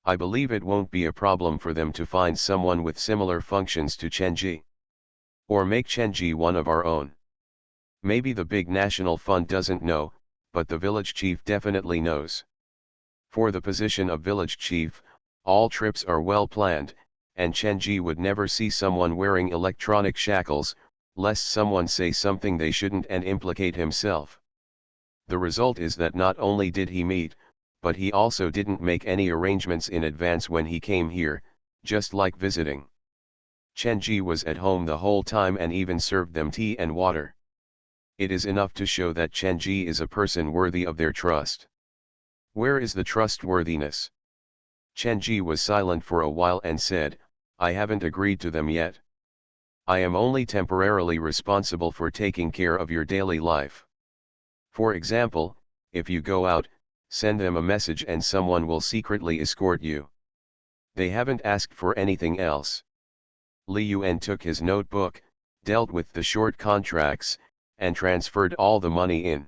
I believe it won't be a problem for them to find someone with similar functions to Chen Ji. Or make Chen Ji one of our own. Maybe the big national fund doesn't know, but the village chief definitely knows. For the position of village chief, all trips are well planned, and Chen Ji would never see someone wearing electronic shackles, lest someone say something they shouldn't and implicate himself. The result is that not only did he meet, but he also didn't make any arrangements in advance when he came here, just like visiting. Chen Ji was at home the whole time and even served them tea and water. It is enough to show that Chen Ji is a person worthy of their trust. Where is the trustworthiness? Chen Ji was silent for a while and said, I haven't agreed to them yet. I am only temporarily responsible for taking care of your daily life. For example, if you go out, send them a message and someone will secretly escort you. They haven't asked for anything else. Li Yuan took his notebook, dealt with the short contracts, and transferred all the money in.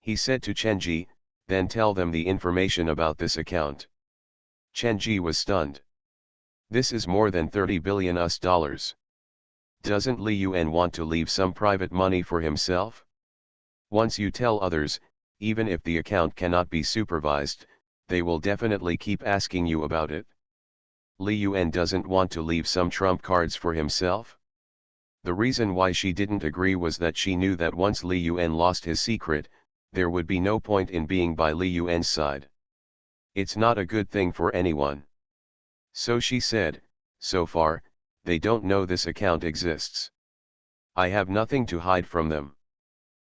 He said to Chen Ji, then tell them the information about this account. Chen Ji was stunned. This is more than $30 billion. Doesn't Li Yuan want to leave some private money for himself? Once you tell others, even if the account cannot be supervised, they will definitely keep asking you about it. Li Yuan doesn't want to leave some trump cards for himself? The reason why she didn't agree was that she knew that once Li Yuan lost his secret, there would be no point in being by Li Yuan's side. It's not a good thing for anyone. So she said, so far, they don't know this account exists. I have nothing to hide from them.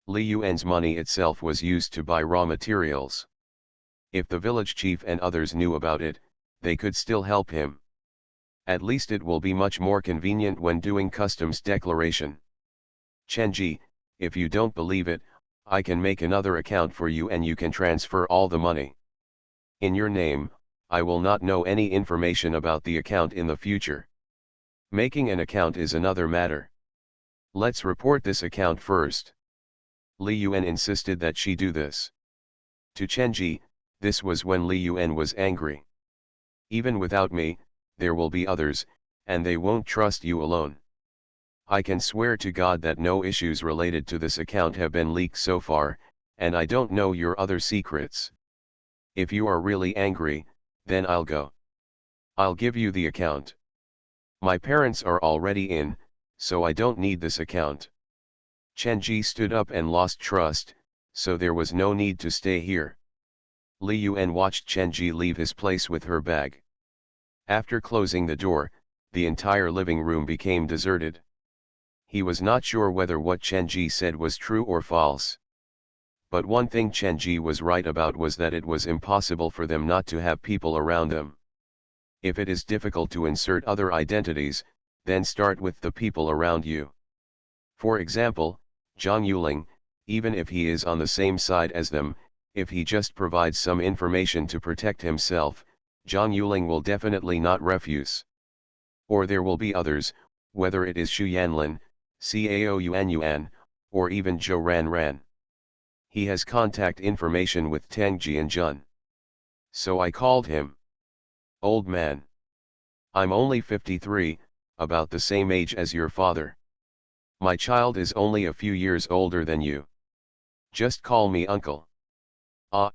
Li Yuan's money itself was used to buy raw materials. If the village chief and others knew about it, they could still help him. At least it will be much more convenient when doing customs declaration. Chen Ji, if you don't believe it, I can make another account for you and you can transfer all the money. In your name, I will not know any information about the account in the future. Making an account is another matter. Let's report this account first. Li Yuan insisted that she do this. To Chen Ji, this was when Li Yuan was angry. Even without me, there will be others, and they won't trust you alone. I can swear to God that no issues related to this account have been leaked so far, and I don't know your other secrets. If you are really angry, then I'll go. I'll give you the account. My parents are already in, so I don't need this account. Chen Ji stood up and lost trust, so there was no need to stay here. Li Yuan watched Chen Ji leave his place with her bag. After closing the door, the entire living room became deserted. He was not sure whether what Chen Ji said was true or false. But one thing Chen Ji was right about was that it was impossible for them not to have people around them. If it is difficult to insert other identities, then start with the people around you. For example, Zhang Yuling, even if he is on the same side as them, if he just provides some information to protect himself, Zhang Yuling will definitely not refuse. Or there will be others, whether it is Xu Yanlin, Cao Yuan Yuan, or even Zhou Ran Ran. He has contact information with Tang Jianjun. So I called him. Old man. I'm only 53, about the same age as your father. My child is only a few years older than you. Just call me uncle. Ah.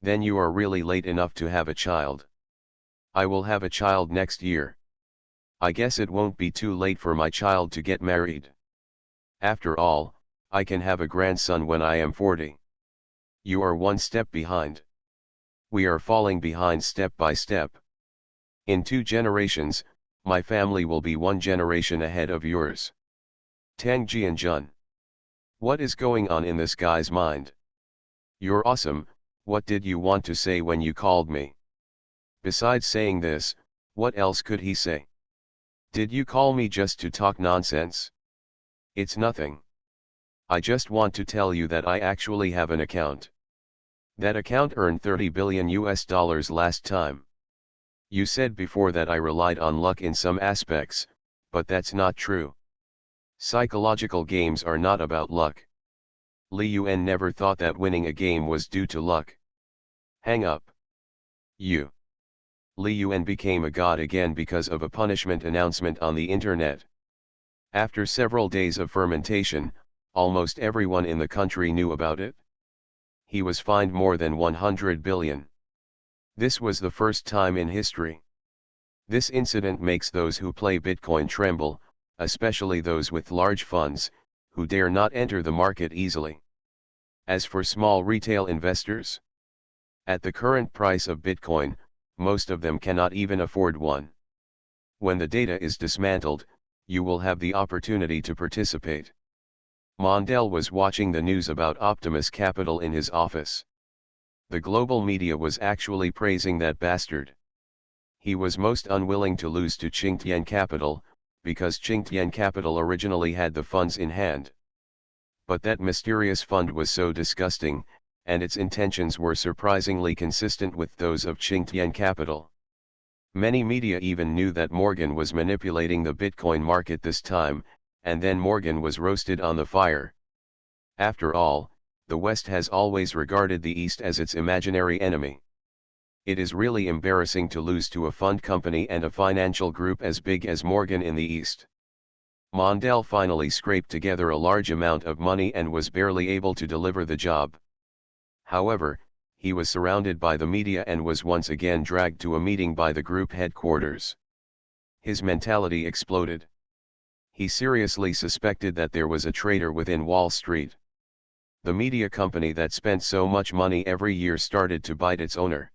Then you are really late enough to have a child. I will have a child next year. I guess it won't be too late for my child to get married. After all, I can have a grandson when I am 40. You are one step behind. We are falling behind step by step. In 2 generations, my family will be 1 generation ahead of yours. Tang Jianjun. What is going on in this guy's mind? You're awesome, what did you want to say when you called me? Besides saying this, what else could he say? Did you call me just to talk nonsense? It's nothing. I just want to tell you that I actually have an account. That account earned $30 billion last time. You said before that I relied on luck in some aspects, but that's not true. Psychological games are not about luck. Li Yuan never thought that winning a game was due to luck. Hang up. You. Li Yuan became a god again because of a punishment announcement on the internet. After several days of fermentation, almost everyone in the country knew about it. He was fined more than 100 billion. This was the first time in history. This incident makes those who play Bitcoin tremble, especially those with large funds, who dare not enter the market easily. As for small retail investors, at the current price of Bitcoin, most of them cannot even afford one. When the data is dismantled, you will have the opportunity to participate. Mondale was watching the news about Optimus Capital in his office. The global media was actually praising that bastard. He was most unwilling to lose to Qingtian Capital, because Qingtian Capital originally had the funds in hand. But that mysterious fund was so disgusting, and its intentions were surprisingly consistent with those of Qingtian Capital. Many media even knew that Morgan was manipulating the Bitcoin market this time, and then Morgan was roasted on the fire. After all, the West has always regarded the East as its imaginary enemy. It is really embarrassing to lose to a fund company and a financial group as big as Morgan in the East. Mondale finally scraped together a large amount of money and was barely able to deliver the job. However, he was surrounded by the media and was once again dragged to a meeting by the group headquarters. His mentality exploded. He seriously suspected that there was a traitor within Wall Street. The media company that spent so much money every year started to bite its owner.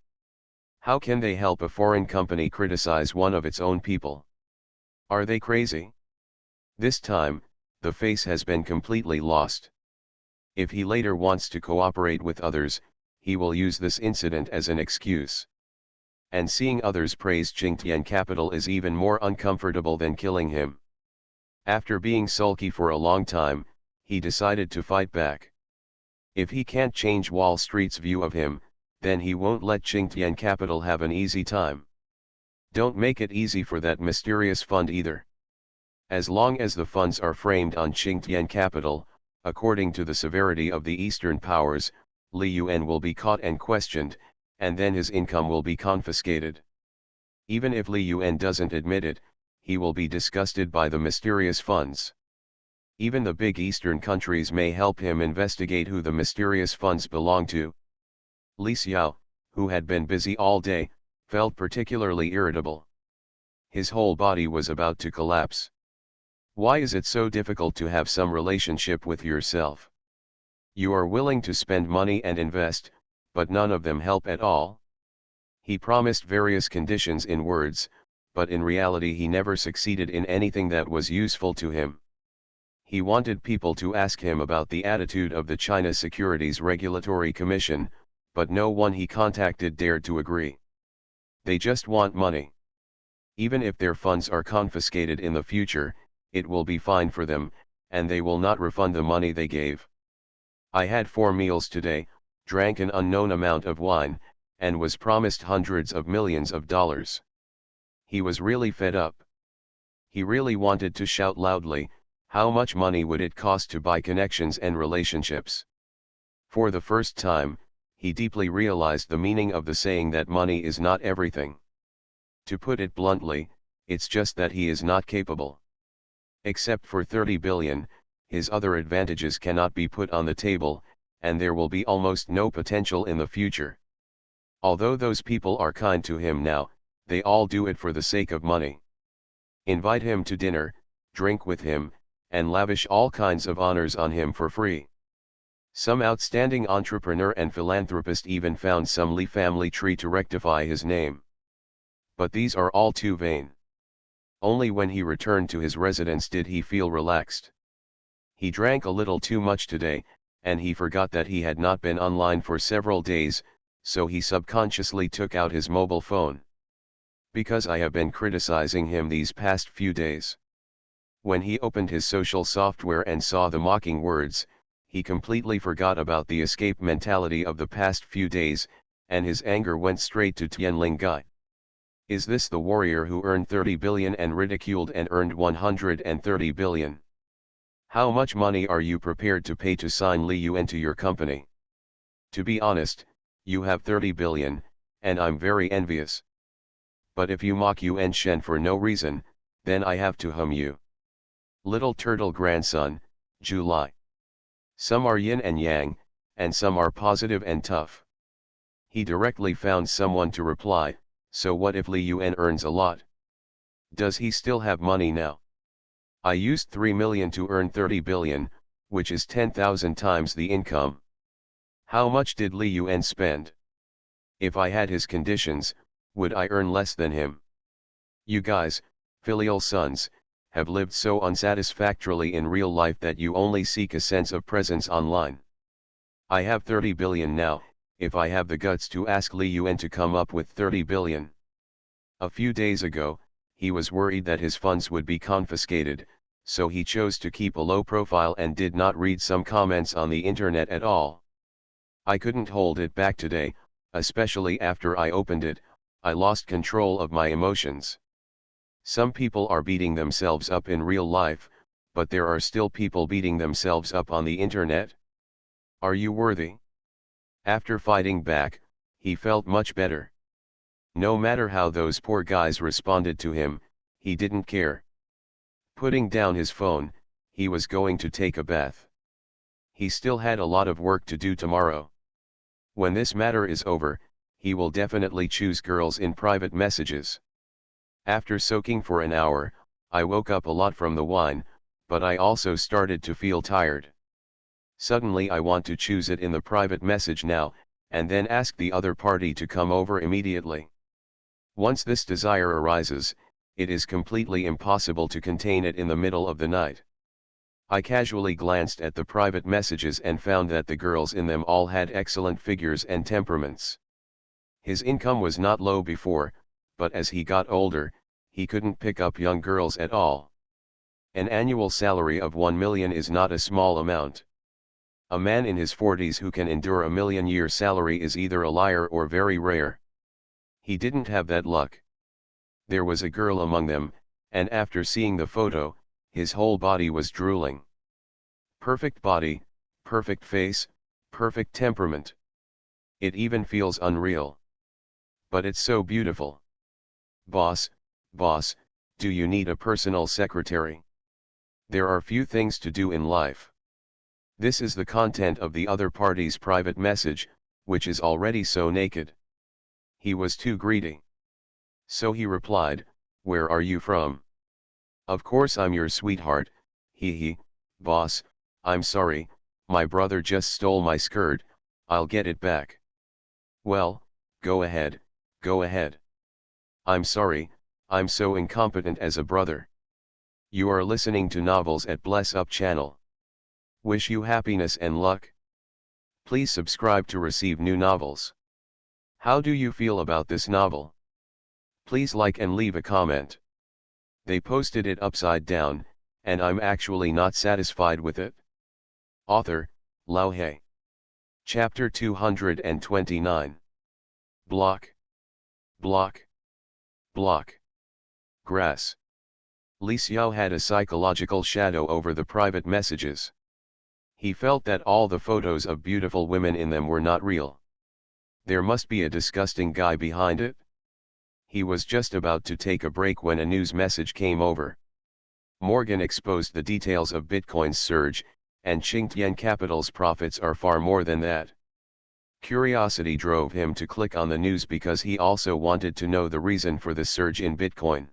How can they help a foreign company criticize one of its own people? Are they crazy? This time, the face has been completely lost. If he later wants to cooperate with others, he will use this incident as an excuse. And seeing others praise Qingtian Capital is even more uncomfortable than killing him. After being sulky for a long time, he decided to fight back. If he can't change Wall Street's view of him, then he won't let Qingtian Capital have an easy time. Don't make it easy for that mysterious fund either. As long as the funds are framed on Qingtian Capital, according to the severity of the Eastern powers, Li Yuan will be caught and questioned, and then his income will be confiscated. Even if Li Yuan doesn't admit it, he will be disgusted by the mysterious funds. Even the big Eastern countries may help him investigate who the mysterious funds belong to. Li Xiao, who had been busy all day, felt particularly irritable. His whole body was about to collapse. Why is it so difficult to have some relationship with yourself? You are willing to spend money and invest, but none of them help at all. He promised various conditions in words, but in reality he never succeeded in anything that was useful to him. He wanted people to ask him about the attitude of the China Securities Regulatory Commission, but no one he contacted dared to agree. They just want money. Even if their funds are confiscated in the future, it will be fine for them, and they will not refund the money they gave. I had 4 meals today, drank an unknown amount of wine, and was promised hundreds of millions of dollars. He was really fed up. He really wanted to shout loudly, how much money would it cost to buy connections and relationships? For the first time, he deeply realized the meaning of the saying that money is not everything. To put it bluntly, it's just that he is not capable. Except for 30 billion, his other advantages cannot be put on the table, and there will be almost no potential in the future. Although those people are kind to him now, they all do it for the sake of money. Invite him to dinner, drink with him, and lavish all kinds of honors on him for free. Some outstanding entrepreneur and philanthropist even found some Lee family tree to rectify his name. But these are all too vain. Only when he returned to his residence did he feel relaxed. He drank a little too much today, and he forgot that he had not been online for several days, so he subconsciously took out his mobile phone. Because I have been criticizing him these past few days. When he opened his social software and saw the mocking words, he completely forgot about the escape mentality of the past few days, and his anger went straight to Tianling Gai. Is this the warrior who earned 30 billion and ridiculed and earned 130 billion? How much money are you prepared to pay to sign Li Yuan to your company? To be honest, you have 30 billion, and I'm very envious. But if you mock Yuan Shen for no reason, then I have to hum you. Little Turtle Grandson, July. Some are yin and yang, and some are positive and tough. He directly found someone to reply, so what if Li Yuan earns a lot? Does he still have money now? I used 3 million to earn 30 billion, which is 10,000 times the income. How much did Li Yuan spend? If I had his conditions, would I earn less than him? You guys, filial sons, have lived so unsatisfactorily in real life that you only seek a sense of presence online. I have 30 billion now, if I have the guts to ask Li Yuan to come up with 30 billion. A few days ago, he was worried that his funds would be confiscated, so he chose to keep a low profile and did not read some comments on the internet at all. I couldn't hold it back today, especially after I opened it. I lost control of my emotions. Some people are beating themselves up in real life, but there are still people beating themselves up on the internet. Are you worthy? After fighting back, he felt much better. No matter how those poor guys responded to him, he didn't care. Putting down his phone, he was going to take a bath. He still had a lot of work to do tomorrow. When this matter is over, he will definitely choose girls in private messages. After soaking for an hour, I woke up a lot from the wine, but I also started to feel tired. Suddenly I want to choose it in the private message now, and then ask the other party to come over immediately. Once this desire arises, it is completely impossible to contain it in the middle of the night. I casually glanced at the private messages and found that the girls in them all had excellent figures and temperaments. His income was not low before, but as he got older, he couldn't pick up young girls at all. An annual salary of 1 million is not a small amount. A man in his 40s who can endure a million-year salary is either a liar or very rare. He didn't have that luck. There was a girl among them, and after seeing the photo, his whole body was drooling. Perfect body, perfect face, perfect temperament. It even feels unreal. But it's so beautiful. Boss, do you need a personal secretary? There are few things to do in life. This is the content of the other party's private message, which is already so naked. He was too greedy. So he replied, "Where are you from?" "Of course I'm your sweetheart, hee, boss, I'm sorry, my brother just stole my skirt, I'll get it back." "Well, go ahead, go ahead." "I'm sorry, I'm so incompetent as a brother." You are listening to Novels at Bless Up channel. Wish you happiness and luck. Please subscribe to receive new novels. How do you feel about this novel? Please like and leave a comment. They posted it upside down, and I'm actually not satisfied with it. Author, Lao He. Chapter 229. Block. Block. Block. Grass. Li Xiao had a psychological shadow over the private messages. He felt that all the photos of beautiful women in them were not real. There must be a disgusting guy behind it. He was just about to take a break when a news message came over. Morgan exposed the details of Bitcoin's surge, and Qingtian Capital's profits are far more than that. Curiosity drove him to click on the news because he also wanted to know the reason for the surge in Bitcoin.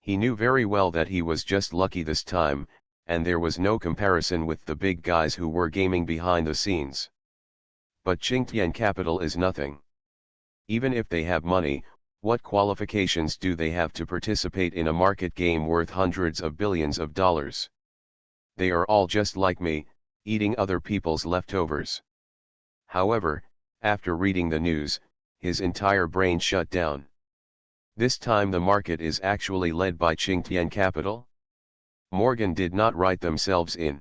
He knew very well that he was just lucky this time, and there was no comparison with the big guys who were gaming behind the scenes. But Qingtian Capital is nothing. Even if they have money, what qualifications do they have to participate in a market game worth hundreds of billions of dollars? They are all just like me, eating other people's leftovers. However, after reading the news, his entire brain shut down. This time the market is actually led by Qingtian Capital? Morgan did not write themselves in.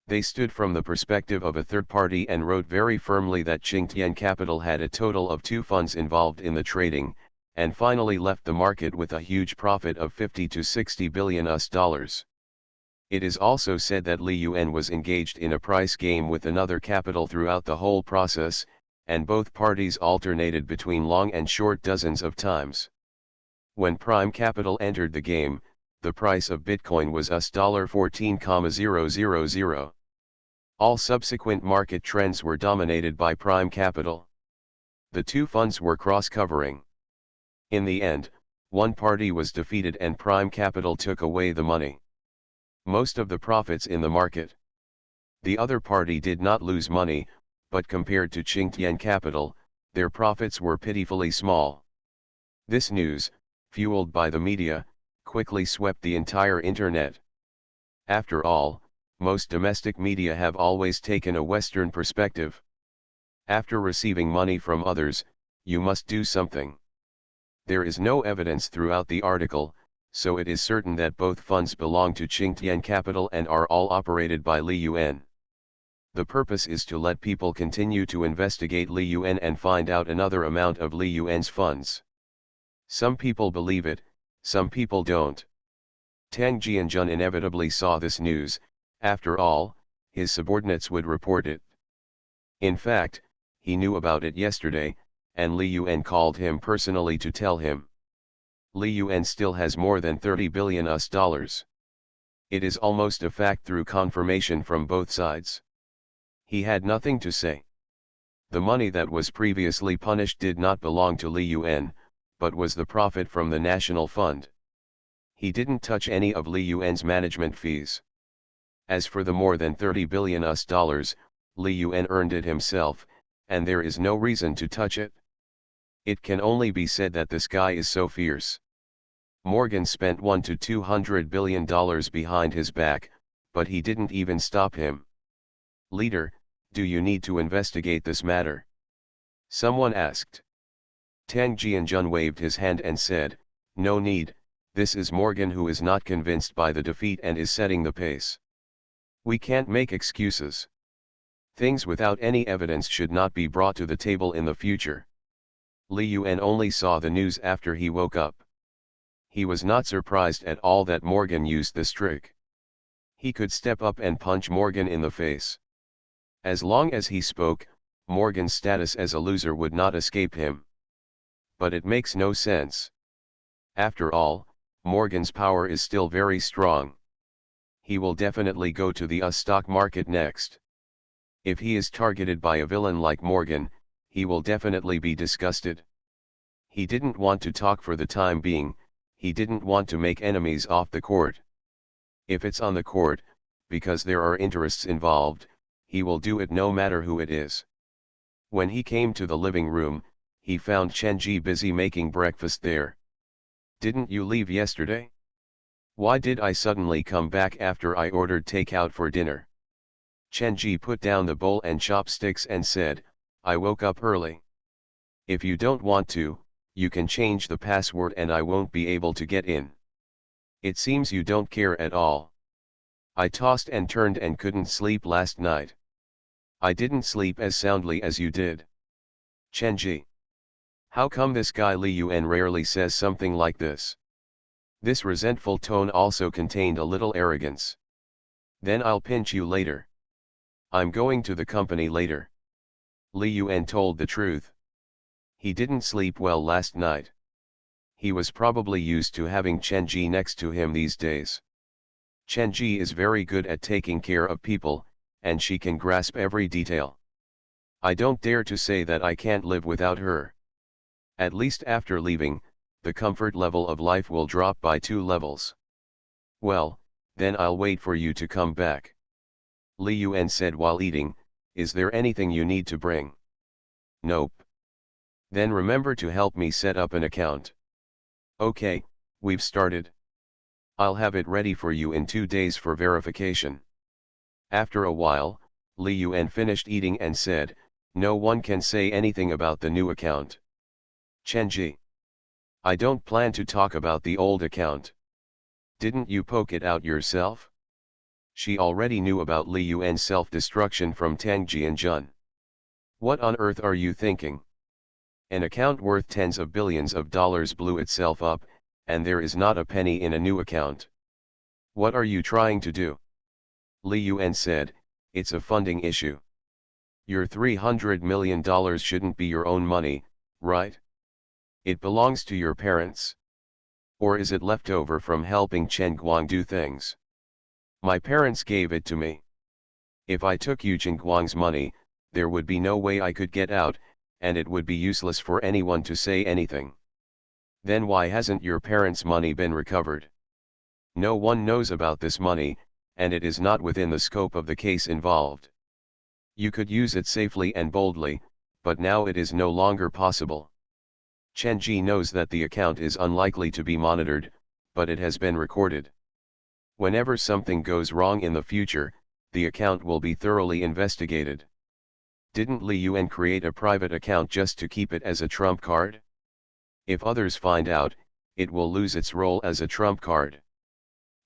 They stood from the perspective of a third party and wrote very firmly that Qingtian Capital had a total of 2 funds involved in the trading, and finally left the market with a huge profit of 50 to 60 billion US dollars. It is also said that Li Yuan was engaged in a price game with another capital throughout the whole process, and both parties alternated between long and short dozens of times. When Prime Capital entered the game, the price of Bitcoin was $14,000. All subsequent market trends were dominated by Prime Capital. The 2 funds were cross-covering. In the end, one party was defeated and Prime Capital took away the money. Most of the profits in the market. The other party did not lose money, but compared to Qingtian Capital, their profits were pitifully small. This news, fueled by the media, quickly swept the entire internet. After all, most domestic media have always taken a Western perspective. After receiving money from others, you must do something. There is no evidence throughout the article, so it is certain that both funds belong to Qingtian Capital and are all operated by Li Yuan. The purpose is to let people continue to investigate Li Yuan and find out another amount of Li Yuan's funds. Some people believe it, some people don't. Tang Jianjun inevitably saw this news. After all, his subordinates would report it. In fact, he knew about it yesterday, and Li Yuan called him personally to tell him. Li Yuan still has more than 30 billion US dollars. It is almost a fact through confirmation from both sides. He had nothing to say. The money that was previously punished did not belong to Li Yuan, but was the profit from the national fund. He didn't touch any of Li Yuan's management fees. As for the more than 30 billion US dollars, Li Yuan earned it himself, and there is no reason to touch it. It can only be said that this guy is so fierce. Morgan spent $100 to $200 billion behind his back, but he didn't even stop him. Leader, do you need to investigate this matter? Someone asked. Tang Jianjun waved his hand and said, no need, this is Morgan who is not convinced by the defeat and is setting the pace. We can't make excuses. Things without any evidence should not be brought to the table in the future. Li Yuan only saw the news after he woke up. He was not surprised at all that Morgan used this trick. He could step up and punch Morgan in the face. As long as he spoke, Morgan's status as a loser would not escape him. But it makes no sense. After all, Morgan's power is still very strong. He will definitely go to the US stock market next. If he is targeted by a villain like Morgan, he will definitely be disgusted. He didn't want to talk for the time being, he didn't want to make enemies off the court. If it's on the court, because there are interests involved, he will do it no matter who it is. When he came to the living room, he found Chen Ji busy making breakfast there. Didn't you leave yesterday? Why did I suddenly come back after I ordered takeout for dinner? Chen Ji put down the bowl and chopsticks and said, I woke up early. If you don't want to, you can change the password and I won't be able to get in. It seems you don't care at all. I tossed and turned and couldn't sleep last night. I didn't sleep as soundly as you did. Chen Ji. How come this guy Li Yuan rarely says something like this? This resentful tone also contained a little arrogance. Then I'll pinch you later. I'm going to the company later. Li Yuan told the truth. He didn't sleep well last night. He was probably used to having Chen Ji next to him these days. Chen Ji is very good at taking care of people, and she can grasp every detail. I don't dare to say that I can't live without her. At least after leaving, the comfort level of life will drop by 2 levels. Well, then I'll wait for you to come back. Li Yuan said while eating, is there anything you need to bring? Nope. Then remember to help me set up an account. Okay, we've started. I'll have it ready for you in 2 days for verification. After a while, Li Yuan finished eating and said, no one can say anything about the new account. Chenji. I don't plan to talk about the old account. Didn't you poke it out yourself? She already knew about Li Yuan's self-destruction from Tang Jianjun. What on earth are you thinking? An account worth tens of billions of dollars blew itself up, and there is not a penny in a new account. What are you trying to do? Li Yuan said, it's a funding issue. Your $300 million shouldn't be your own money, right? It belongs to your parents. Or is it left over from helping Chen Guang do things? My parents gave it to me. If I took Yu Guang's money, there would be no way I could get out, and it would be useless for anyone to say anything. Then why hasn't your parents' money been recovered? No one knows about this money, and it is not within the scope of the case involved. You could use it safely and boldly, but now it is no longer possible. Chen Ji knows that the account is unlikely to be monitored, but it has been recorded. Whenever something goes wrong in the future, the account will be thoroughly investigated. Didn't Li Yuan create a private account just to keep it as a trump card? If others find out, it will lose its role as a trump card.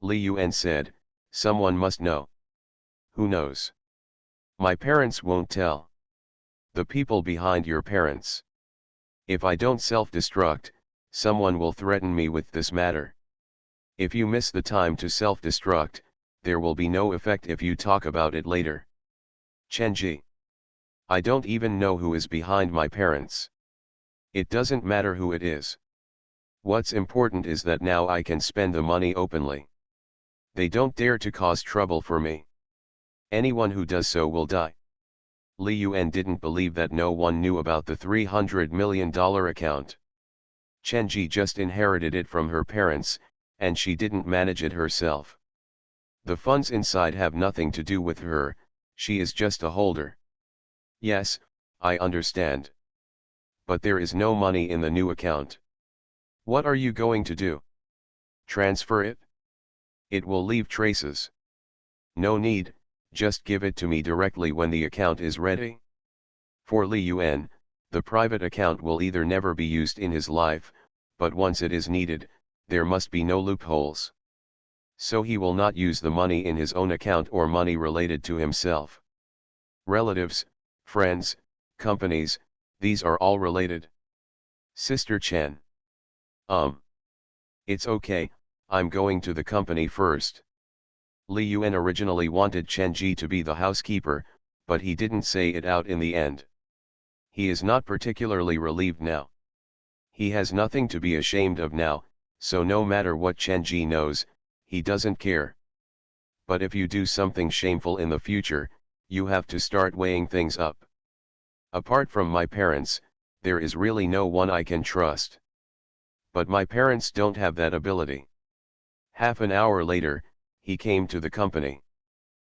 Li Yuan said, someone must know. Who knows? My parents won't tell. The people behind your parents. If I don't self-destruct, someone will threaten me with this matter. If you miss the time to self-destruct, there will be no effect if you talk about it later. Chenji. I don't even know who is behind my parents. It doesn't matter who it is. What's important is that now I can spend the money openly. They don't dare to cause trouble for me. Anyone who does so will die. Li Yuan didn't believe that no one knew about the $300 million account. Chenji just inherited it from her parents, and she didn't manage it herself. The funds inside have nothing to do with her, she is just a holder. Yes, I understand. But there is no money in the new account. What are you going to do? Transfer it? It will leave traces. No need, just give it to me directly when the account is ready. For Li Yuan, the private account will either never be used in his life, but once it is needed, there must be no loopholes. So he will not use the money in his own account or money related to himself. Relatives, friends, companies, these are all related. Sister Chen. It's okay, I'm going to the company first. Li Yuan originally wanted Chen Ji to be the housekeeper, but he didn't say it out in the end. He is not particularly relieved now. He has nothing to be ashamed of now, so no matter what Chen Ji knows, he doesn't care. But if you do something shameful in the future, you have to start weighing things up. Apart from my parents, there is really no one I can trust. But my parents don't have that ability. Half an hour later, he came to the company.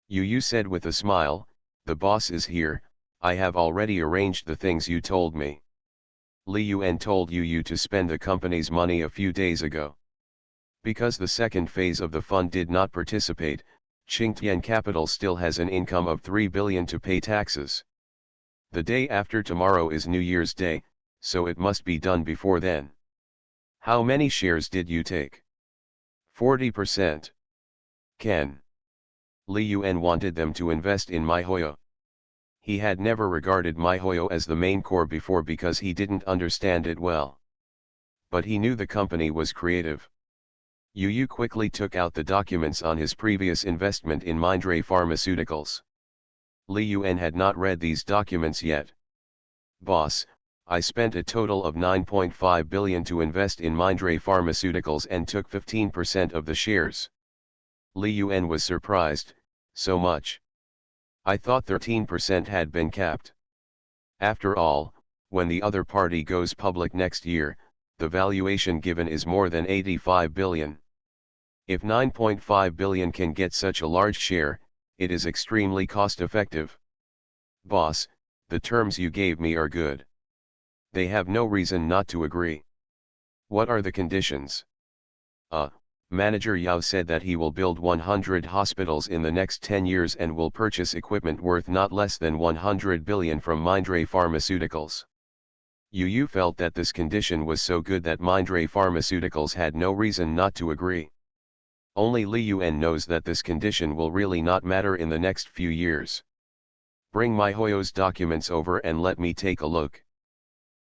Yu said with a smile, the boss is here, I have already arranged the things you told me. Li Yuan told Yu to spend the company's money a few days ago. Because the second phase of the fund did not participate, Qingtian Capital still has an income of 3 billion to pay taxes. The day after tomorrow is New Year's Day, so it must be done before then. How many shares did you take? 40%. Ken. Li Yuan wanted them to invest in MiHoYo. He had never regarded MiHoYo as the main core before because he didn't understand it well. But he knew the company was creative. Yu quickly took out the documents on his previous investment in Mindray Pharmaceuticals. Li Yuan had not read these documents yet. Boss, I spent a total of 9.5 billion to invest in Mindray Pharmaceuticals and took 15% of the shares. Li Yuan was surprised, so much. I thought 13% had been capped. After all, when the other party goes public next year, the valuation given is more than 85 billion. If 9.5 billion can get such a large share, it is extremely cost-effective. Boss, the terms you gave me are good. They have no reason not to agree. What are the conditions? Manager Yao said that he will build 100 hospitals in the next 10 years and will purchase equipment worth not less than 100 billion from Mindray Pharmaceuticals. Yu felt that this condition was so good that Mindray Pharmaceuticals had no reason not to agree. Only Li Yuan knows that this condition will really not matter in the next few years. Bring my Hoyo's documents over and let me take a look.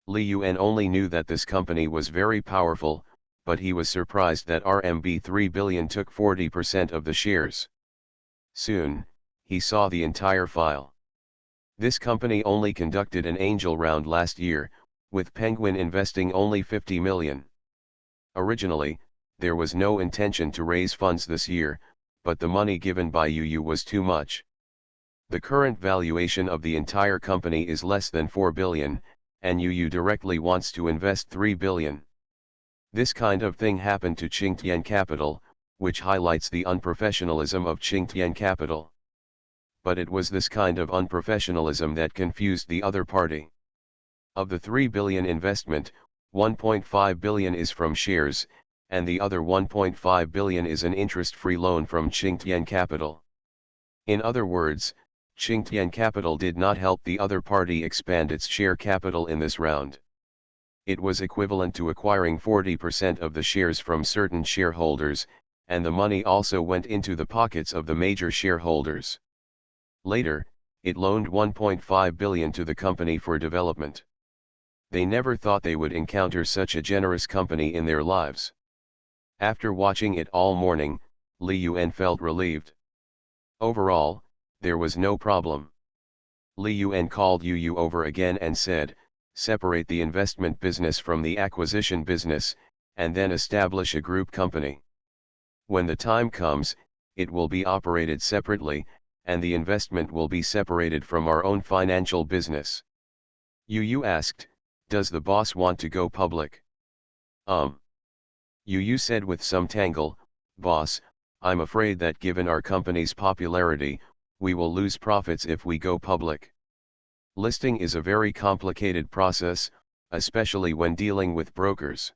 Li Yuan only knew that this company was very powerful, but he was surprised that RMB 3 billion took 40% of the shares. Soon, he saw the entire file. This company only conducted an angel round last year, with Penguin investing only 50 million. Originally, there was no intention to raise funds this year, but the money given by Yu was too much. The current valuation of the entire company is less than 4 billion, and Yu directly wants to invest 3 billion. This kind of thing happened to Qingtian Capital, which highlights the unprofessionalism of Qingtian Capital. But it was this kind of unprofessionalism that confused the other party. Of the 3 billion investment, 1.5 billion is from shares, and the other 1.5 billion is an interest-free loan from Qingtian Capital. In other words, Qingtian Capital did not help the other party expand its share capital in this round. It was equivalent to acquiring 40% of the shares from certain shareholders, and the money also went into the pockets of the major shareholders. Later, it loaned 1.5 billion to the company for development. They never thought they would encounter such a generous company in their lives. After watching it all morning, Li Yuan felt relieved. Overall, there was no problem. Li Yuan called Yu over again and said, separate the investment business from the acquisition business, and then establish a group company. When the time comes, it will be operated separately, and the investment will be separated from our own financial business. Yu asked, does the boss want to go public? Yu said with some tangle, boss, I'm afraid that given our company's popularity, we will lose profits if we go public. Listing is a very complicated process, especially when dealing with brokers.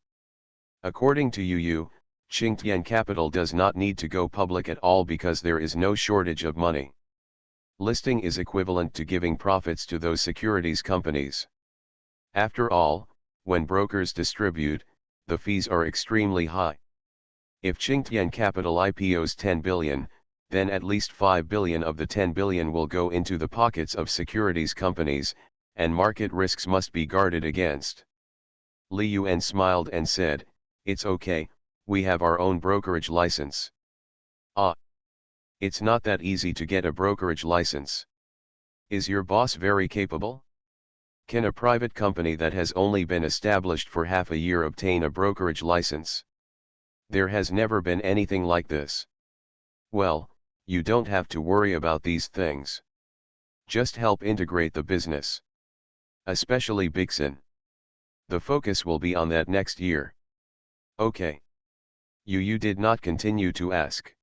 According to Yu, Qingtian Capital does not need to go public at all because there is no shortage of money. Listing is equivalent to giving profits to those securities companies. After all, when brokers distribute, the fees are extremely high. If Qingtian Capital IPOs 10 billion, then at least 5 billion of the 10 billion will go into the pockets of securities companies, and market risks must be guarded against. Li Yuan smiled and said, it's okay, we have our own brokerage license. It's not that easy to get a brokerage license. Is your boss very capable? Can a private company that has only been established for half a year obtain a brokerage license? There has never been anything like this. Well, you don't have to worry about these things. Just help integrate the business. Especially Bixin. The focus will be on that next year. Okay. Yu did not continue to ask.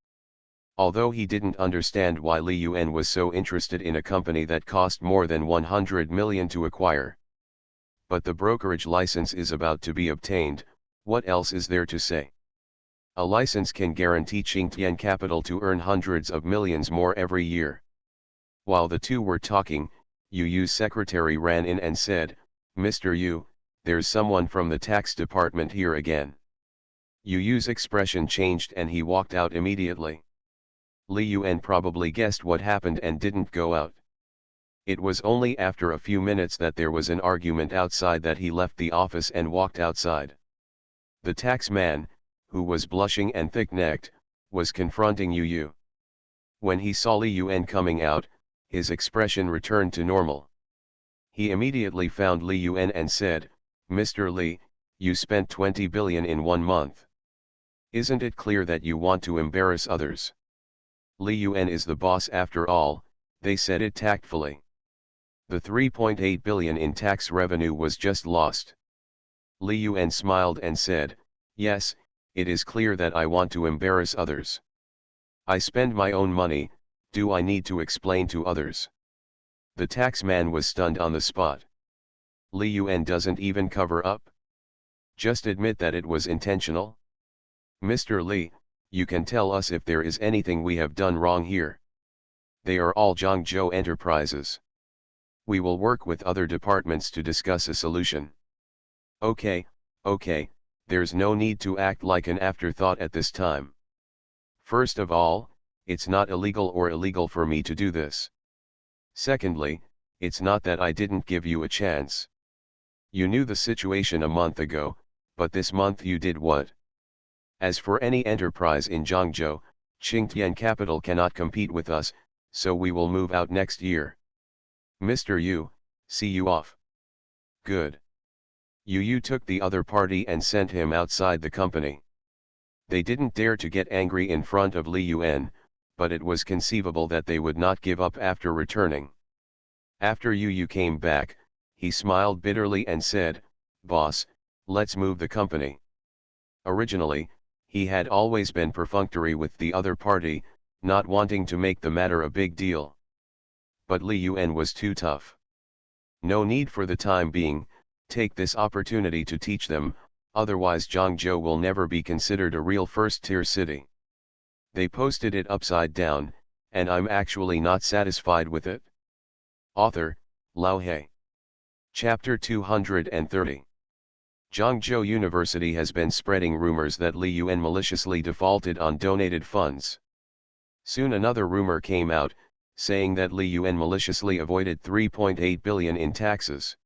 Although he didn't understand why Li Yuan was so interested in a company that cost more than 100 million to acquire. But the brokerage license is about to be obtained, what else is there to say? A license can guarantee Qingtian Capital to earn hundreds of millions more every year. While the two were talking, Yu's secretary ran in and said, Mr. Yu, there's someone from the tax department here again. Yu's expression changed and he walked out immediately. Li Yuan probably guessed what happened and didn't go out. It was only after a few minutes that there was an argument outside that he left the office and walked outside. The tax man, who was blushing and thick-necked, was confronting Yu. When he saw Li Yuan coming out, his expression returned to normal. He immediately found Li Yuan and said, Mr. Li, you spent 20 billion in 1 month. Isn't it clear that you want to embarrass others? Li Yuan is the boss after all, they said it tactfully. The 3.8 billion in tax revenue was just lost. Li Yuan smiled and said, "Yes, it is clear that I want to embarrass others. I spend my own money, do I need to explain to others?" The taxman was stunned on the spot. Li Yuan doesn't even cover up? Just admit that it was intentional? "Mr. Li, you can tell us if there is anything we have done wrong here. They are all Zhangzhou enterprises. We will work with other departments to discuss a solution." Okay, there's no need to act like an afterthought at this time. First of all, it's not illegal for me to do this. Secondly, it's not that I didn't give you a chance. You knew the situation a month ago, but this month you did what? As for any enterprise in Zhangzhou, Qingtian Capital cannot compete with us, so we will move out next year. Mr. Yu, see you off. Good. Yu took the other party and sent him outside the company. They didn't dare to get angry in front of Li Yuan, but it was conceivable that they would not give up after returning. After Yu came back, he smiled bitterly and said, "Boss, let's move the company." Originally, he had always been perfunctory with the other party, not wanting to make the matter a big deal. But Li Yuan was too tough. No need for the time being, take this opportunity to teach them, otherwise Zhangzhou will never be considered a real first-tier city. They posted it upside down, and I'm actually not satisfied with it. Author, Lao He. Chapter 230. Zhangzhou University has been spreading rumors that Li Yuan maliciously defaulted on donated funds. Soon another rumor came out, saying that Li Yuan maliciously avoided 3.8 billion in taxes.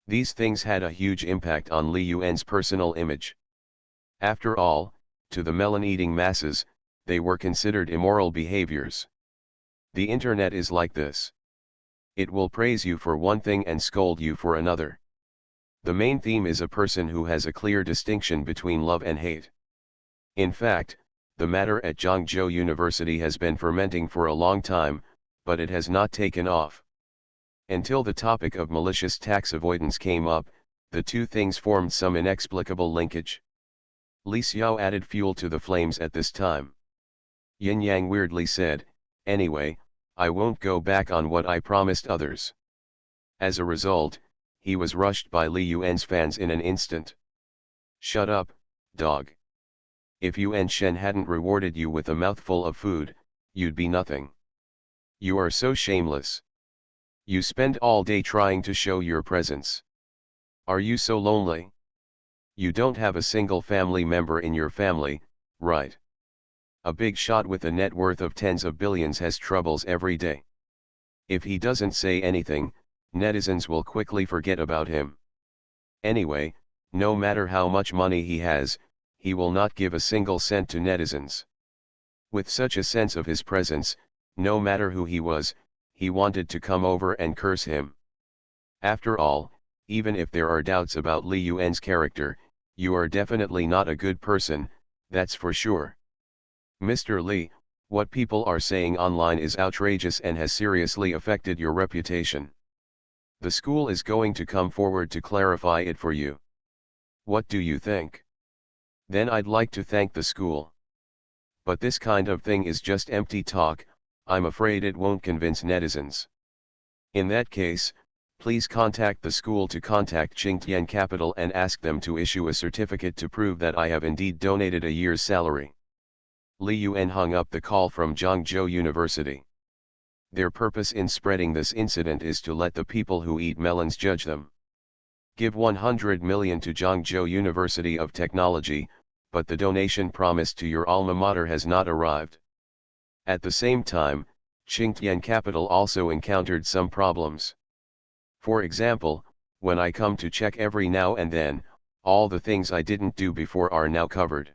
These things had a huge impact on Li Yuan's personal image. After all, to the melon-eating masses, they were considered immoral behaviors. The internet is like this. It will praise you for one thing and scold you for another. The main theme is a person who has a clear distinction between love and hate. In fact, the matter at Zhangzhou University has been fermenting for a long time, but it has not taken off. Until the topic of malicious tax avoidance came up, the two things formed some inexplicable linkage. Li Xiao added fuel to the flames at this time. Yin Yang weirdly said, "Anyway, I won't go back on what I promised others." As a result, he was rushed by Li Yuan's fans in an instant. "Shut up, dog. If Yuan Shen hadn't rewarded you with a mouthful of food, you'd be nothing. You are so shameless. You spend all day trying to show your presence. Are you so lonely? You don't have a single family member in your family, right? A big shot with a net worth of tens of billions has troubles every day. If he doesn't say anything, netizens will quickly forget about him. Anyway, no matter how much money he has, he will not give a single cent to netizens." With such a sense of his presence, no matter who he was, he wanted to come over and curse him. After all, even if there are doubts about Li Yuan's character, you are definitely not a good person, that's for sure. Mr. Li, what people are saying online is outrageous and has seriously affected your reputation. The school is going to come forward to clarify it for you. What do you think? Then I'd like to thank the school. But this kind of thing is just empty talk, I'm afraid it won't convince netizens. In that case, please contact the school to contact Qingtian Capital and ask them to issue a certificate to prove that I have indeed donated a year's salary. Li Yuan hung up the call from Zhangzhou University. Their purpose in spreading this incident is to let the people who eat melons judge them. Give 100 million to Zhangzhou University of Technology, but the donation promised to your alma mater has not arrived. At the same time, Qingtian Capital also encountered some problems. For example, when I come to check every now and then, all the things I didn't do before are now covered.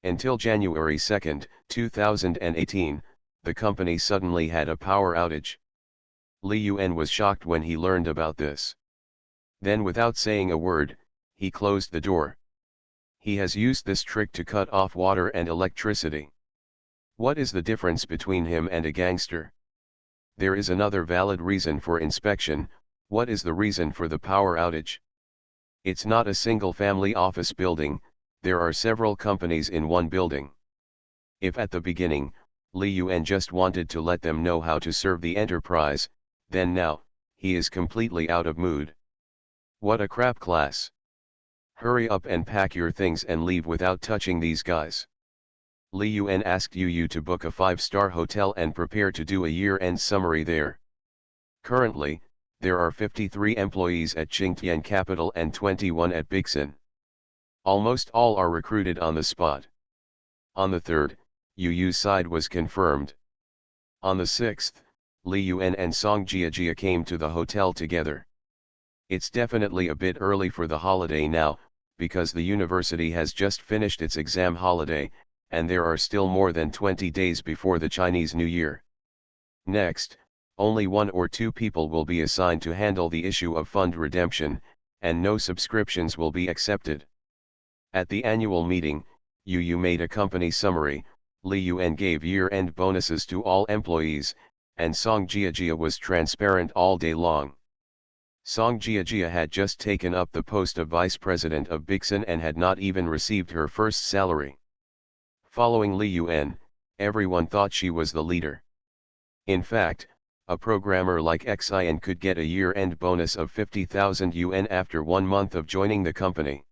Until January 2, 2018, the company suddenly had a power outage. Li Yuan was shocked when he learned about this. Then without saying a word, he closed the door. He has used this trick to cut off water and electricity. What is the difference between him and a gangster? There is another valid reason for inspection. What is the reason for the power outage? It's not a single-family office building, there are several companies in one building. If at the beginning, Li Yuan just wanted to let them know how to serve the enterprise, then now, he is completely out of mood. What a crap class. Hurry up and pack your things and leave without touching these guys. Li Yuan asked Yu to book a 5-star hotel and prepare to do a year-end summary there. Currently, there are 53 employees at Qingtian Capital and 21 at Bixin. Almost all are recruited on the spot. On the 3rd, Yu's side was confirmed. On the 6th, Li Yuan and Song Jiajia came to the hotel together. It's definitely a bit early for the holiday now, because the university has just finished its exam holiday, and there are still more than 20 days before the Chinese New Year. Next, only 1 or 2 people will be assigned to handle the issue of fund redemption, and no subscriptions will be accepted. At the annual meeting, Yu made a company summary, Li Yuan gave year-end bonuses to all employees, and Song Jiajia was transparent all day long. Song Jiajia had just taken up the post of vice president of Bixin and had not even received her first salary. Following Li Yuan, everyone thought she was the leader. In fact, a programmer like Xian could get a year-end bonus of 50,000 yuan after 1 month of joining the company.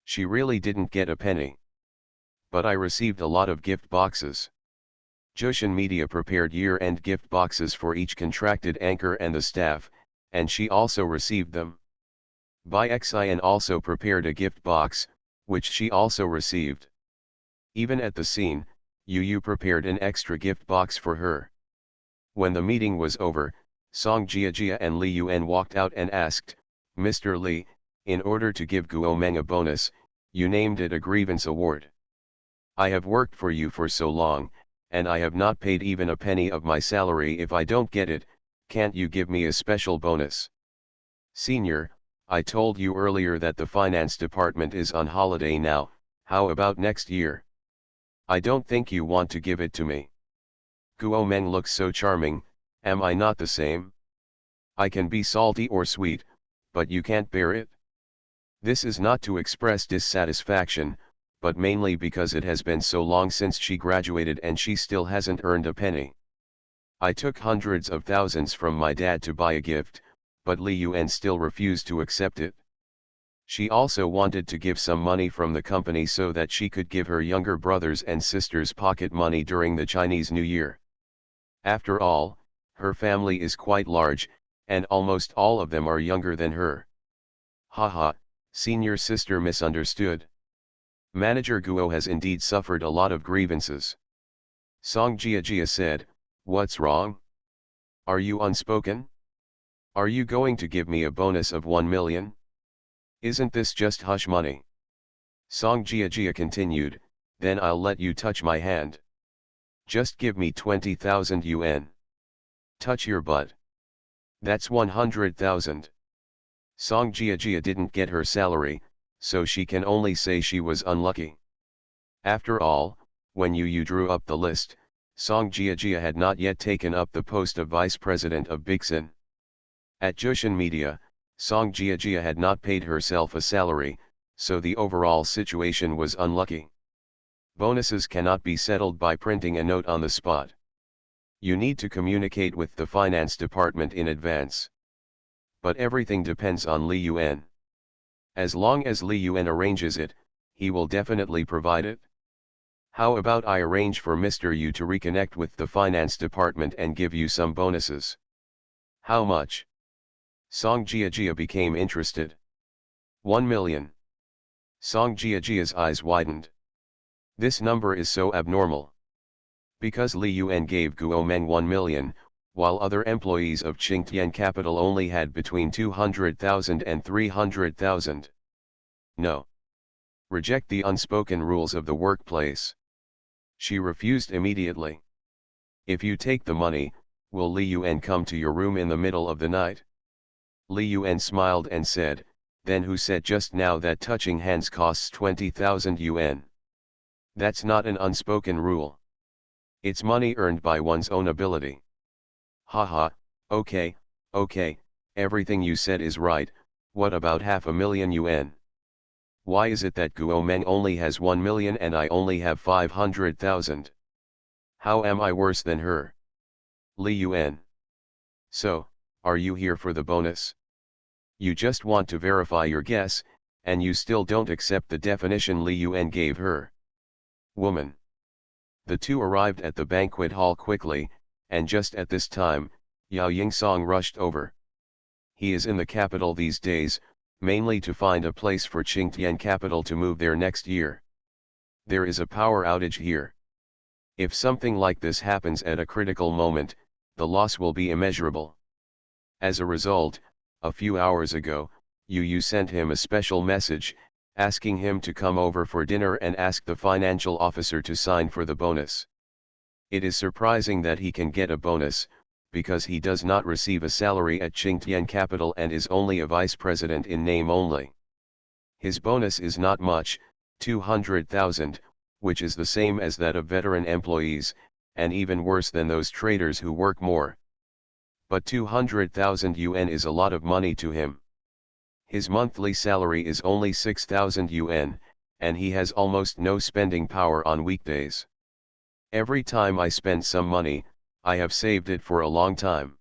She really didn't get a penny. But I received a lot of gift boxes. Jushin Media prepared year-end gift boxes for each contracted anchor and the staff, and she also received them. Bai Xian also prepared a gift box, which she also received. Even at the scene, Yu prepared an extra gift box for her. When the meeting was over, Song Jiajia and Li Yuan walked out and asked, "Mr. Li, in order to give Guo Meng a bonus, you named it a grievance award. I have worked for you for so long, and I have not paid even a penny of my salary. If I don't get it, can't you give me a special bonus? Senior, I told you earlier that the finance department is on holiday now, how about next year? I don't think you want to give it to me. Guo Meng looks so charming, am I not the same? I can be salty or sweet, but you can't bear it?" This is not to express dissatisfaction, but mainly because it has been so long since she graduated and she still hasn't earned a penny. I took hundreds of thousands from my dad to buy a gift, but Li Yuan still refused to accept it. She also wanted to give some money from the company so that she could give her younger brothers and sisters pocket money during the Chinese New Year. After all, her family is quite large, and almost all of them are younger than her. Haha, senior sister misunderstood. Manager Guo has indeed suffered a lot of grievances. Song Jiajia said, "What's wrong? Are you unspoken? Are you going to give me a bonus of 1 million? Isn't this just hush money?" Song Jiajia continued, "Then I'll let you touch my hand. Just give me 20,000 yuan. Touch your butt. That's 100,000. Song Jiajia didn't get her salary, so she can only say she was unlucky. After all, when Yu drew up the list, Song Jiajia had not yet taken up the post of vice president of Bixin. At Jushin Media, Song Jiajia had not paid herself a salary, so the overall situation was unlucky. Bonuses cannot be settled by printing a note on the spot. You need to communicate with the finance department in advance. But everything depends on Li Yuan. As long as Li Yuan arranges it, he will definitely provide it. How about I arrange for Mr. Yu to reconnect with the finance department and give you some bonuses? How much? Song Jiajia became interested. 1 million. Song Jiajia's eyes widened. This number is so abnormal. Because Li Yuan gave Guo Meng 1 million, while other employees of Qingtian Capital only had between 200,000 and 300,000. No. Reject the unspoken rules of the workplace. She refused immediately. If you take the money, will Li Yuan come to your room in the middle of the night? Li Yuan smiled and said, "Then who said just now that touching hands costs 20,000 yuan? That's not an unspoken rule. It's money earned by one's own ability." Haha, okay, everything you said is right, What about $500,000 yuan? Why is it that Guo Meng only has 1 million and I only have 500,000? How am I worse than her? Li Yuan. So, are you here for the bonus? You just want to verify your guess, and you still don't accept the definition Li Yuan gave her. Woman. The two arrived at the banquet hall quickly, and just at this time, Yao Yingsong rushed over. He is in the capital these days, mainly to find a place for Qingtian Capital to move there next year. There is a power outage here. If something like this happens at a critical moment, the loss will be immeasurable. As a result, a few hours ago, Yu sent him a special message, asking him to come over for dinner and ask the financial officer to sign for the bonus. It is surprising that he can get a bonus, because he does not receive a salary at Qingtian Capital and is only a vice president in name only. His bonus is not much, 200,000, which is the same as that of veteran employees, and even worse than those traders who work more. But 200,000 yuan is a lot of money to him. His monthly salary is only 6,000 yuan, and he has almost no spending power on weekdays. Every time I spend some money, I have saved it for a long time.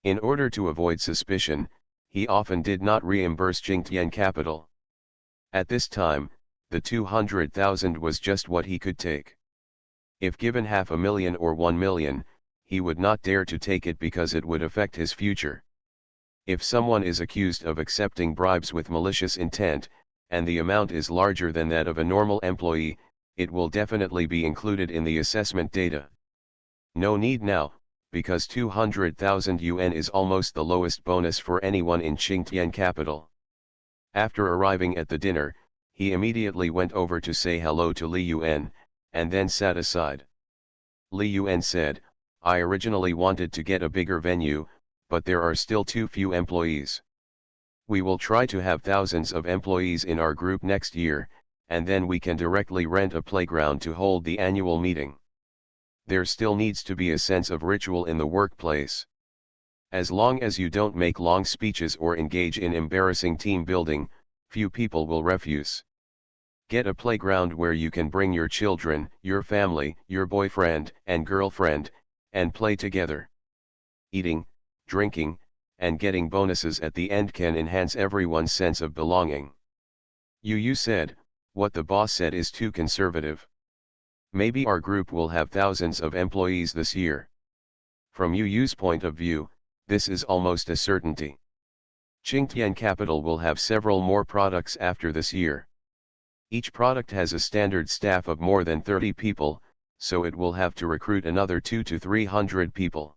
In order to avoid suspicion, he often did not reimburse Qingtian Capital. At this time, the 200,000 was just what he could take. If given $500,000 or 1 million, he would not dare to take it because it would affect his future. If someone is accused of accepting bribes with malicious intent, and the amount is larger than that of a normal employee, it will definitely be included in the assessment data. No need now, because 200,000 yuan is almost the lowest bonus for anyone in Qingtian Capital. After arriving at the dinner, he immediately went over to say hello to Li Yuan, and then sat aside. Li Yuan said, I originally wanted to get a bigger venue, but there are still too few employees. We will try to have thousands of employees in our group next year, and then we can directly rent a playground to hold the annual meeting. There still needs to be a sense of ritual in the workplace. As long as you don't make long speeches or engage in embarrassing team building, few people will refuse. Get a playground where you can bring your children, your family, your boyfriend and girlfriend, and play together. Eating, drinking, and getting bonuses at the end can enhance everyone's sense of belonging. Yu said, what the boss said is too conservative. Maybe our group will have thousands of employees this year. From Yu's point of view, this is almost a certainty. Qingtian Capital will have several more products after this year. Each product has a standard staff of more than 30 people, so it will have to recruit another 200 to 300 people.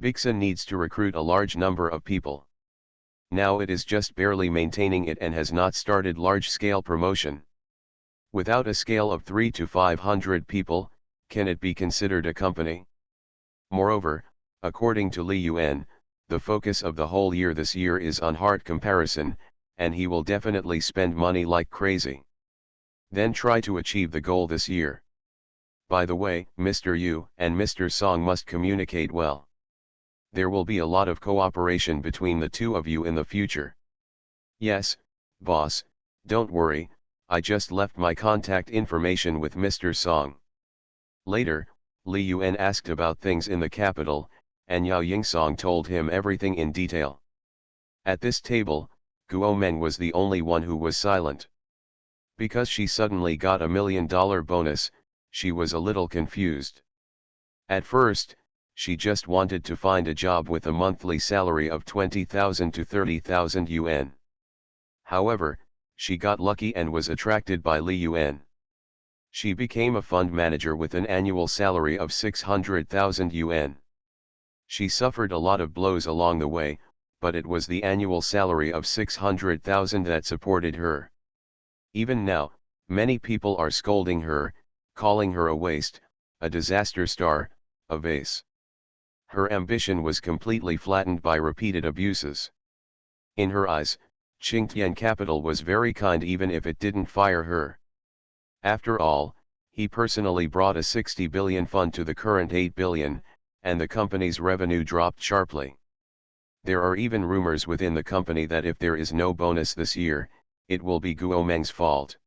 Bixa needs to recruit a large number of people. Now it is just barely maintaining it and has not started large-scale promotion. Without a scale of 300 to 500 people, can it be considered a company? Moreover, according to Li Yuan, the focus of the whole year this year is on hard comparison, and he will definitely spend money like crazy. Then try to achieve the goal this year. By the way, Mr. Yu and Mr. Song must communicate well. There will be a lot of cooperation between the two of you in the future. Yes, boss, don't worry, I just left my contact information with Mr. Song. Later, Li Yuan asked about things in the capital, and Yao Yingsong told him everything in detail. At this table, Guo Meng was the only one who was silent. Because she suddenly got $1 million bonus, she was a little confused. At first, she just wanted to find a job with a monthly salary of 20,000 to 30,000 yuan. However, she got lucky and was attracted by Li Yuan. She became a fund manager with an annual salary of 600,000 yuan. She suffered a lot of blows along the way, but it was the annual salary of 600,000 that supported her. Even now, many people are scolding her, calling her a waste, a disaster star, a vase. Her ambition was completely flattened by repeated abuses. In her eyes, Qingtian Capital was very kind even if it didn't fire her. After all, he personally brought a 60 billion fund to the current 8 billion, and the company's revenue dropped sharply. There are even rumors within the company that if there is no bonus this year, it will be Guo Meng's fault.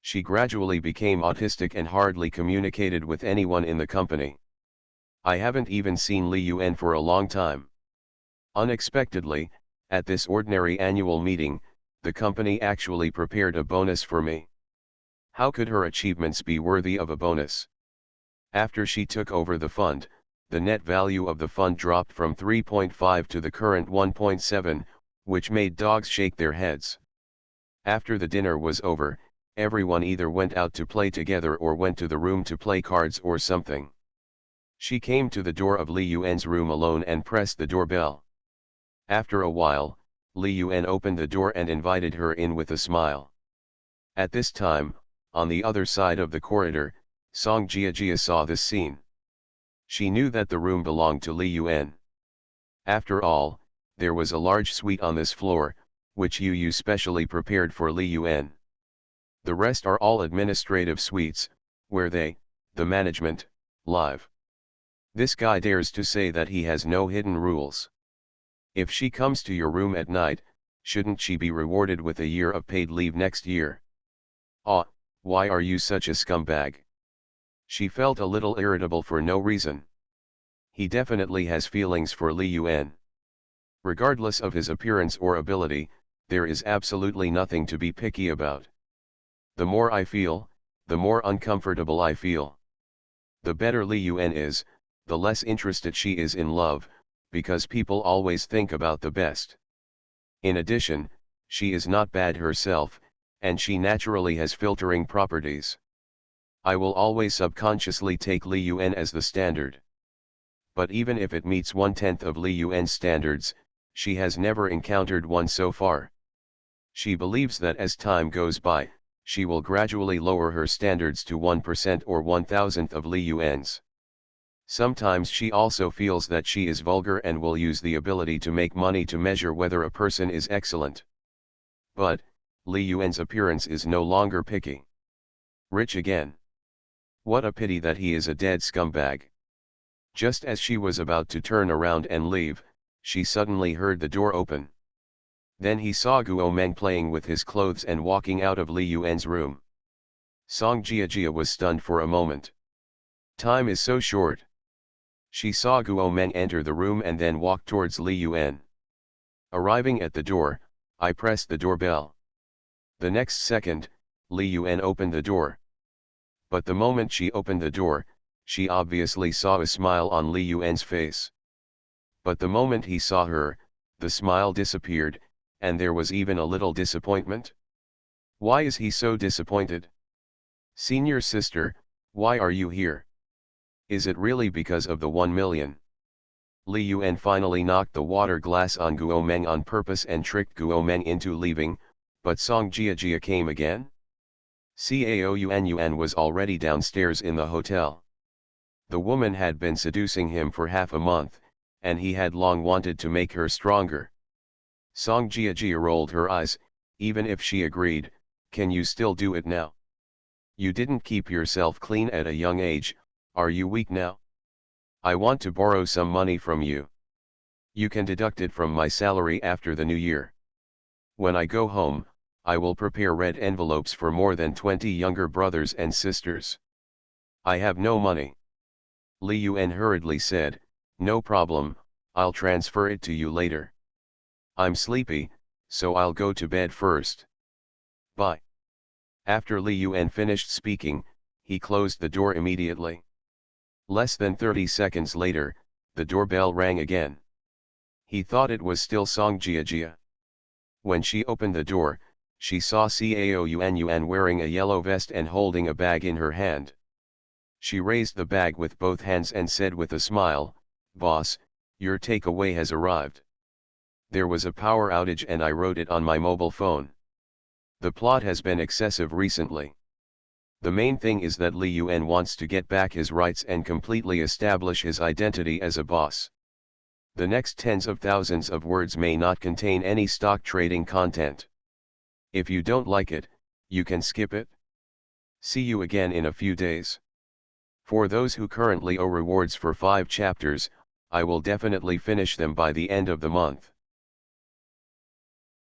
She gradually became autistic and hardly communicated with anyone in the company. I haven't even seen Li Yuan for a long time. Unexpectedly, at this ordinary annual meeting, the company actually prepared a bonus for me. How could her achievements be worthy of a bonus? After she took over the fund, the net value of the fund dropped from 3.5 to the current 1.7, which made dogs shake their heads. After the dinner was over, everyone either went out to play together or went to the room to play cards or something. She came to the door of Li Yuan's room alone and pressed the doorbell. After a while, Li Yuan opened the door and invited her in with a smile. At this time, on the other side of the corridor, Song Jiajia saw this scene. She knew that the room belonged to Li Yuan. After all, there was a large suite on this floor, which Yu specially prepared for Li Yuan. The rest are all administrative suites, where they, the management, live. This guy dares to say that he has no hidden rules. If she comes to your room at night, shouldn't she be rewarded with a year of paid leave next year? Why are you such a scumbag? She felt a little irritable for no reason. He definitely has feelings for Li Yuan. Regardless of his appearance or ability, there is absolutely nothing to be picky about. The more I feel, the more uncomfortable I feel. The better Li Yuan is, the less interested she is in love, because people always think about the best. In addition, she is not bad herself, and she naturally has filtering properties. I will always subconsciously take Li Yuan as the standard. But even if it meets 1/10 of Li Yuan's standards, she has never encountered one so far. She believes that as time goes by, she will gradually lower her standards to 1% or 1,000th of Li Yuan's. Sometimes she also feels that she is vulgar and will use the ability to make money to measure whether a person is excellent. But, Li Yuan's appearance is no longer picky. Rich again. What a pity that he is a dead scumbag. Just as she was about to turn around and leave, she suddenly heard the door open. Then he saw Guo Meng playing with his clothes and walking out of Li Yuan's room. Song Jiajia was stunned for a moment. Time is so short. She saw Guo Meng enter the room and then walk towards Li Yuan. Arriving at the door, I pressed the doorbell. The next second, Li Yuan opened the door. But the moment she opened the door, she obviously saw a smile on Li Yuan's face. But the moment he saw her, the smile disappeared, and there was even a little disappointment. Why is he so disappointed? Senior sister, why are you here? Is it really because of the 1 million? Li Yuan finally knocked the water glass on Guo Meng on purpose and tricked Guo Meng into leaving, but Song Jiajia came again? Cao Yuan was already downstairs in the hotel. The woman had been seducing him for half a month, and he had long wanted to make her stronger. Song Jiajia rolled her eyes. Even if she agreed, can you still do it now? You didn't keep yourself clean at a young age, are you weak now? I want to borrow some money from you. You can deduct it from my salary after the new year. When I go home, I will prepare red envelopes for more than 20 younger brothers and sisters. I have no money. Li Yuan hurriedly said, no problem, I'll transfer it to you later. I'm sleepy, so I'll go to bed first. Bye. After Li Yuan finished speaking, he closed the door immediately. Less than 30 seconds later, the doorbell rang again. He thought it was still Song Jiajia. When she opened the door, she saw Cao Yuan wearing a yellow vest and holding a bag in her hand. She raised the bag with both hands and said with a smile, "Boss, your takeaway has arrived. There was a power outage and I wrote it on my mobile phone. The plot has been excessive recently. The main thing is that Li Yuan wants to get back his rights and completely establish his identity as a boss. The next tens of thousands of words may not contain any stock trading content. If you don't like it, you can skip it. See you again in a few days. For those who currently owe rewards for 5 chapters, I will definitely finish them by the end of the month.